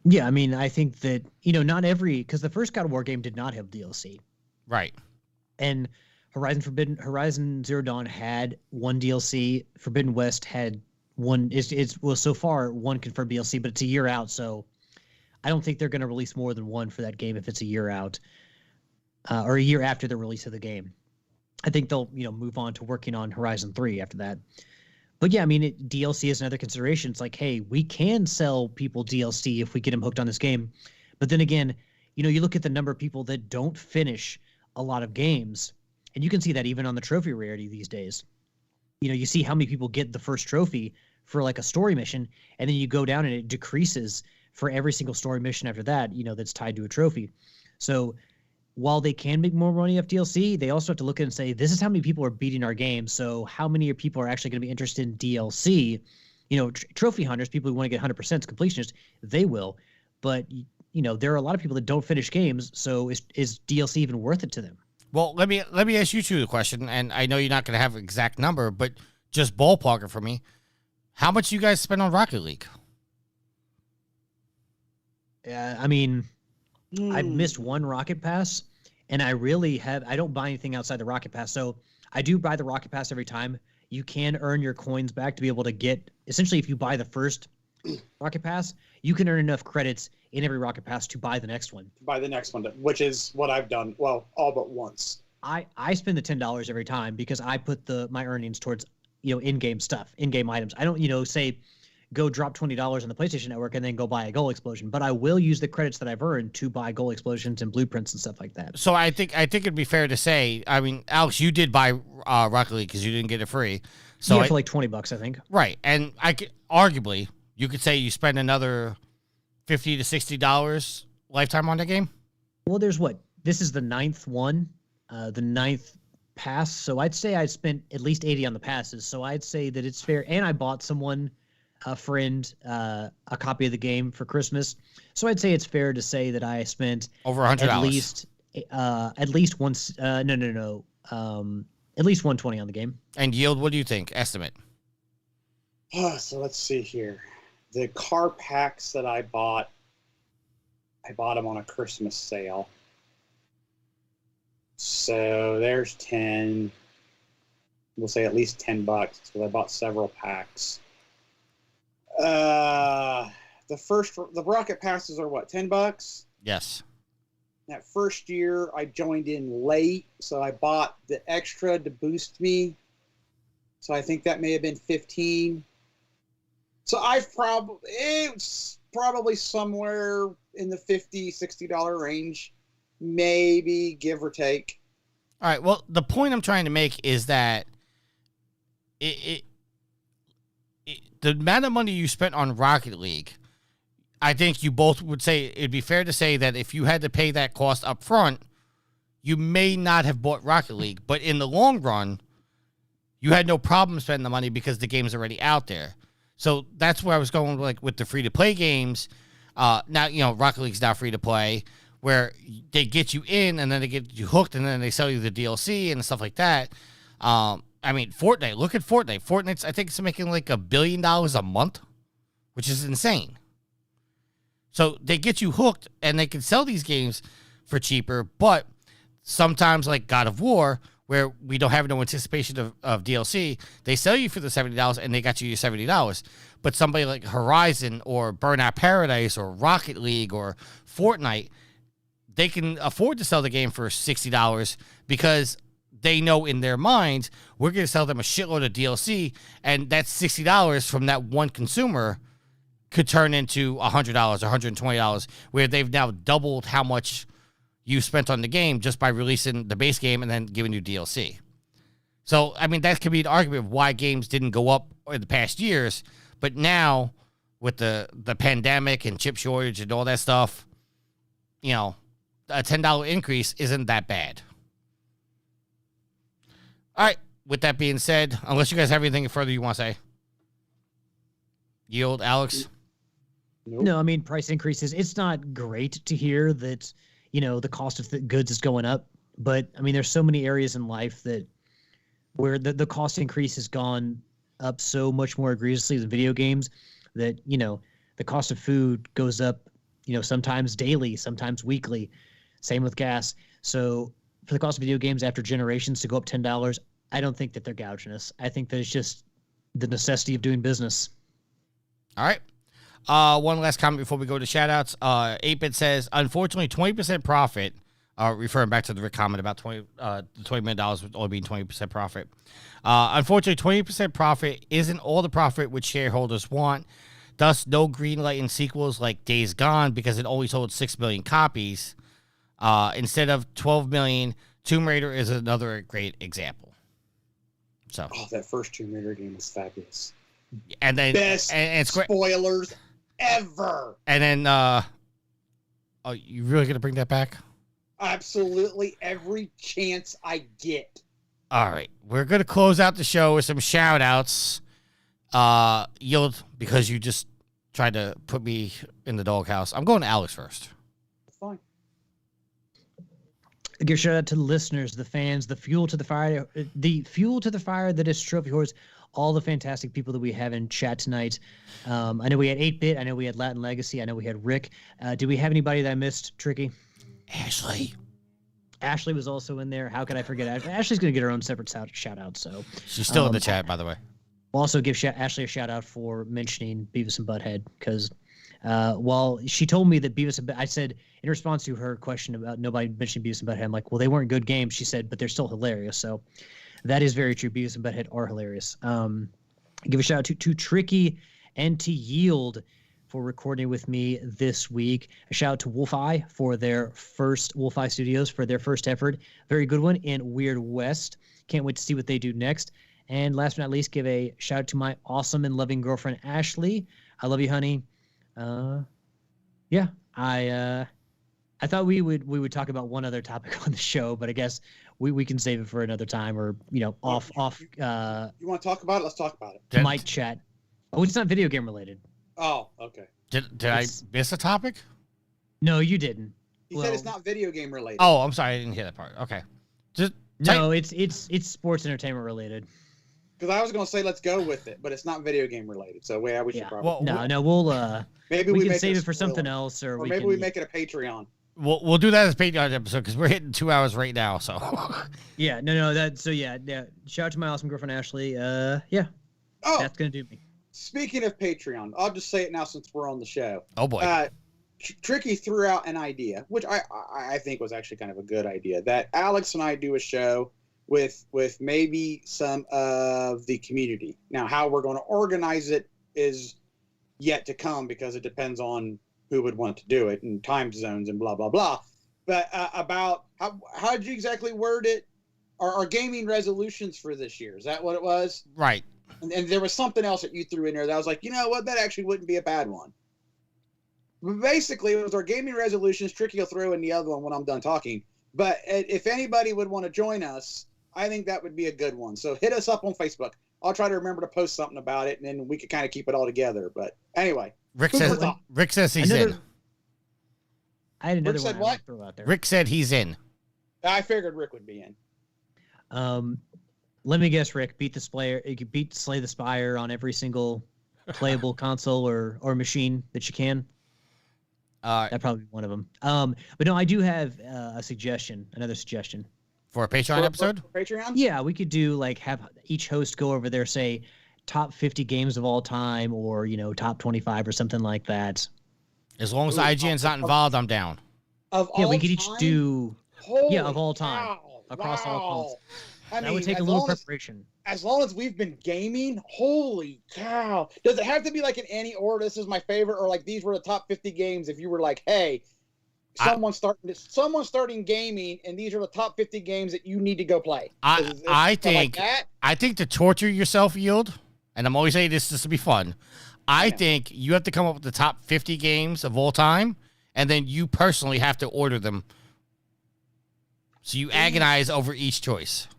Yeah, I mean, I think that, not because the first God of War game did not have DLC. Right. And Horizon Zero Dawn had one DLC. Forbidden West had one. Well, so far one confirmed DLC, but it's a year out, so I don't think they're going to release more than one for that game if it's a year out, or a year after the release of the game. I think they'll move on to working on Horizon 3 after that. But yeah, I mean, DLC is another consideration. It's like, hey, we can sell people DLC if we get them hooked on this game. But then again, you look at the number of people that don't finish a lot of games, and you can see that even on the trophy rarity these days. You see how many people get the first trophy for like a story mission, and then you go down and it decreases for every single story mission after that, that's tied to a trophy. So while they can make more money off DLC, they also have to look at it and say, this is how many people are beating our game. So how many people are actually going to be interested in DLC? Trophy hunters, people who want to get 100% completionists, they will. But, there are a lot of people that don't finish games. So is DLC even worth it to them? Well, let me ask you two the question, and I know you're not going to have an exact number, but just ballpark it for me. How much you guys spend on Rocket League? I mean, I've missed one Rocket Pass, and I don't buy anything outside the Rocket Pass. So I do buy the Rocket Pass every time. You can earn your coins back to be able to get, essentially, if you buy the first Rocket Pass, you can earn enough credits in every Rocket Pass to buy the next one. Which is what I've done, well, all but once. I spend the $10 every time because I put my earnings towards, in-game stuff, in-game items. I don't, say, go drop $20 on the PlayStation Network and then go buy a goal explosion. But I will use the credits that I've earned to buy goal explosions and blueprints and stuff like that. So I think it'd be fair to say, I mean, Alex, you did buy Rocket League because you didn't get it free. So for like $20, I think. Right, and arguably you could say you spend another $50 to $60 lifetime on the game. Well, this is the 9th one, the 9th pass. So I'd say I spent at least $80 on the passes. So I'd say that it's fair. And I bought a friend, a copy of the game for Christmas. So I'd say it's fair to say that I spent over $100 at least once. At least $120 on the game. And yield, what do you think? Estimate. So let's see here. The car packs that I bought them on a Christmas sale. So there's 10. We'll say at least $10 because I bought several packs. The rocket passes are what, $10? Yes. That first year I joined in late, so I bought the extra to boost me. So I think that may have been 15. So it's probably somewhere in the $50, $60 range, maybe, give or take. All right. Well, the point I'm trying to make is that the amount of money you spent on Rocket League, I think you both would say it'd be fair to say that if you had to pay that cost up front, you may not have bought Rocket League. But in the long run, you had no problem spending the money because the game's already out there. So that's where I was going with the free-to-play games. Now, Rocket League's now free-to-play, where they get you in and then they get you hooked and then they sell you the DLC and stuff like that. Fortnite. Look at Fortnite. Fortnite's, I think it's making like $1 billion a month, which is insane. So they get you hooked and they can sell these games for cheaper, but sometimes like God of War, where we don't have no anticipation of DLC, they sell you for the $70 and they got you your $70. But somebody like Horizon or Burnout Paradise or Rocket League or Fortnite, they can afford to sell the game for $60 because they know in their minds we're going to sell them a shitload of DLC, and that $60 from that one consumer could turn into $100 or $120, where they've now doubled how much you spent on the game just by releasing the base game and then giving you DLC. So, I mean, that could be an argument of why games didn't go up in the past years, but now with the pandemic and chip shortage and all that stuff, you know, a $10 increase isn't that bad. All right. With that being said, unless you guys have anything further you want to say. Yield, Alex? Nope. No, I mean, price increases. It's not great to hear that, you know, the cost of the goods is going up. But, I mean, there's so many areas in life that where the cost increase has gone up so much more egregiously than video games that, you know, the cost of food goes up, you know, sometimes daily, sometimes weekly. Same with gas. So for the cost of video games after generations to go up $10, I don't think that they're gouging us. I think that it's just the necessity of doing business. All right. One last comment before we go to shout-outs. 8-Bit says, unfortunately, 20% profit, referring back to the Rick comment about the $20 million with only being 20% profit. Unfortunately, 20% profit isn't all the profit which shareholders want. Thus, no greenlight in sequels like Days Gone because it only sold 6 million copies. Instead of 12 million, Tomb Raider is another great example. So, that first Tomb Raider game was fabulous. And then best and spoilers ever. And then, you really gonna bring that back? Absolutely, every chance I get. All right, we're gonna close out the show with some shout outs. Yield, because you just tried to put me in the doghouse. I'm going to Alex first. Fine. I give a shout out to the listeners, the fans, the fuel to the fire that is Trophy Horse, all the fantastic people that we have in chat tonight. I know we had 8-Bit. I know we had Latin Legacy. I know we had Rick. Do we have anybody that I missed, Tricky? Ashley. Ashley was also in there. How could I forget? Ashley's going to get her own separate shout out. So she's still in the chat, by the way. We'll also give Ashley a shout out for mentioning Beavis and Butthead because while she told me that Beavis and I said in response to her question about nobody mentioning Beavis and Butthead, I'm like, well, they weren't good games. She said, but they're still hilarious. So that is very true. Beavis and Butthead are hilarious. Give a shout out to Tricky and to Yield for recording with me this week. A shout out to Wolfeye for their first Wolfeye Studios for their first effort. Very good one in Weird West. Can't wait to see what they do next. And last but not least, give a shout out to my awesome and loving girlfriend, Ashley. I love you, honey. Yeah, I thought we would talk about one other topic on the show, but I guess we can save it for another time or, you know, off. You want to talk about it? Let's talk about it. Mic chat. Oh, it's not video game related. Oh, okay. Did I miss a topic? No, you didn't. He said it's not video game related. Oh, I'm sorry. I didn't hear that part. Okay. No, it's sports entertainment related. Because I was going to say let's go with it, but it's not video game related. So we should probably. We'll maybe we can save it for something else, or maybe we make it a Patreon. We'll do that as a Patreon episode because we're hitting 2 hours right now. So yeah, no. Shout out to my awesome girlfriend Ashley. Yeah. Oh, that's gonna do me. Speaking of Patreon, I'll just say it now since we're on the show. Oh boy. Tricky threw out an idea, which I think was actually kind of a good idea, that Alex and I do a show with maybe some of the community. Now, how we're going to organize it is yet to come because it depends on who would want to do it and time zones and blah, blah, blah. But about how did you exactly word it? Our gaming resolutions for this year. Is that what it was? Right. And there was something else that you threw in there that I was like, you know what? That actually wouldn't be a bad one. But basically, it was our gaming resolutions. Tricky will throw in the other one when I'm done talking. But if anybody would want to join us, I think that would be a good one. So hit us up on Facebook. I'll try to remember to post something about it, and then we could kind of keep it all together. But anyway, Rick says he's in. I had another Rick said one what? Throw out there. Rick said he's in. I figured Rick would be in. Let me guess, Rick. You could beat Slay the Spire on every single playable console or machine that you can. That'd probably be one of them. But no, I do have another suggestion. For a Patreon episode? For Patreon? Yeah, we could do have each host go over there, say top 50 games of all time, or top 25 or something like that. As long as IGN's not involved, I'm down. Of all we could each time? do Holy of all time cow. across all consoles. I That would take a as little long as- preparation. As long as we've been gaming, holy cow! Does it have to be like in any order? This is my favorite, or like these were the top 50 games? If you were like, hey, someone's starting gaming, and these are the top 50 games that you need to go play. I think like that? I think to torture yourself, Yield, and I'm always saying this to be fun. I think you have to come up with the top 50 games of all time, and then you personally have to order them. So you agonize over each choice.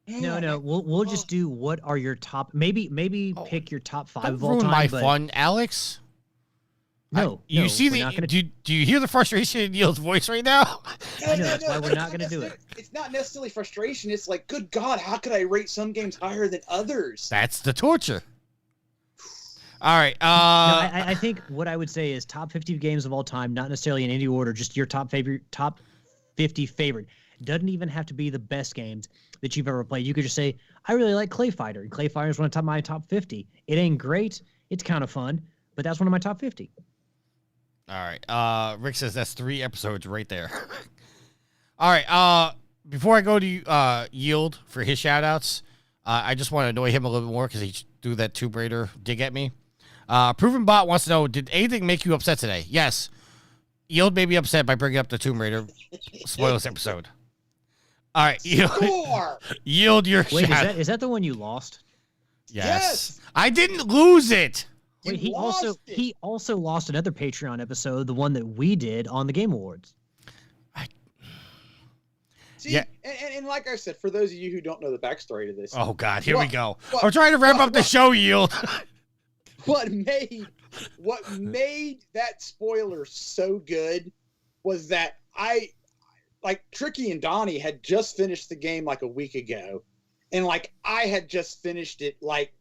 No, we'll just do what are your top. Maybe pick your top 5 Don't of all ruin time. my but fun, Alex. You see we're the? not gonna, Do you hear the frustration in Yield's voice right now? I know, that's why we're not going to do it. It's not necessarily frustration. It's like, good God, how could I rate some games higher than others? That's the torture. All right. I think what I would say is top 50 games of all time, not necessarily in any order, just your top 50 favorite. Doesn't even have to be the best games that you've ever played. You could just say, I really like Clay Fighter. And Clay Fighter is one of my top 50. It ain't great. It's kind of fun, but that's one of my top 50. All right. Rick says that's 3 episodes right there. All right. Before I go to Yield for his shout-outs, I just want to annoy him a little bit more because he threw that Tomb Raider dig at me. Proven Bot wants to know, did anything make you upset today? Yes. Yield made me upset by bringing up the Tomb Raider spoilers episode. All right. Yield your Wait, shout. is that the one you lost? Yes. I didn't lose it. Wait, he also lost another Patreon episode, the one that we did on the Game Awards. See, and like I said, for those of you who don't know the backstory to this. Oh, God, here we go. I'm trying to wrap up the show, Yield. What made that spoiler so good was that Tricky and Donnie had just finished the game like a week ago, and like I had just finished it like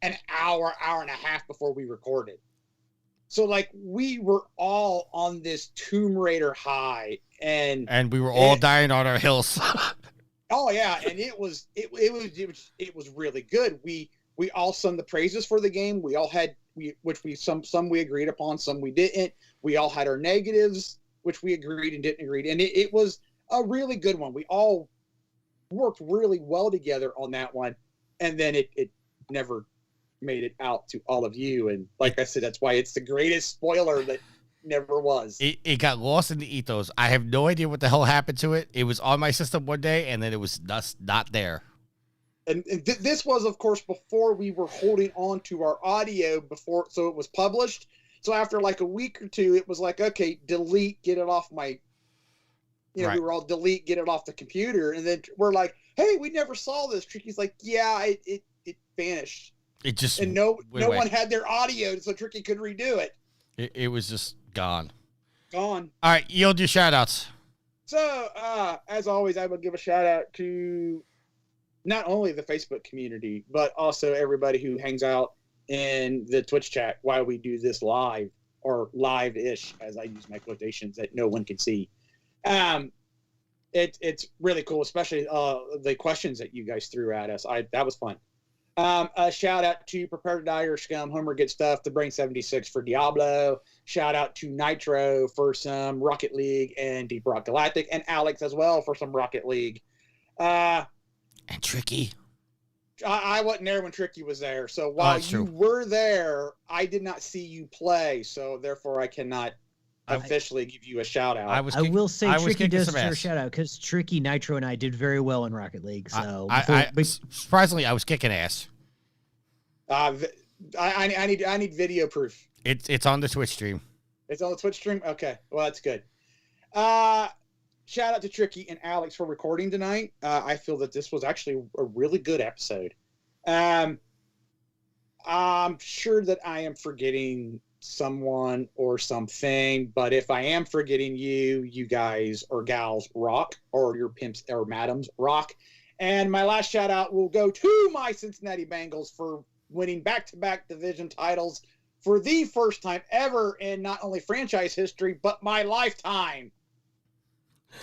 an hour and a half before we recorded. So like we were all on this Tomb Raider high, and we were all dying on our hills. Oh yeah, and it was really good. We all sung the praises for the game. We all had some we agreed upon, some we didn't. We all had our negatives, which we agreed and didn't agree. And it was a really good one. We all worked really well together on that one. And then it never made it out to all of you. And like I said, that's why it's the greatest spoiler that never was. It got lost in the ethos. I have no idea what the hell happened to it. It was on my system one day, and then it was just not there. And this was, of course, before we were holding on to our audio so it was published. So after like a week or two, it was like, okay, delete, get it off my, we were all delete, get it off the computer. And then we're like, hey, we never saw this. Tricky's like, yeah, it vanished. It just, and no one had their audio, so Tricky could redo it. It was just gone. Gone. All right, Yield your shout outs. So, as always, I would give a shout out to not only the Facebook community, but also everybody who hangs out in the Twitch chat while we do this live, or live-ish, as I use my quotations that no one can see. It's really cool, especially the questions that you guys threw at us. That was fun. A shout out to Prepare to Die or Scum, Homer Good Stuff, The Brain 76 for Diablo. Shout out to Nitro for some Rocket League and Deep Rock Galactic, and Alex as well for some Rocket League. And Tricky. I wasn't there when Tricky was there. So while you were there, I did not see you play. So therefore, I cannot officially give you a shout out. I will say Tricky does deserve a shout out because Tricky, Nitro, and I did very well in Rocket League. So surprisingly, I was kicking ass. I need video proof. It's on the Twitch stream. It's on the Twitch stream? Okay. Well, that's good. Shout out to Tricky and Alex for recording tonight. I feel that this was actually a really good episode. I'm sure that I am forgetting someone or something, but if I am forgetting you guys or gals rock, or your pimps or madams rock. And my last shout out will go to my Cincinnati Bengals for winning back-to-back division titles for the first time ever in not only franchise history, but my lifetime.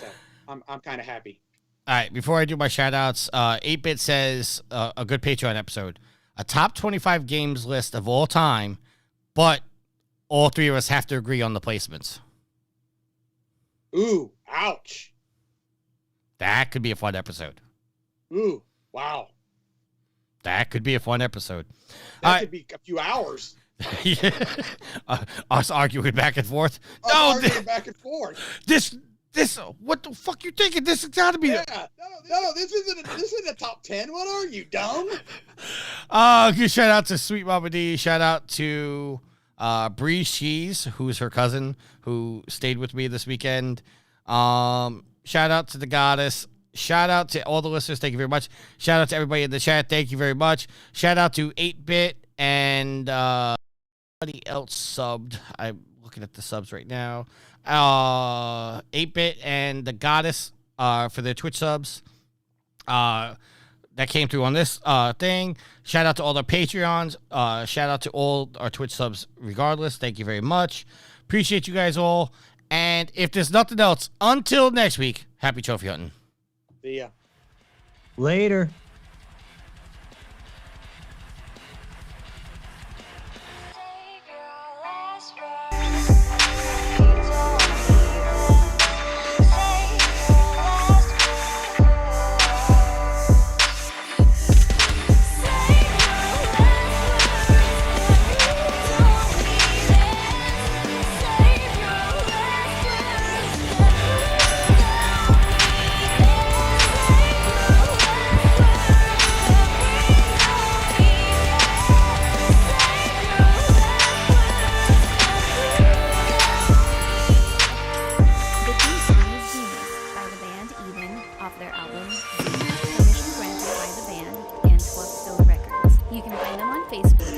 So I'm kind of happy. All right, before I do my shout-outs, 8-Bit says a good Patreon episode. A top 25 games list of all time, but all three of us have to agree on the placements. Ooh, ouch. That could be a fun episode. Ooh, wow. That could be a fun episode. That could be a few hours. Us arguing back and forth. Arguing back and forth. This, what the fuck you thinking? This has got to be. Yeah. No, this isn't a top 10. What are you, dumb? Good shout out to Sweet Mama D. Shout out to Bree Cheese, who's her cousin, who stayed with me this weekend. Shout out to the goddess. Shout out to all the listeners. Thank you very much. Shout out to everybody in the chat. Thank you very much. Shout out to 8-Bit and anybody else subbed. I'm looking at the subs right now. 8-Bit and the goddess for their Twitch subs. That came through on this thing. Shout out to all our Patreons. Shout out to all our Twitch subs regardless. Thank you very much. Appreciate you guys all. And if there's nothing else, until next week, happy trophy hunting. See ya. Later. You can find them on Facebook